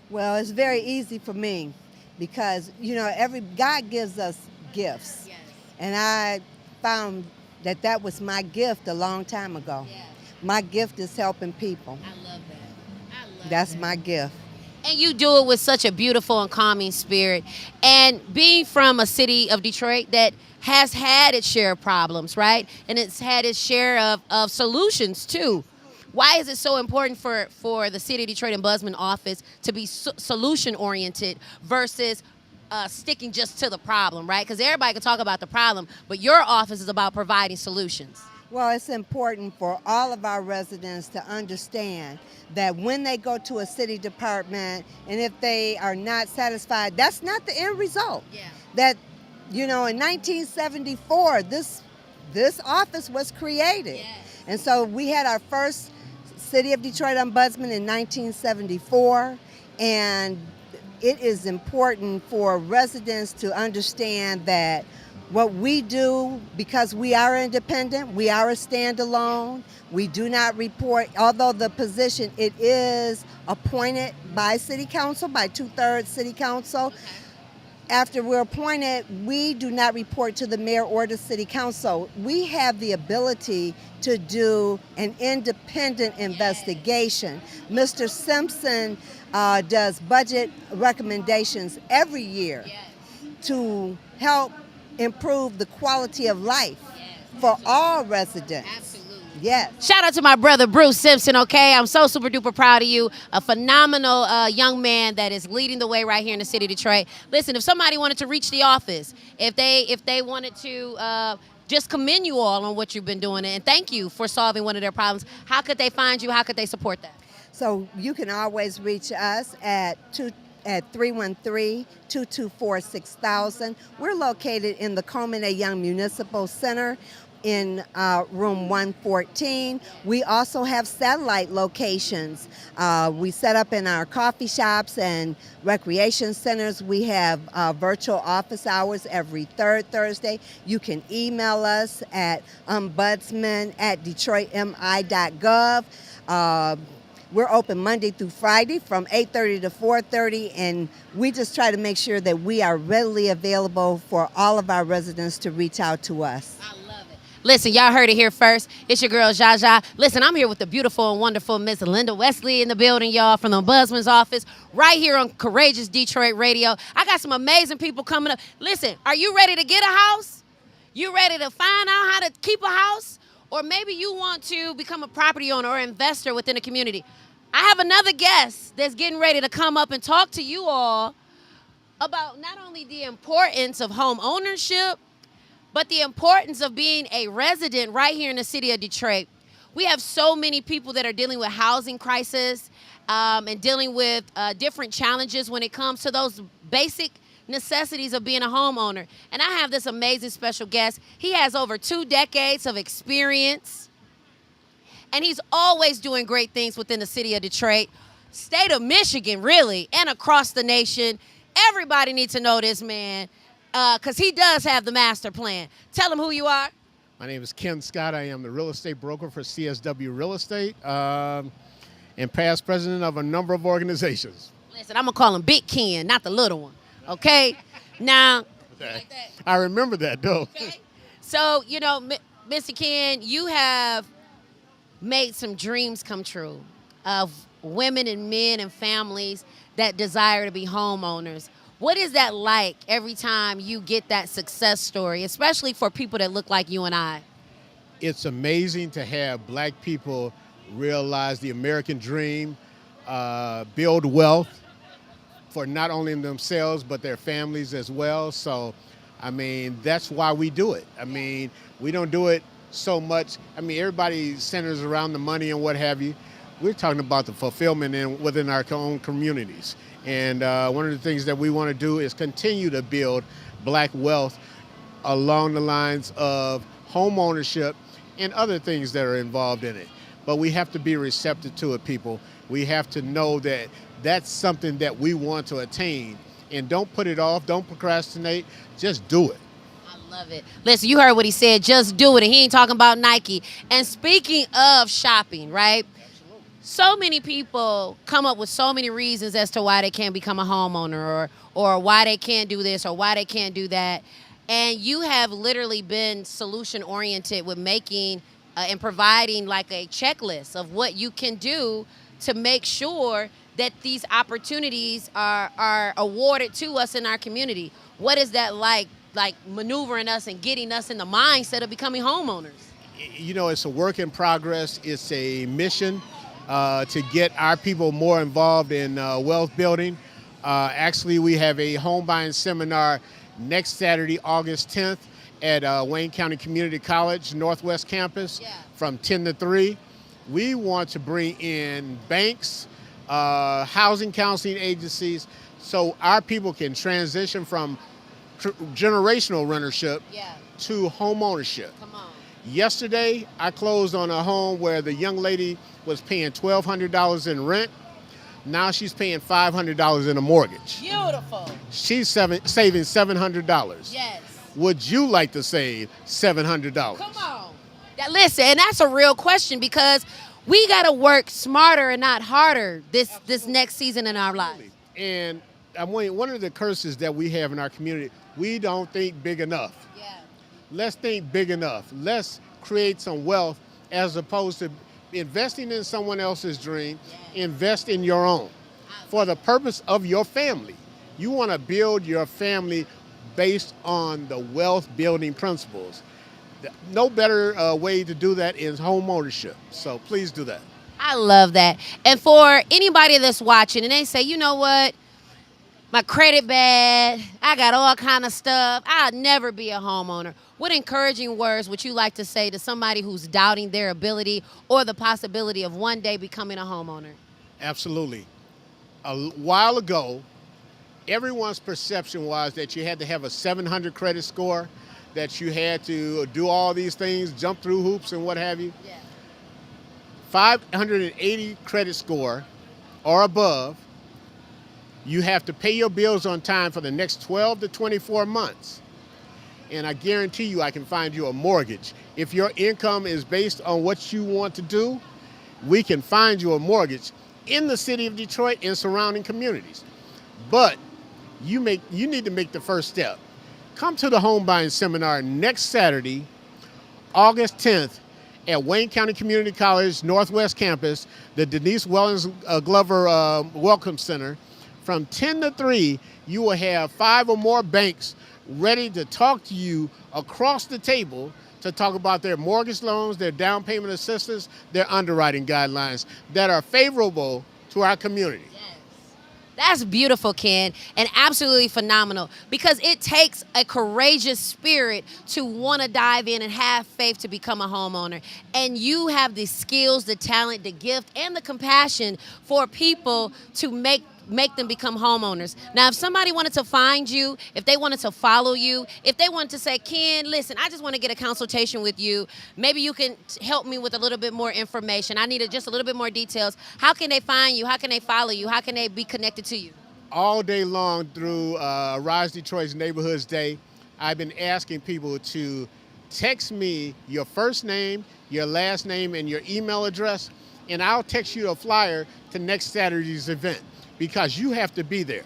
Speaker 7: Well, it's very easy for me because, you know, God gives us gifts. Yes. And I found that was my gift a long time ago. Yes. My gift is helping people.
Speaker 8: I love that.
Speaker 7: That's my gift.
Speaker 8: And you do it with such a beautiful and calming spirit. And being from a city of Detroit that has had its share of problems, right? And it's had its share of solutions too. Why is it so important for the City of Detroit Ombudsman Office to be solution-oriented versus sticking just to the problem, right? Because everybody can talk about the problem, but your office is about providing solutions.
Speaker 7: Well, it's important for all of our residents to understand that when they go to a city department and if they are not satisfied, that's not the end result.
Speaker 8: Yeah.
Speaker 7: That, you know, in 1974, this office was created. Yes. And so we had our first City of Detroit Ombudsman in 1974, and it is important for residents to understand that what we do, because we are independent, we are a standalone, we do not report, although the position, it is appointed by City Council, by 2/3 City Council. Okay. After we're appointed, we do not report to the mayor or the City Council. We have the ability to do an independent investigation. Mr. Simpson does budget recommendations every year to help improve the quality of life for all residents.
Speaker 8: Absolutely.
Speaker 7: Yes.
Speaker 8: Shout out to my brother Bruce Simpson, okay? I'm so super duper proud of you. A phenomenal young man that is leading the way right here in the city of Detroit. Listen, if somebody wanted to reach the office, if they wanted to just commend you all on what you've been doing, and thank you for solving one of their problems, how could they find you? How could they support that?
Speaker 7: So you can always reach us at 313-224-6000. We're located in the Coleman A. Young Municipal Center in room 114. We also have satellite locations. We set up in our coffee shops and recreation centers. We have virtual office hours every third Thursday. You can email us at ombudsman@detroitmi.gov. We're open Monday through Friday from 8:30 to 4:30, and we just try to make sure that we are readily available for all of our residents to reach out to us.
Speaker 8: Listen, y'all heard it here first. It's your girl, Jaja. Listen, I'm here with the beautiful and wonderful Miss Linda Wesley in the building, y'all, from the Ombudsman's office, right here on Courageous Detroit Radio. I got some amazing people coming up. Listen, are you ready to get a house? You ready to find out how to keep a house? Or maybe you want to become a property owner or investor within the community. I have another guest that's getting ready to come up and talk to you all about not only the importance of home ownership, but the importance of being a resident right here in the city of Detroit. We have so many people that are dealing with housing crisis and dealing with different challenges when it comes to those basic necessities of being a homeowner. And I have this amazing special guest. He has over 2 decades of experience, and he's always doing great things within the city of Detroit, state of Michigan, really, and across the nation. Everybody needs to know this man because he does have the master plan. Tell him who you are.
Speaker 9: My name is Ken Scott. I am the real estate broker for CSW Real Estate and past president of a number of organizations.
Speaker 8: Listen, I'm going to call him Big Ken, not the little one. Okay, now.
Speaker 9: I remember that, though.
Speaker 8: Okay. So, you know, Mr. Ken, you have made some dreams come true of women and men and families that desire to be homeowners. What is that like every time you get that success story, especially for people that look like you and I?
Speaker 9: It's amazing to have black people realize the American dream, build wealth for not only themselves, but their families as well. So, I mean, that's why we do it. I mean, we don't do it so much. I mean, everybody centers around the money and what have you. We're talking about the fulfillment within our own communities. And one of the things that we want to do is continue to build black wealth along the lines of home ownership and other things that are involved in it. But we have to be receptive to it, people. We have to know that that's something that we want to attain. And don't put it off, don't procrastinate, just do it.
Speaker 8: Love it. Listen, you heard what he said, just do it. And he ain't talking about Nike. And speaking of shopping, right? So many people come up with so many reasons as to why they can't become a homeowner or why they can't do this or why they can't do that. And you have literally been solution oriented with making and providing like a checklist of what you can do to make sure that these opportunities are awarded to us in our community. What is that like maneuvering us and getting us in the mindset of becoming homeowners?
Speaker 9: You know, it's a work in progress. It's a mission to get our people more involved in wealth building. Actually, we have a home buying seminar next Saturday, August 10th at Wayne County Community College, Northwest Campus, from 10 to 3. We want to bring in banks, housing counseling agencies, so our people can transition from generational rentership to home ownership.
Speaker 8: Come on.
Speaker 9: Yesterday, I closed on a home where the young lady was paying $1,200 in rent. Now she's paying $500 in a mortgage.
Speaker 8: Beautiful.
Speaker 9: She's saving $700.
Speaker 8: Yes.
Speaker 9: Would you like to save $700?
Speaker 8: Come on. Listen, and that's a real question because we got to work smarter and not harder this next season in our lives.
Speaker 9: And I mean, one of the curses that we have in our community, we don't think big enough.
Speaker 8: Yeah.
Speaker 9: Let's think big enough. Let's create some wealth as opposed to investing in someone else's dream. Invest in your own for the purpose of your family. You want to build your family based on the wealth building principles. No better way to do that is home ownership. So please do that.
Speaker 8: I love that. And for anybody that's watching and they say, you know what? My credit bad. I got all kind of stuff. I'll never be a homeowner. What encouraging words would you like to say to somebody who's doubting their ability or the possibility of one day becoming a homeowner?
Speaker 9: Absolutely. A while ago, everyone's perception was that you had to have a 700 credit score, that you had to do all these things, jump through hoops and what have you. 580 credit score or above, you have to pay your bills on time for the next 12 to 24 months. And I guarantee you I can find you a mortgage. If your income is based on what you want to do, we can find you a mortgage in the city of Detroit and surrounding communities. But you need to make the first step. Come to the home buying seminar next Saturday, August 10th, at Wayne County Community College Northwest Campus, the Denise Wellens Glover Welcome Center. From 10 to 3, you will have 5 or more banks ready to talk to you across the table to talk about their mortgage loans, their down payment assistance, their underwriting guidelines that are favorable to our community.
Speaker 8: That's beautiful, Ken, and absolutely phenomenal, because it takes a courageous spirit to want to dive in and have faith to become a homeowner. And you have the skills, the talent, the gift, and the compassion for people to make them become homeowners. Now, if somebody wanted to find you, if they wanted to follow you, if they wanted to say, Ken, listen, I just want to get a consultation with you, maybe you can help me with a little bit more information. I need just a little bit more details. How can they find you? How can they follow you? How can they be connected to you?
Speaker 9: All day long through Rise Detroit's Neighborhoods Day, I've been asking people to text me your first name, your last name, and your email address, and I'll text you a flyer to next Saturday's event, because you have to be there.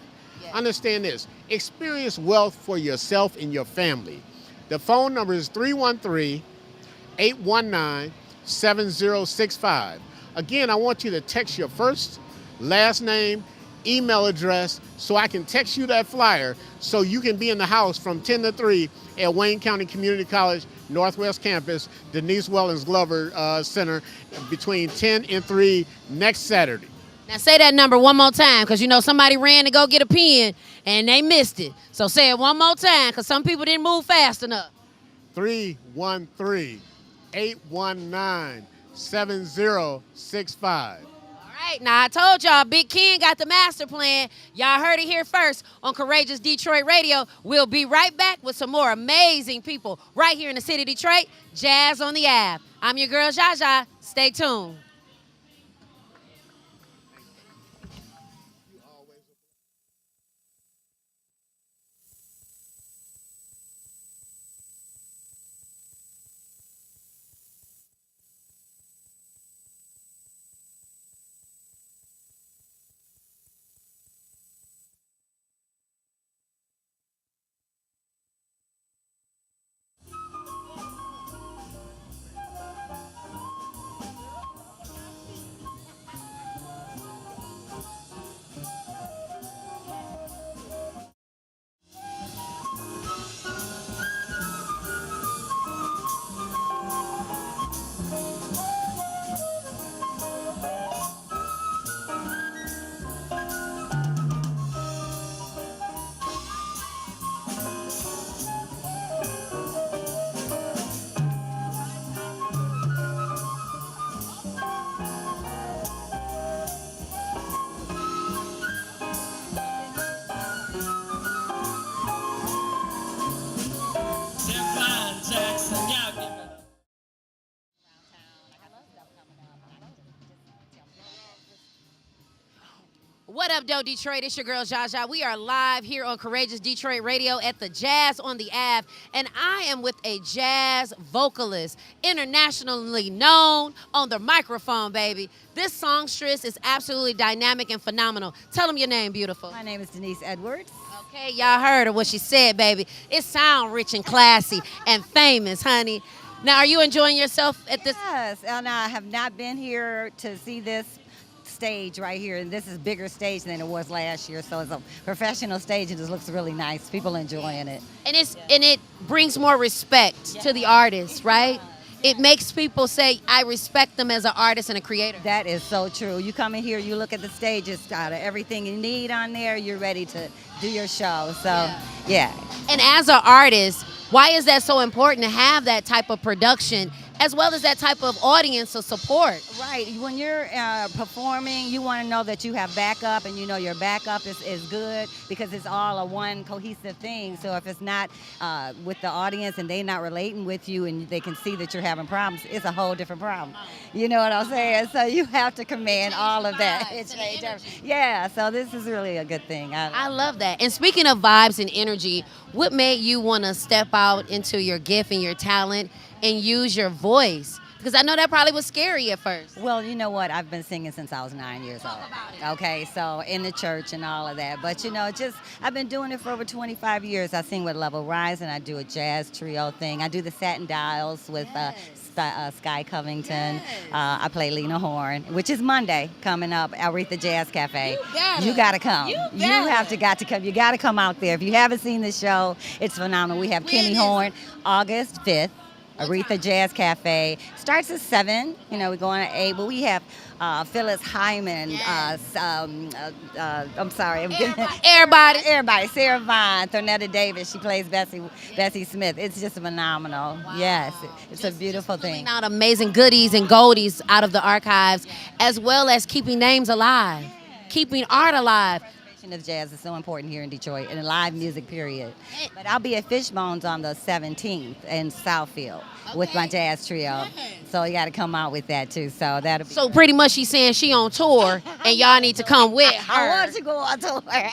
Speaker 9: Understand this, experience wealth for yourself and your family. The phone number is 313-819-7065. Again, I want you to text your first, last name, email address, so I can text you that flyer so you can be in the house from 10 to 3 at Wayne County Community College Northwest Campus, Denise Wellens Glover Center, between 10 and 3 next Saturday.
Speaker 8: Now say that number one more time, because you know somebody ran to go get a pen and they missed it. So say it one more time, because some people didn't move fast enough.
Speaker 9: 313-819-7065.
Speaker 8: All right, now I told y'all Big Ken got the master plan. Y'all heard it here first on Courageous Detroit Radio. We'll be right back with some more amazing people right here in the city of Detroit. Jazz on the Ave. I'm your girl, Jaja. Stay tuned. What up, though, Detroit? It's your girl, Jaja. We are live here on Courageous Detroit Radio at the Jazz on the Ave, and I am with a jazz vocalist, internationally known on the microphone, baby. This songstress is absolutely dynamic and phenomenal. Tell them your name, beautiful.
Speaker 11: My name is Denise Edwards.
Speaker 8: Okay, y'all heard of what she said, baby. It sound rich and classy and famous, honey. Now, are you enjoying yourself at this?
Speaker 11: Yes, and I have not been here to see this stage right here, and this is bigger stage than it was last year, so it's a professional stage and it looks really nice. People enjoying it.
Speaker 8: And it brings more respect to the artist, right? It makes people say, I respect them as an artist and a creator.
Speaker 11: That is so true. You come in here, you look at the stage, it's out of everything you need on there, you're ready to do your show. So, yeah.
Speaker 8: And as an artist, why is that so important to have that type of production as well as that type of audience of support?
Speaker 11: Right. When you're performing, you want to know that you have backup, and you know your backup is good because it's all a one cohesive thing. So if it's not with the audience and they're not relating with you and they can see that you're having problems, it's a whole different problem. You know what I'm saying? So you have to command all of that. Yeah, so this is really a good thing.
Speaker 8: I love that. And speaking of vibes and energy, what made you want to step out into your gift and your talent and use your voice? Because I know that probably was scary at first.
Speaker 11: Well, you know what? I've been singing since I was 9 years old. Okay, so in the church and all of that. But, you know, I've been doing it for over 25 years. I sing with Level Rise, and I do a jazz trio thing. I do the Satin Dials with Sky Covington. I play Lena Horne, which is Monday coming up, Aretha Jazz Cafe. You got to come. You have to come. You got to come out there. If you haven't seen the show, it's phenomenal. We have Kenny Horne, August 5th. Aretha Jazz Cafe starts at 7. You know, we're going at 8, but we have Phyllis Hyman. I'm sorry, everybody. Sarah Vaughn, Thornetta Davis. She plays Bessie Smith. It's just phenomenal. Wow. Yes, it's a beautiful thing.
Speaker 8: Out amazing goodies and goldies out of the archives, as well as keeping names alive, keeping art alive.
Speaker 11: Of jazz is so important here in Detroit, and live music, period. But I'll be at Fishbones on the 17th in Southfield with my jazz trio. So you got to come out with that too. So that'll be.
Speaker 8: So pretty much she's saying she on tour, and y'all need to come with her.
Speaker 11: I want to go on tour.
Speaker 8: Okay,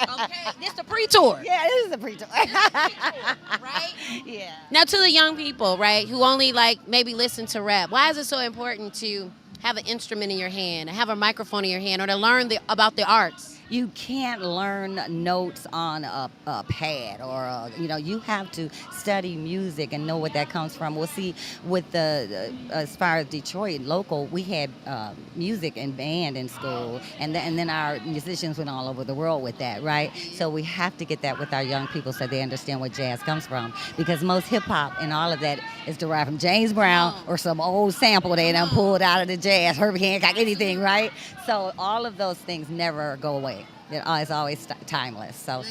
Speaker 8: this the pre-tour.
Speaker 11: Yeah, this is the pre-tour.
Speaker 8: Right?
Speaker 11: Yeah.
Speaker 8: Now to the young people, right, who only maybe listen to rap, why is it so important to have an instrument in your hand, have a microphone in your hand, or to learn about the arts?
Speaker 11: You can't learn notes on a pad or, you have to study music and know what that comes from. Well, see, with as far as Detroit local, we had music and band in school, and then our musicians went all over the world with that, right? So we have to get that with our young people so they understand where jazz comes from, because most hip hop and all of that is derived from James Brown or some old sample they done pulled out of the jazz, Herbie Hancock, anything, right? So all of those things never go away. It's always timeless. So,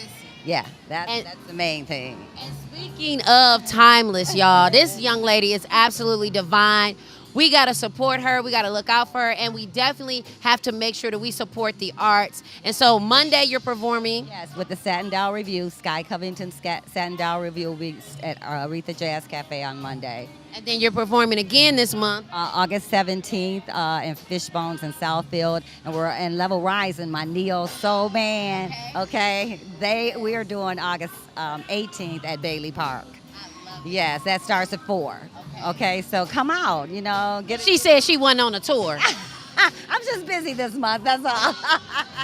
Speaker 11: yeah, that's the main thing.
Speaker 8: And speaking of timeless, y'all, this young lady is absolutely divine. We got to support her. We got to look out for her. And we definitely have to make sure that we support the arts. And so Monday you're performing.
Speaker 11: Yes, with the Satin Dial Review. Sky Covington Satin Dial Review will be at Aretha Jazz Cafe on Monday.
Speaker 8: And then you're performing again this month.
Speaker 11: August 17th in Fishbones in Southfield. And we're in Level Rise in my Neo Soul Band. Okay? We are doing August 18th at Bailey Park. Yes, that starts at 4. Okay, so come out,
Speaker 8: She said she wasn't on a tour.
Speaker 11: I'm just busy this month, that's all.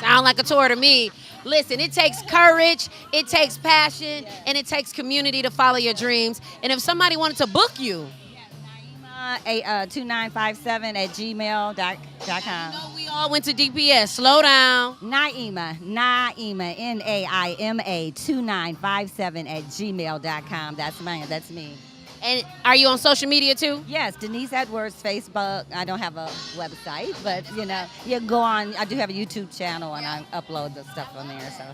Speaker 8: Sound like a tour to me. Listen, it takes courage, it takes passion, and it takes community to follow your dreams. And if somebody wanted to book you,
Speaker 11: 2957 at gmail.com.
Speaker 8: We all went to DPS. Slow down.
Speaker 11: Naima, Naima, 2957 at gmail.com. That's me.
Speaker 8: And are you on social media too?
Speaker 11: Yes, Denise Edwards, Facebook. I don't have a website, but you go on. I do have a YouTube channel, and I upload the stuff on there. So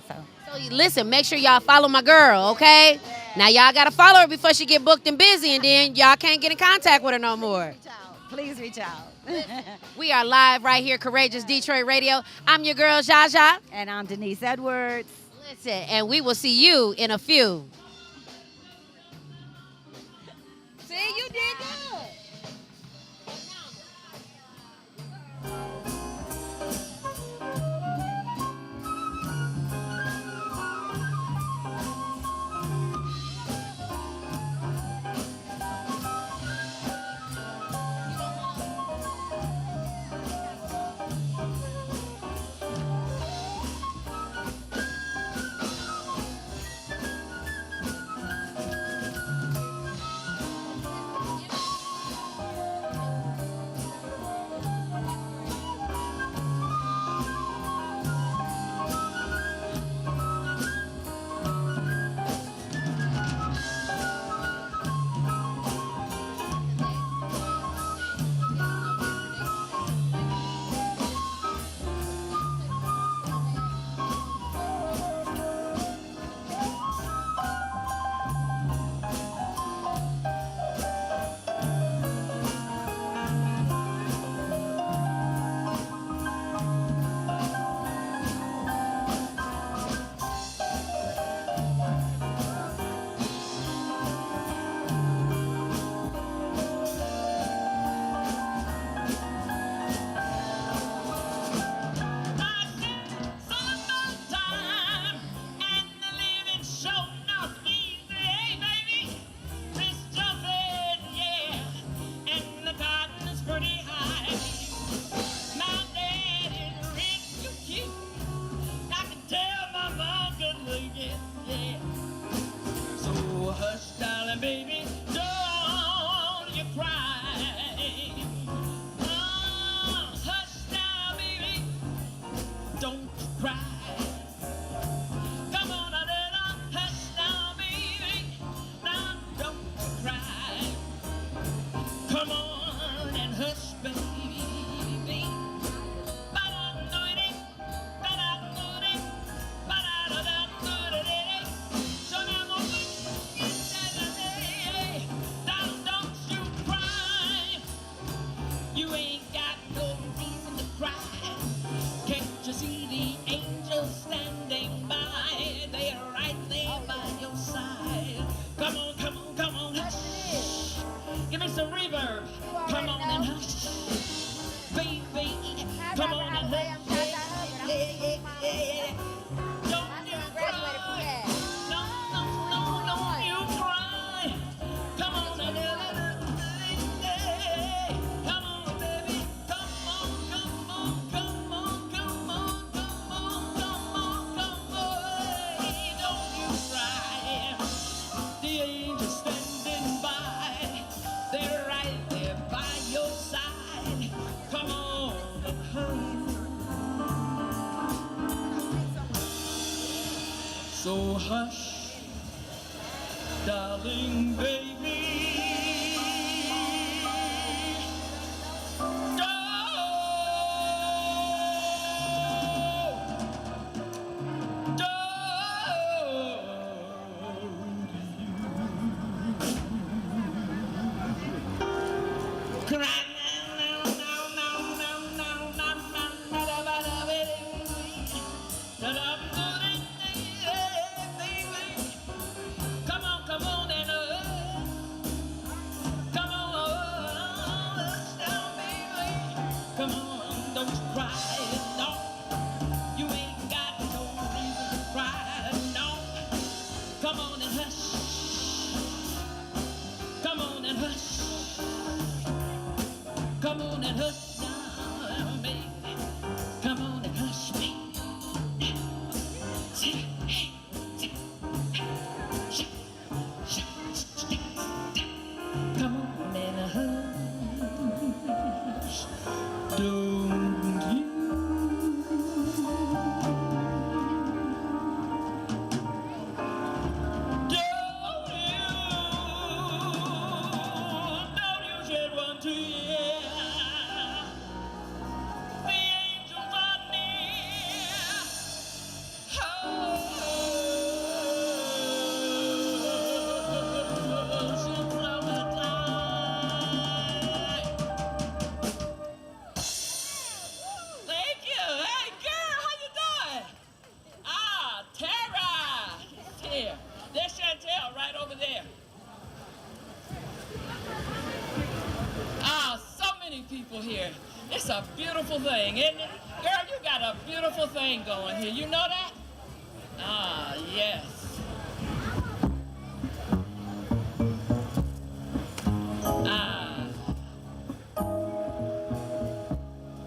Speaker 8: listen, make sure y'all follow my girl, okay? Now y'all gotta follow her before she get booked and busy, and then y'all can't get in contact with her no more.
Speaker 11: Please reach out.
Speaker 8: We are live right here, Courageous Detroit Radio. I'm your girl, Jaja.
Speaker 11: And I'm Denise Edwards.
Speaker 8: Listen, and we will see you in a few. See, you did good.
Speaker 2: So hush, darling baby. Come on, don't you cry, no. You ain't got no reason to cry, no. Come on and hush. Come on and hush. Come on and hush now, baby. Come on and hush me. Come on and hush. Don't you? Don't you shed one tear? The angels are near. Thank you. Hey, girl, how you doing? Ah, Tara is here. There's Chantel right over there. Ah, so many people here. It's a beautiful thing, isn't it? Girl, you got a beautiful thing going here. You know that? Ah, yes. Ah.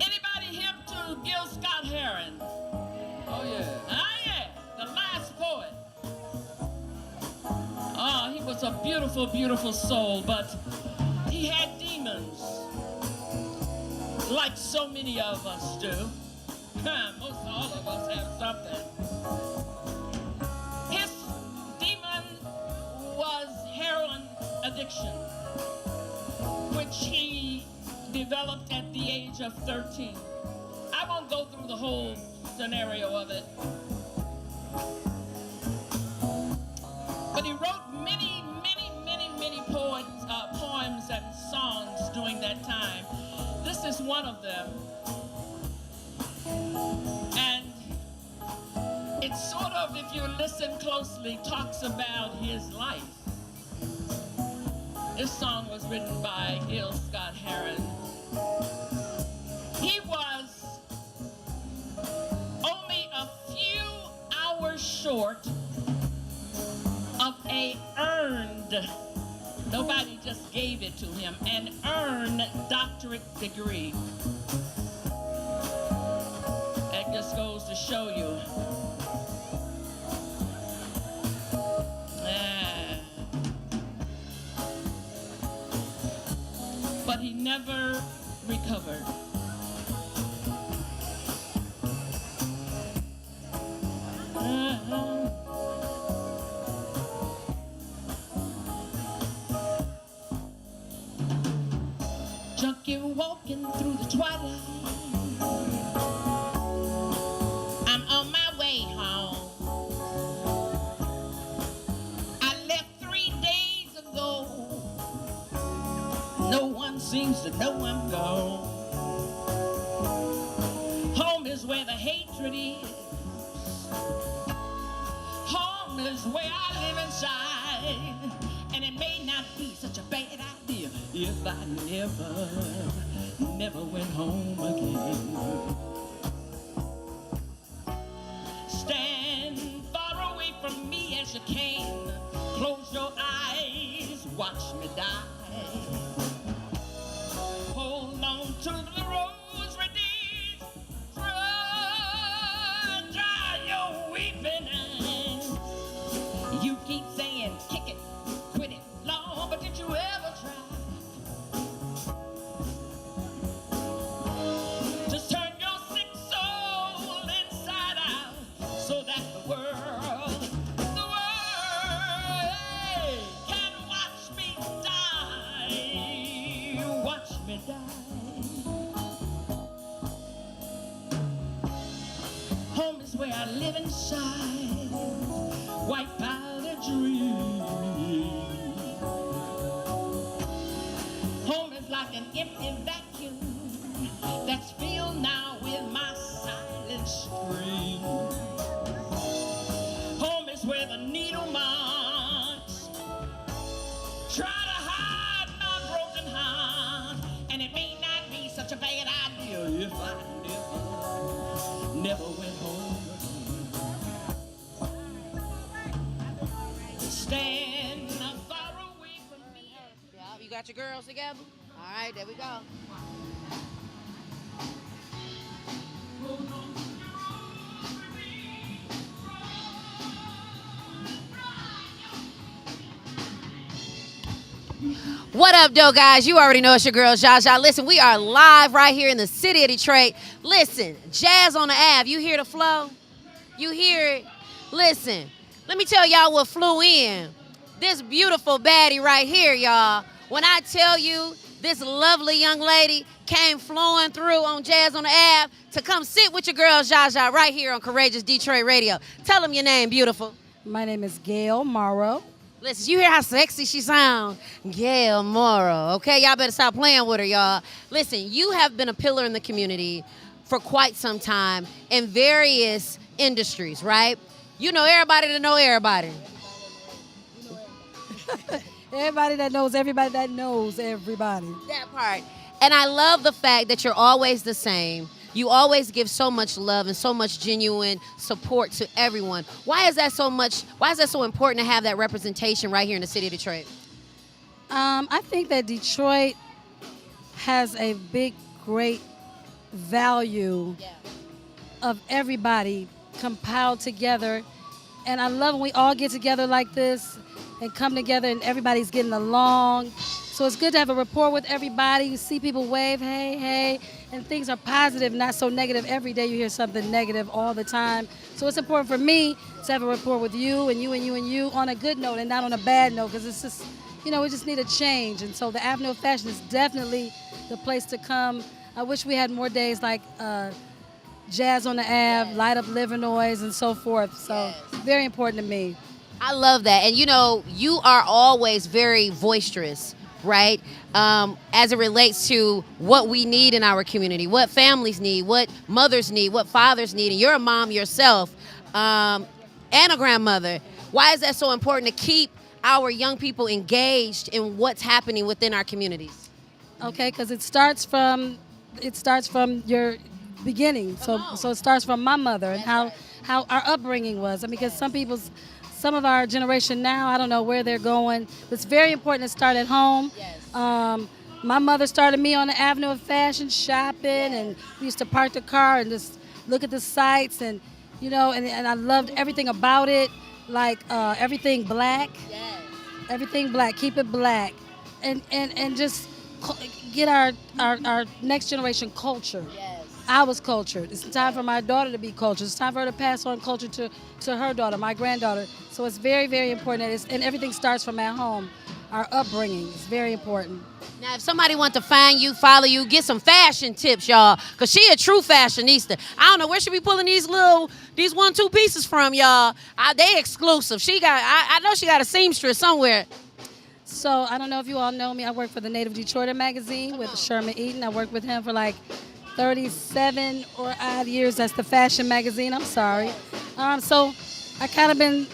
Speaker 2: Anybody hip to Gil Scott-Heron? Oh, yeah. Ah, yeah. The last poet. Ah, he was a beautiful, beautiful soul, but he had demons. Like so many of us do. Most all of us have something. His demon was heroin addiction, which he developed at the age of 13. I won't go through the whole scenario of it. But he wrote many, many, many, many poems and songs during that time. This is one of them. And it sort of, if you listen closely, talks about his life. This song was written by Gil Scott-Heron. He was only a few hours short of a earned, nobody just gave it to him, an earned doctorate degree. That just goes to show you. But he never recovered. Junkie walking through the twilight. I'm on my way home. I left 3 days ago. No one seems to know I'm gone. Home is where the hatred is. Home is where I live inside. And it may not be such a bad idea if I never went home again. Stand far away from me as you can. Close your eyes, watch me die. Hold on to the rosary deeds. Dry your weeping eyes. You keep saying, kick it, quit it, Lord, but did you ever try? Just turn your sick soul inside out so that the world
Speaker 3: dream. Home is like an empty vacuum that's filled now with my silent scream. Home is where the needle marks try to hide my broken heart, and it may not be such a bad idea if I never went home. Stand far away from me.
Speaker 8: Yeah, you got your girls together? All right, there we go. What up, though, guys? You already know it's your girl, Jaja. Listen, we are live right here in the city of Detroit. Listen, Jazz on the Ave. You hear the flow? You hear it? Listen, let me tell y'all what flew in. This beautiful baddie right here, y'all. When I tell you this lovely young lady came flowing through on Jazz on the Ave to come sit with your girl, Jaja, right here on Courageous Detroit Radio. Tell them your name, beautiful.
Speaker 13: My name is Gail Morrow.
Speaker 8: Listen, you hear how sexy she sounds? Gail Morrow, okay? Y'all better stop playing with her, y'all. Listen, you have been a pillar in the community for quite some time in various industries, right? You know everybody to know everybody.
Speaker 13: Everybody that knows everybody that knows everybody.
Speaker 8: That part. And I love the fact that you're always the same. You always give so much love and so much genuine support to everyone. Why is that so important to have that representation right here in the city of Detroit?
Speaker 13: I think that Detroit has a big, great value of everybody compiled together. And I love when we all get together like this and come together and everybody's getting along. So it's good to have a rapport with everybody. You see people wave, hey, hey, and things are positive, not so negative. Every day you hear something negative all the time. So it's important for me to have a rapport with you and you and you and you on a good note and not on a bad note, because it's just, we just need a change. And so the Avenue of Fashion is definitely the place to come. I wish we had more days like Jazz on the Ave, Light Up Livernois, and so forth. So very important to me.
Speaker 8: I love that. And you are always very boisterous, right? As it relates to what we need in our community, what families need, what mothers need, what fathers need. And you're a mom yourself and a grandmother. Why is that so important to keep our young people engaged in what's happening within our communities?
Speaker 13: Okay, because it starts from your beginning. So it starts from my mother and how our upbringing was. I mean, because some of our generation now, I don't know where they're going. But it's very important to start at home. My mother started me on the Avenue of Fashion shopping, and we used to park the car and just look at the sights, and and I loved everything about it, like everything black, everything black, keep it black, and just get our next generation culture. I was cultured. It's time for my daughter to be cultured. It's time for her to pass on culture to her daughter, my granddaughter. So it's very, very important. And everything starts from at home. Our upbringing is very important.
Speaker 8: Now, if somebody wants to find you, follow you, get some fashion tips, y'all, because she a true fashionista. I don't know where she be pulling these 1-2 pieces from, y'all. They exclusive. I know she got a seamstress somewhere.
Speaker 13: So I don't know if you all know me. I work for the Native Detroiter magazine with Sherman Eaton. I worked with him for like 37 or odd years. That's the fashion magazine. I'm sorry. So I kind of been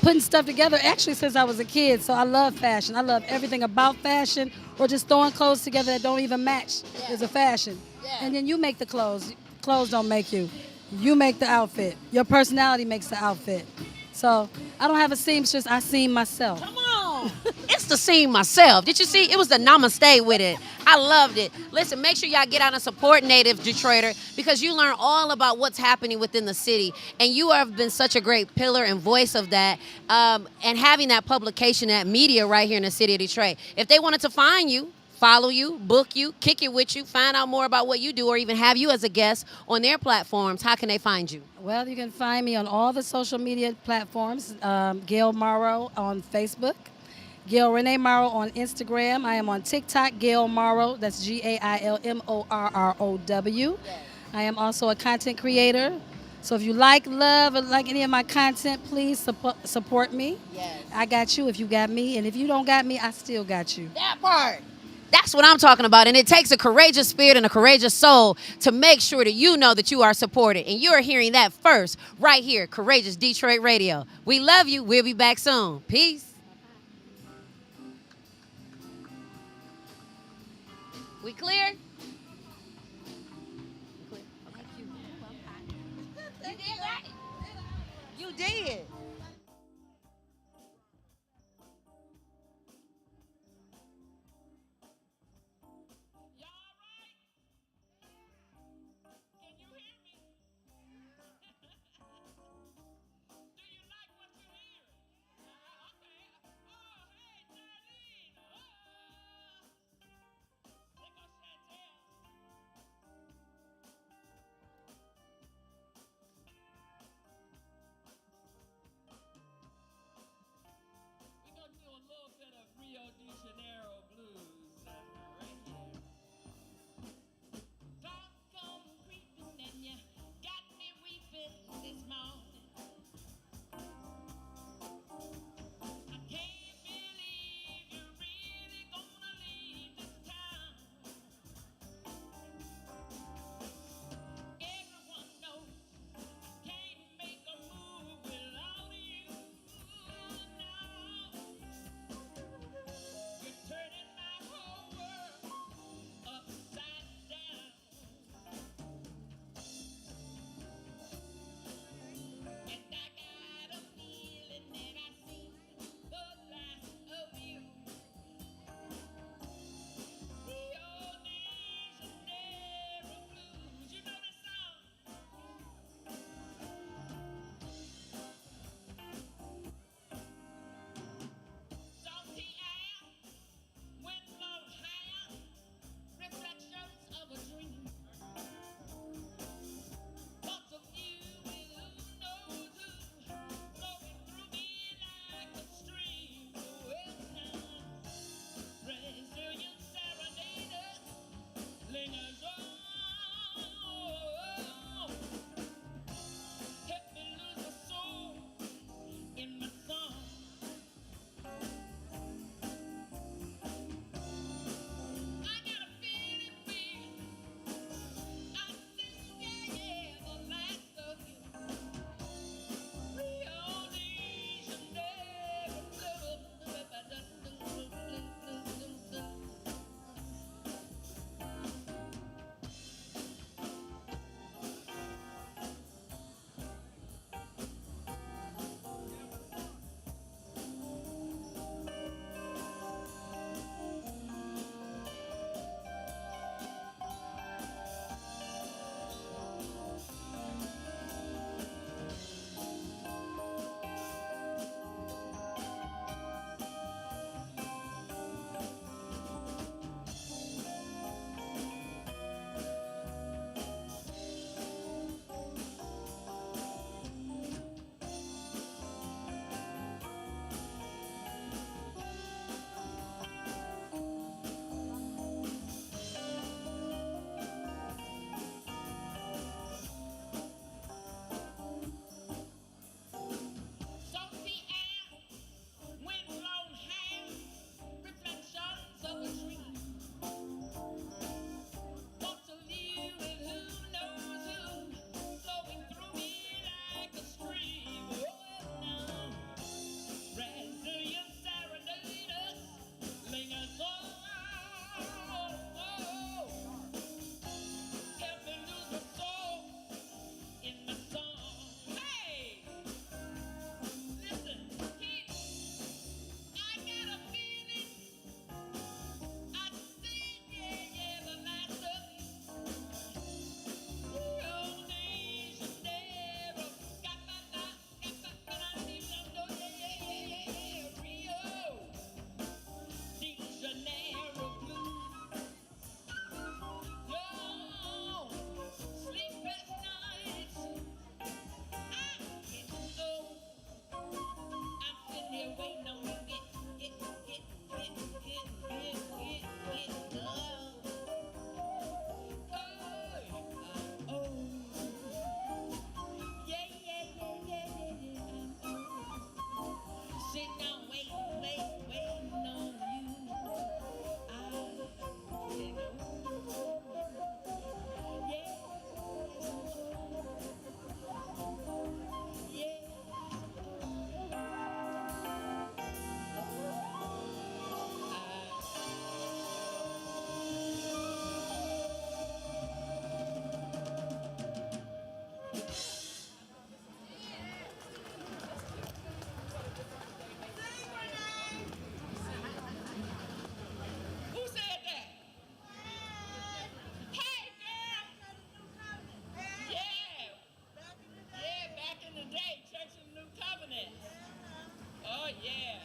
Speaker 13: putting stuff together actually since I was a kid. So I love fashion. I love everything about fashion, or just throwing clothes together that don't even match is a fashion. And then you make the clothes. Clothes don't make you. You make the outfit. Your personality makes the outfit. So I don't have a seamstress. I seam myself.
Speaker 8: Come on. It's the seam myself. Did you see? It was the namaste with it. I loved it. Listen, make sure y'all get out and support Native Detroiter, because you learn all about what's happening within the city. And you have been such a great pillar and voice of that, and having that publication, that media right here in the city of Detroit. If they wanted to find you, follow you, book you, kick it with you, find out more about what you do, or even have you as a guest on their platforms, how can they find you?
Speaker 13: Well, you can find me on all the social media platforms. Gail Morrow on Facebook. Gail Renee Morrow on Instagram. I am on TikTok, Gail Morrow. That's GailMorrow. I am also a content creator. So if you like love or like any of my content, please support me.
Speaker 8: Yes.
Speaker 13: I got you if you got me. And if you don't got me, I still got you.
Speaker 8: That part. That's what I'm talking about. And it takes a courageous spirit and a courageous soul to make sure that you know that you are supported. And you're hearing that first right here, Courageous Detroit Radio. We love you. We'll be back soon. Peace. We clear? You did right.
Speaker 11: You did.
Speaker 14: Yeah.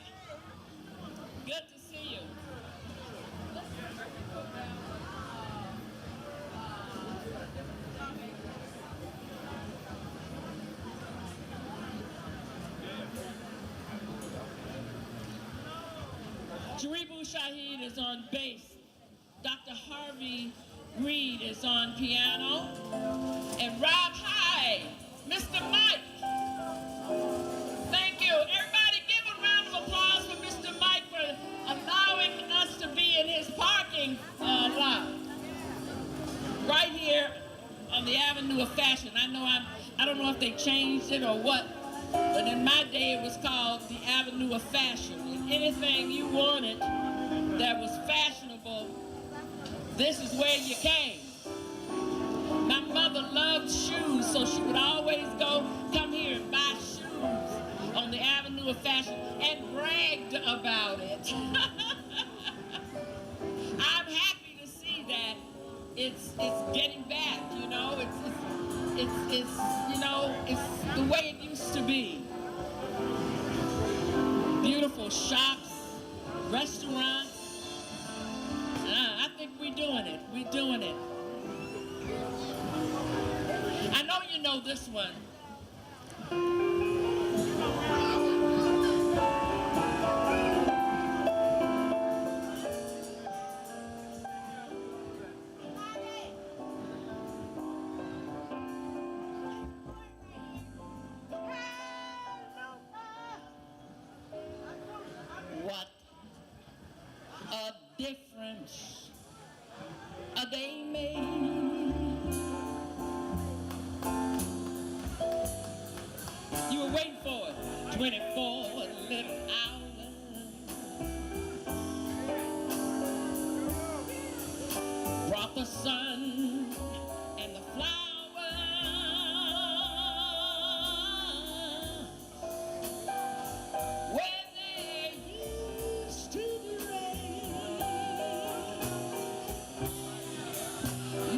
Speaker 14: Good to see you. Jaribu Shahid is on bass. Dr. Harvey Reed is on piano. And Rob Hyde, Mr. Mike. Thank you. Everybody give a round of applause for Mr. Mike for allowing us to be in his parking lot. Right here on the Avenue of Fashion. I don't know if they changed it or what, but in my day it was called the Avenue of Fashion. And anything you wanted that was fashionable, this is where you came. My mother loved shoes, so she would always come here and buy shoes on the Avenue of Fashion and bragged about it. I'm happy to see that it's getting back, you know. It's you know, it's the way it used to be. Beautiful shops, restaurants. I think we're doing it. We're doing it. I know you know this one. What a difference a day made. You were waiting for it, 24 little hours. Brought the sun and the flowers. Where there used to be rain.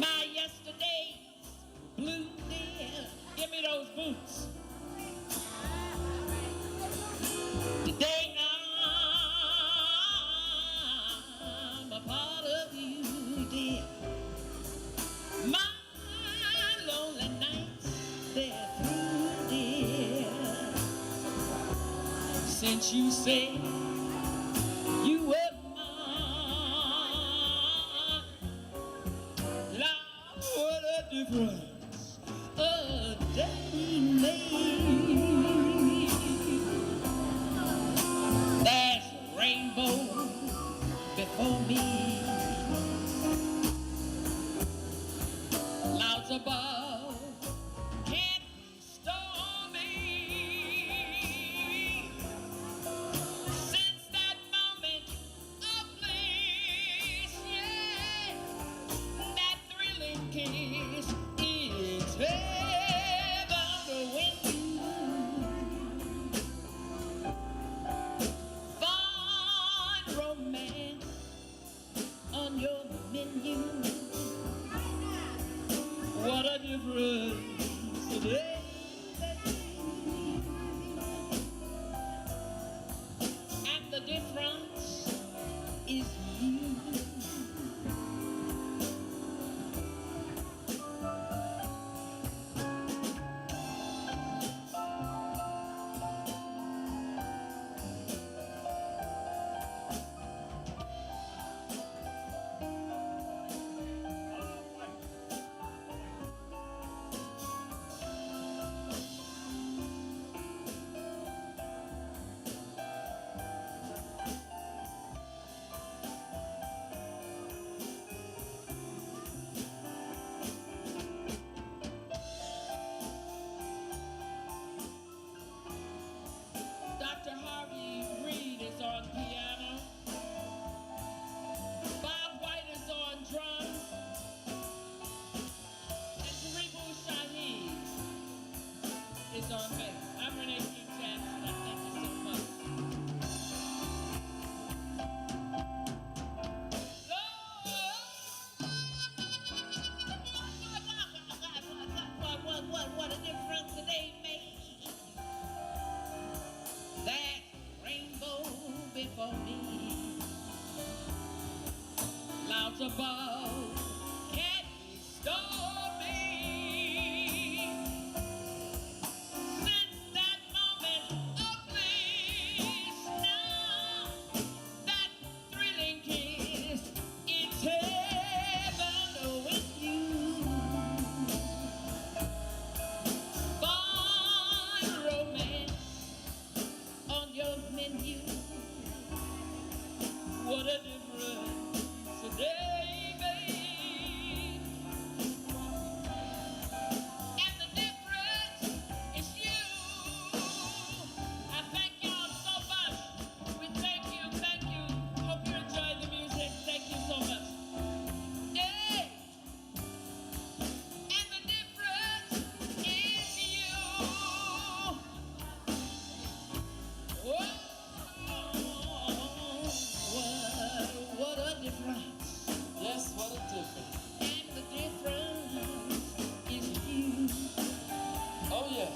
Speaker 14: My yesterdays blue dear. Give me those boots. Today I'm a part of you, dear. My lonely nights, they're through, dear. Since you said you were mine, Lord, what a difference a day made. There's a rainbow before me, clouds above can't storm me. Since that moment of bliss, yeah, that thrilling kiss, it's heaven when romance
Speaker 2: for me. Lounge above can't restore me. Since that moment of bliss, now that thrilling kiss, it's heaven with you. Find romance on your menu. What a difference today, babe. And the difference is you. I thank y'all so much. We thank you, thank you. Hope you enjoyed the music. Thank you so much. Yeah. And the difference is you. Whoa. What a difference. Yes, what a difference. And the difference is you. Oh, yeah.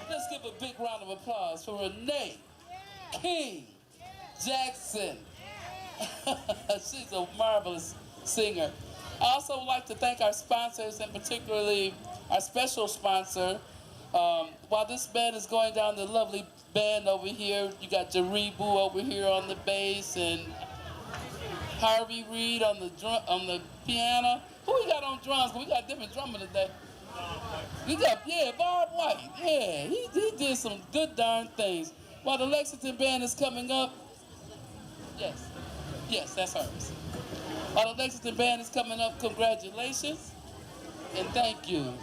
Speaker 2: Let's give a big round of applause for Renee King Jackson. She's a marvelous singer. I also would like to thank our sponsors, and particularly our special sponsor. While this band is going down, the lovely band over here, you got Jaribu over here on the bass, and Harvey Reed on the piano. Who we got on drums? We got a different drummer today. We got, Bob White. Yeah, he did some good darn things. While the Lexington band is coming up, yes, that's hers. While the Lexington band is coming up, congratulations and thank you.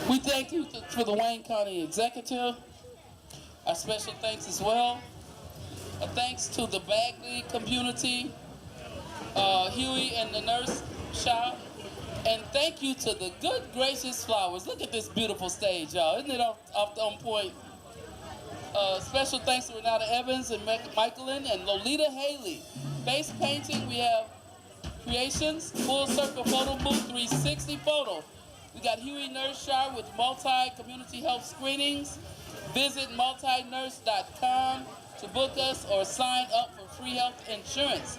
Speaker 2: We thank you for the Wayne County Executive. Our special thanks as well. Thanks to the Bagley community, Huey and the nurse shop, and thank you to the Good Gracious Flowers. Look at this beautiful stage, y'all. Isn't it on point? Special thanks to Renata Evans and Michaelin and Lolita Haley. Face painting, we have Creations, Full Circle Photo Booth, 360 photo. We got Huey Nurse Shop with multi-community health screenings. Visit multinurse.com to book us or sign up for free health insurance.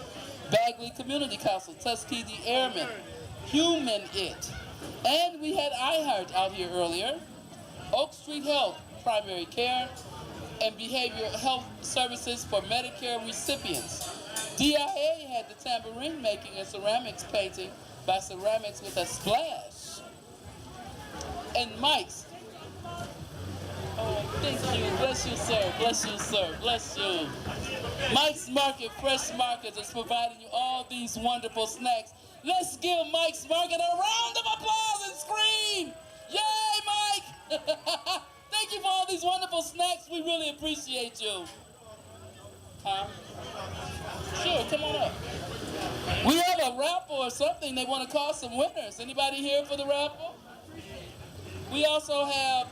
Speaker 2: Bagley Community Council, Tuskegee Airmen, Human It. And we had iHeart out here earlier. Oak Street Health, Primary Care. and behavioral health services for Medicare recipients. DIA had the tambourine making and ceramics painting by Ceramics with a Splash. And Mike's. Oh, thank you. Bless you, sir. Bless you, sir. Bless you. Mike's Market, Fresh Market, is providing you all these wonderful snacks. Let's give Mike's Market a round of applause and scream. Yay, Mike! Thank you for all these wonderful snacks. We really appreciate you. Huh? Sure, come on up. We have a raffle or something. They want to call some winners. Anybody here for the raffle? We also have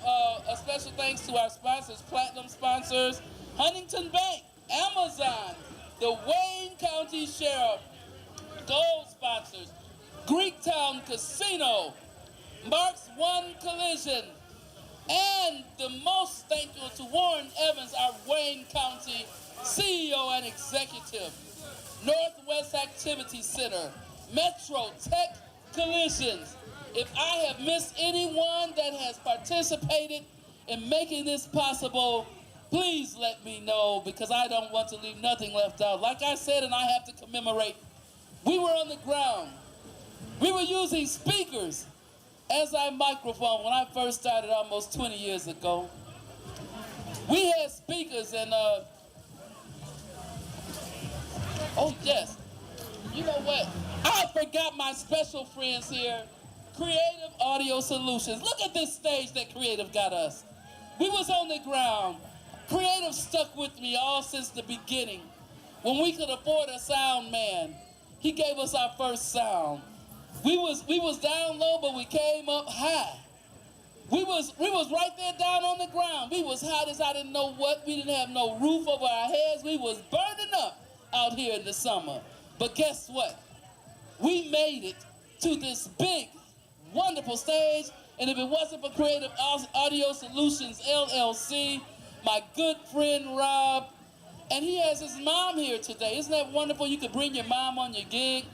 Speaker 2: a special thanks to our sponsors, platinum sponsors, Huntington Bank, Amazon, the Wayne County Sheriff, gold sponsors, Greektown Casino, Mark's One Collision, and the most thankful to Warren Evans, our Wayne County CEO and executive, Northwest Activity Center, Metro Tech Collisions. If I have missed anyone that has participated in making this possible, please let me know, because I don't want to leave nothing left out. Like I said, and I have to commemorate, we were on the ground. We were using speakers as our microphone when I first started almost 20 years ago. We had speakers and, oh yes, you know what? I forgot my special friends here, Creative Audio Solutions. Look at this stage that Creative got us. We was on the ground. Creative stuck with me all since the beginning. When we could afford a sound man, he gave us our first sound. We was down low, but we came up high. We was right there down on the ground. We was hot as I didn't know what. We didn't have no roof over our heads. We was burning up out here in the summer. But guess what? We made it to this big, wonderful stage. And if it wasn't for Creative Audio Solutions, LLC, my good friend Rob, and he has his mom here today. Isn't that wonderful? You could bring your mom on your gig.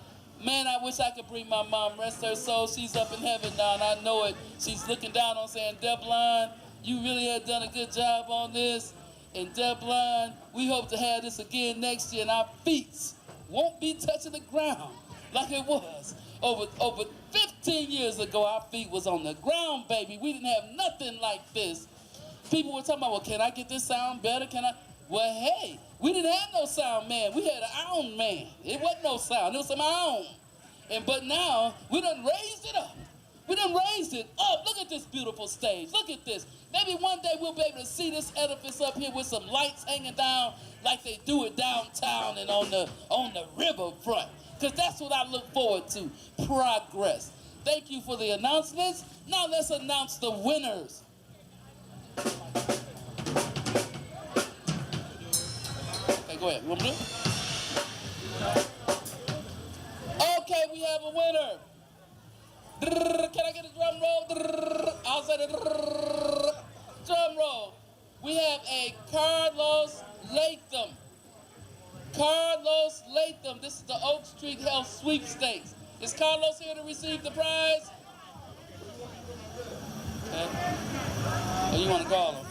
Speaker 2: Man, I wish I could bring my mom. Rest her soul. She's up in heaven now, and I know it. She's looking down on saying, Debline, you really have done a good job on this. And Debline, we hope to have this again next year, and our feet won't be touching the ground like it was. Over 15 years ago, our feet was on the ground, baby. We didn't have nothing like this. People were talking about, well, can I get this sound better? Can I? Well, hey, we didn't have no sound man. We had our own man. It wasn't no sound. It was our own. But now, we done raised it up. We done raised it up. Look at this beautiful stage. Look at this. Maybe one day we'll be able to see this edifice up here with some lights hanging down like they do it downtown and on the river front. Because that's what I look forward to, progress. Thank you for the announcements. Now let's announce the winners. Okay, go ahead. You want me to do it? Okay, we have a winner. Can I get a drum roll? I'll say the drum roll. We have a Carlos Latham. Carlos Latham. This is the Oak Street Health Sweepstakes. Is Carlos here to receive the prize? Okay. Oh, you want to call him?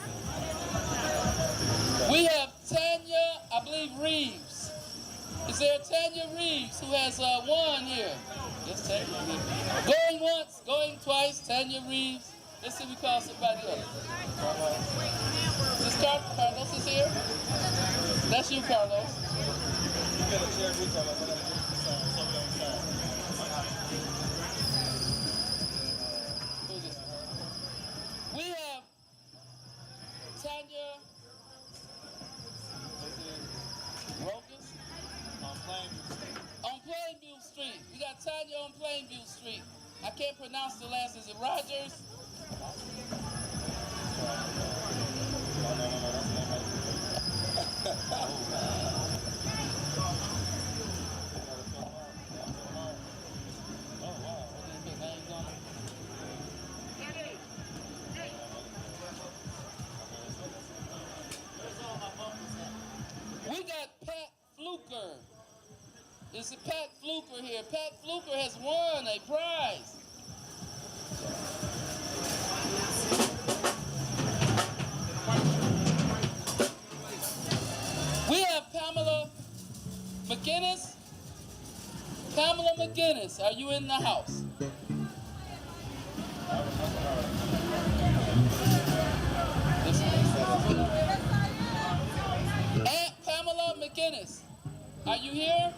Speaker 2: We have Tanya, I believe, Reeves. Is there Tanya Reeves who has won here? Yes, Tanya. Going once, going twice, Tanya Reeves. Let's see if we call somebody else. Is this Carlos is here? That's you, Carlos. We have Tanya Rokas on Plainview Street. We got Tanya on Plainview Street. I can't pronounce the last. Is it Rogers? We got Pat Fluker. Is it Pat Fluker here? Pat Fluker has won a prize. McGinnis? Pamela McGinnis, are you in the house? Aunt Pamela McGinnis, are you here?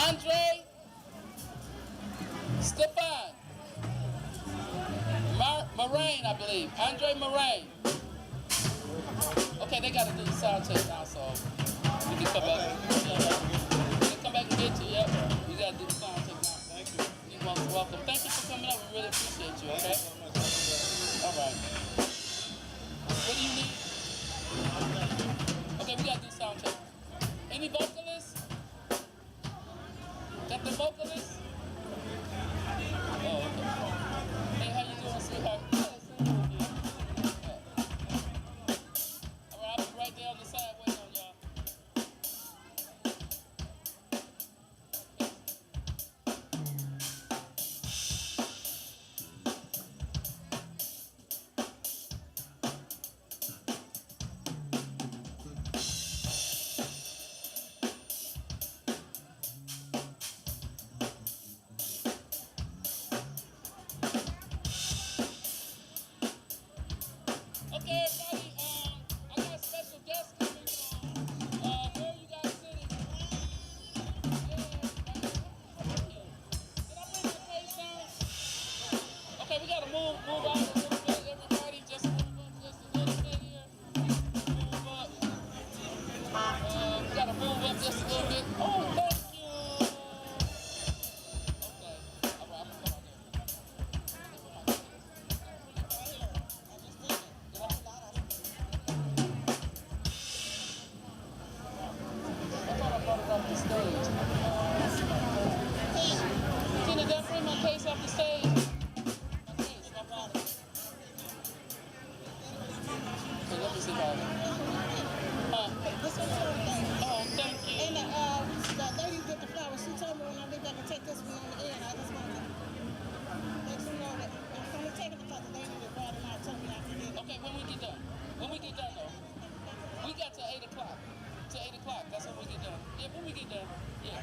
Speaker 2: Andre Stefan Moraine, I believe. Andre Moraine. Okay, they got to do the sound check now, so we can come back. We can come back and get you. Yep. We got to do the sound check now. Thank you. You're most welcome. Thank you for coming up. We really appreciate you. Okay. All right. What do you need? Okay, we got to do the sound check. Any vocalists? Got the vocalists? Oh, okay. Hey, how you doing, sweetheart? All right, I'll be right there on the side waiting on y'all. Okay, everybody, I got a special guest coming. Where are you guys sitting? Did I bring my case down? Okay, we gotta move out a little bit, everybody. Just move up just a little bit here. Move up. We gotta move up just a little bit. Oh, thank you. Okay. All right, I'm gonna come out there. Off the stage. Tina, did I bring my case off the stage? My case, my bottle. Okay, let me see about it. Oh, thank you.
Speaker 23: And the lady with the flowers, she told me when I leave, I can take this one on the end. I just wanted to let you know that I'm only taking it because the lady that brought it out told me I could get it.
Speaker 2: Okay, when we get done. When we get done, though. We got till 8 o'clock. Till 8 o'clock. That's when we get done. Yeah, when we get done. Yeah.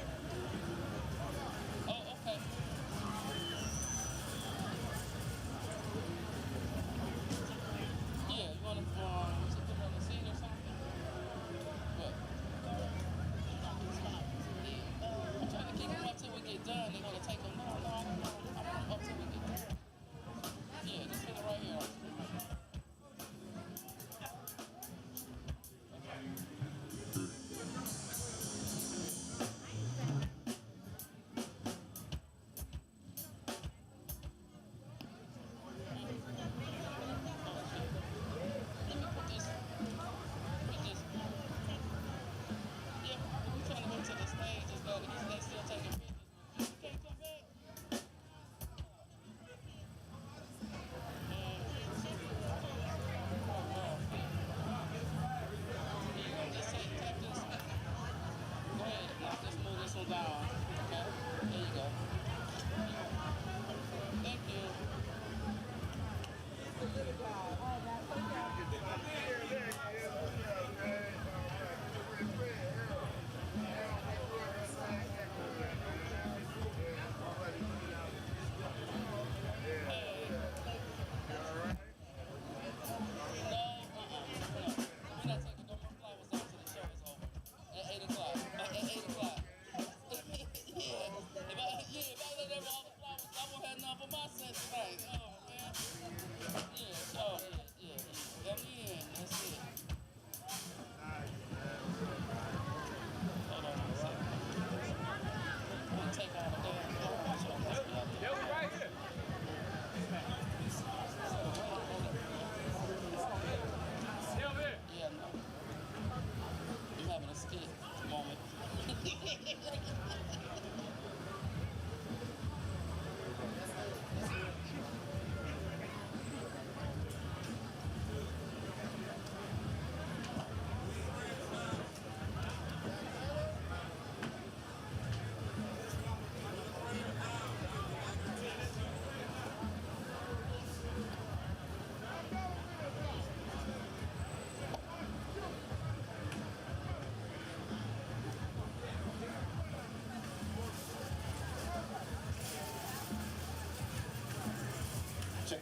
Speaker 2: Oh, okay. Yeah, you want to put it on the seat or something? What? I'm trying to keep them up till we get done. They're going to take them. No, I don't know. I want them up till we get done. Yeah, just put it right here.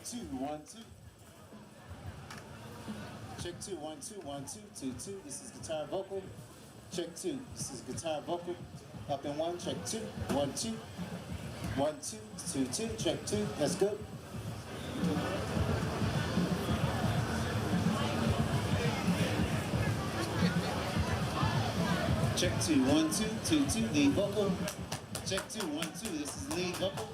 Speaker 15: 2, 1, 2. Check 2, 1, 2, 1, 2, 2, 2. This is guitar vocal. Check 2. This is guitar vocal. Up in 1. Check 2, 1, 2. 1, 2, 2, 2. Check 2. That's good. Check 2, 1, 2, 2, 2. Lead vocal. Check 2, 1, 2. This is lead vocal.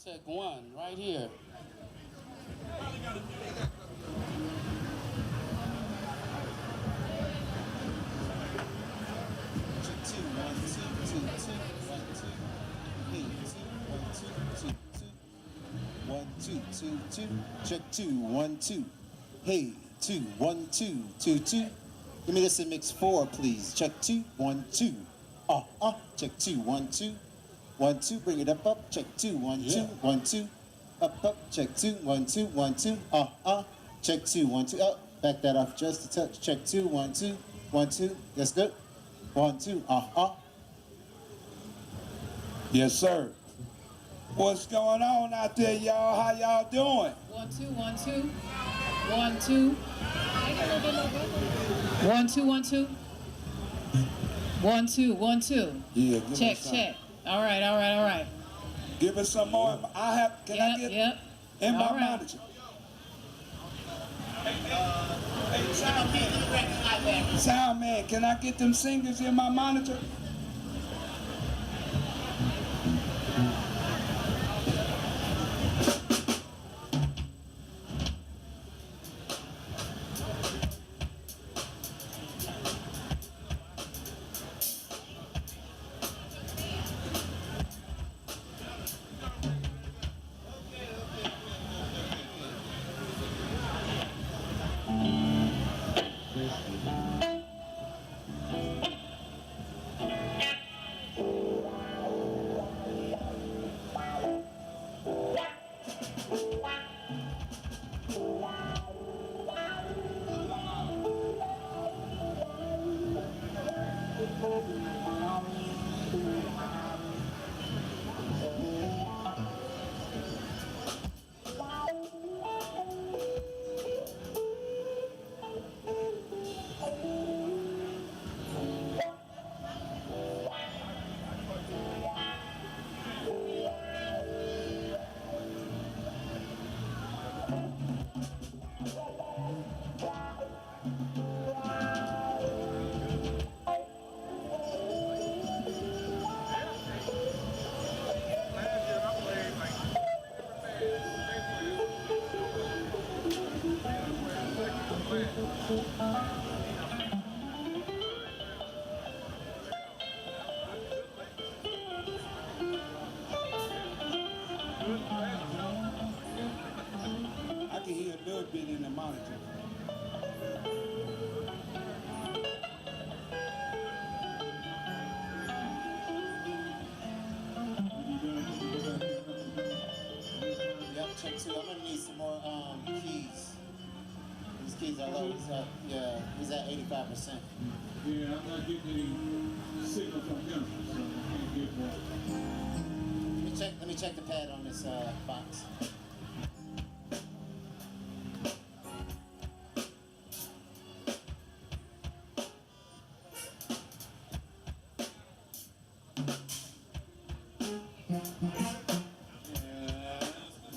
Speaker 2: Check one, right here.
Speaker 15: Check 2, 1, 2, 2, 2, 1, 2. Hey, 2, 1, 2, 2, 2. 1, 2, 2, 2. Check 2, 1, 2. Hey, 2, 1, 2, 2, 2. Give me this in mix 4, please. Check 2, 1, 2. Check 2, 1, 2. 1, 2, bring it up. Check 2, 1, 2, 1, 2. Up. Check 2, 1, 2, 1, 2. Check 2, 1, 2. Back that off just a touch. Check 2, 1, 2, 1, 2. That's good. 1, 2.
Speaker 16: Yes, sir. What's going on out there, y'all? How y'all doing?
Speaker 17: 1, 2, 1, 2. 1, 2. 1, 2, 1, 2. 1, 2, 1, 2.
Speaker 16: Yeah, give
Speaker 17: check,
Speaker 16: us some.
Speaker 17: check. All right.
Speaker 16: Give us some more. Can I get in my monitor? Sound man, can I get them singers in my monitor? I can hear a little bit in the monitor.
Speaker 15: Yep, check 2. I'm gonna need some more keys. These keys are low. He's at 85%.
Speaker 16: Yeah, I'm not getting any signal from him, so I can't get more.
Speaker 15: Let me check the pad on this box.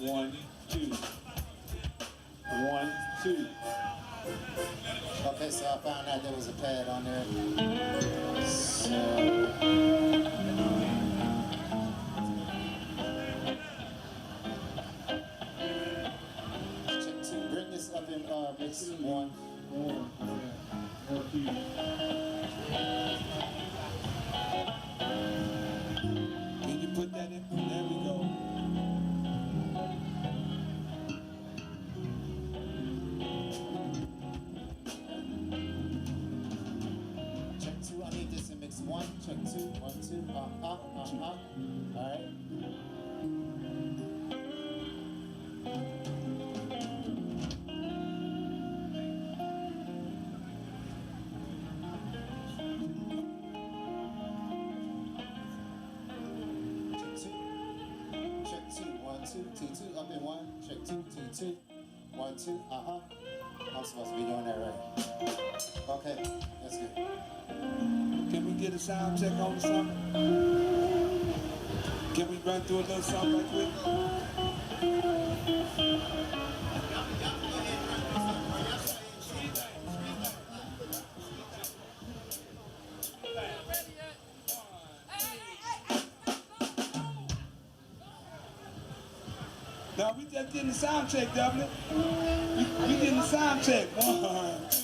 Speaker 16: One, two. 1, 2.
Speaker 15: Okay, so I found out there was a pad on there. So check 2. Bring this up in mix 1.
Speaker 16: More keys. Can you put that in? There we go.
Speaker 15: Check 2. I need this in mix 1. Check 2. 1, 2. two. All right. Check two. One, two, two, two. Up in one. Check two, two, two. 1, 2. I'm supposed to be doing that right. Okay, that's good.
Speaker 3: Can we get a sound check on something? Can we run through a little something right quick? No, we just getting the sound check, Dublin. We getting the sound check. 1,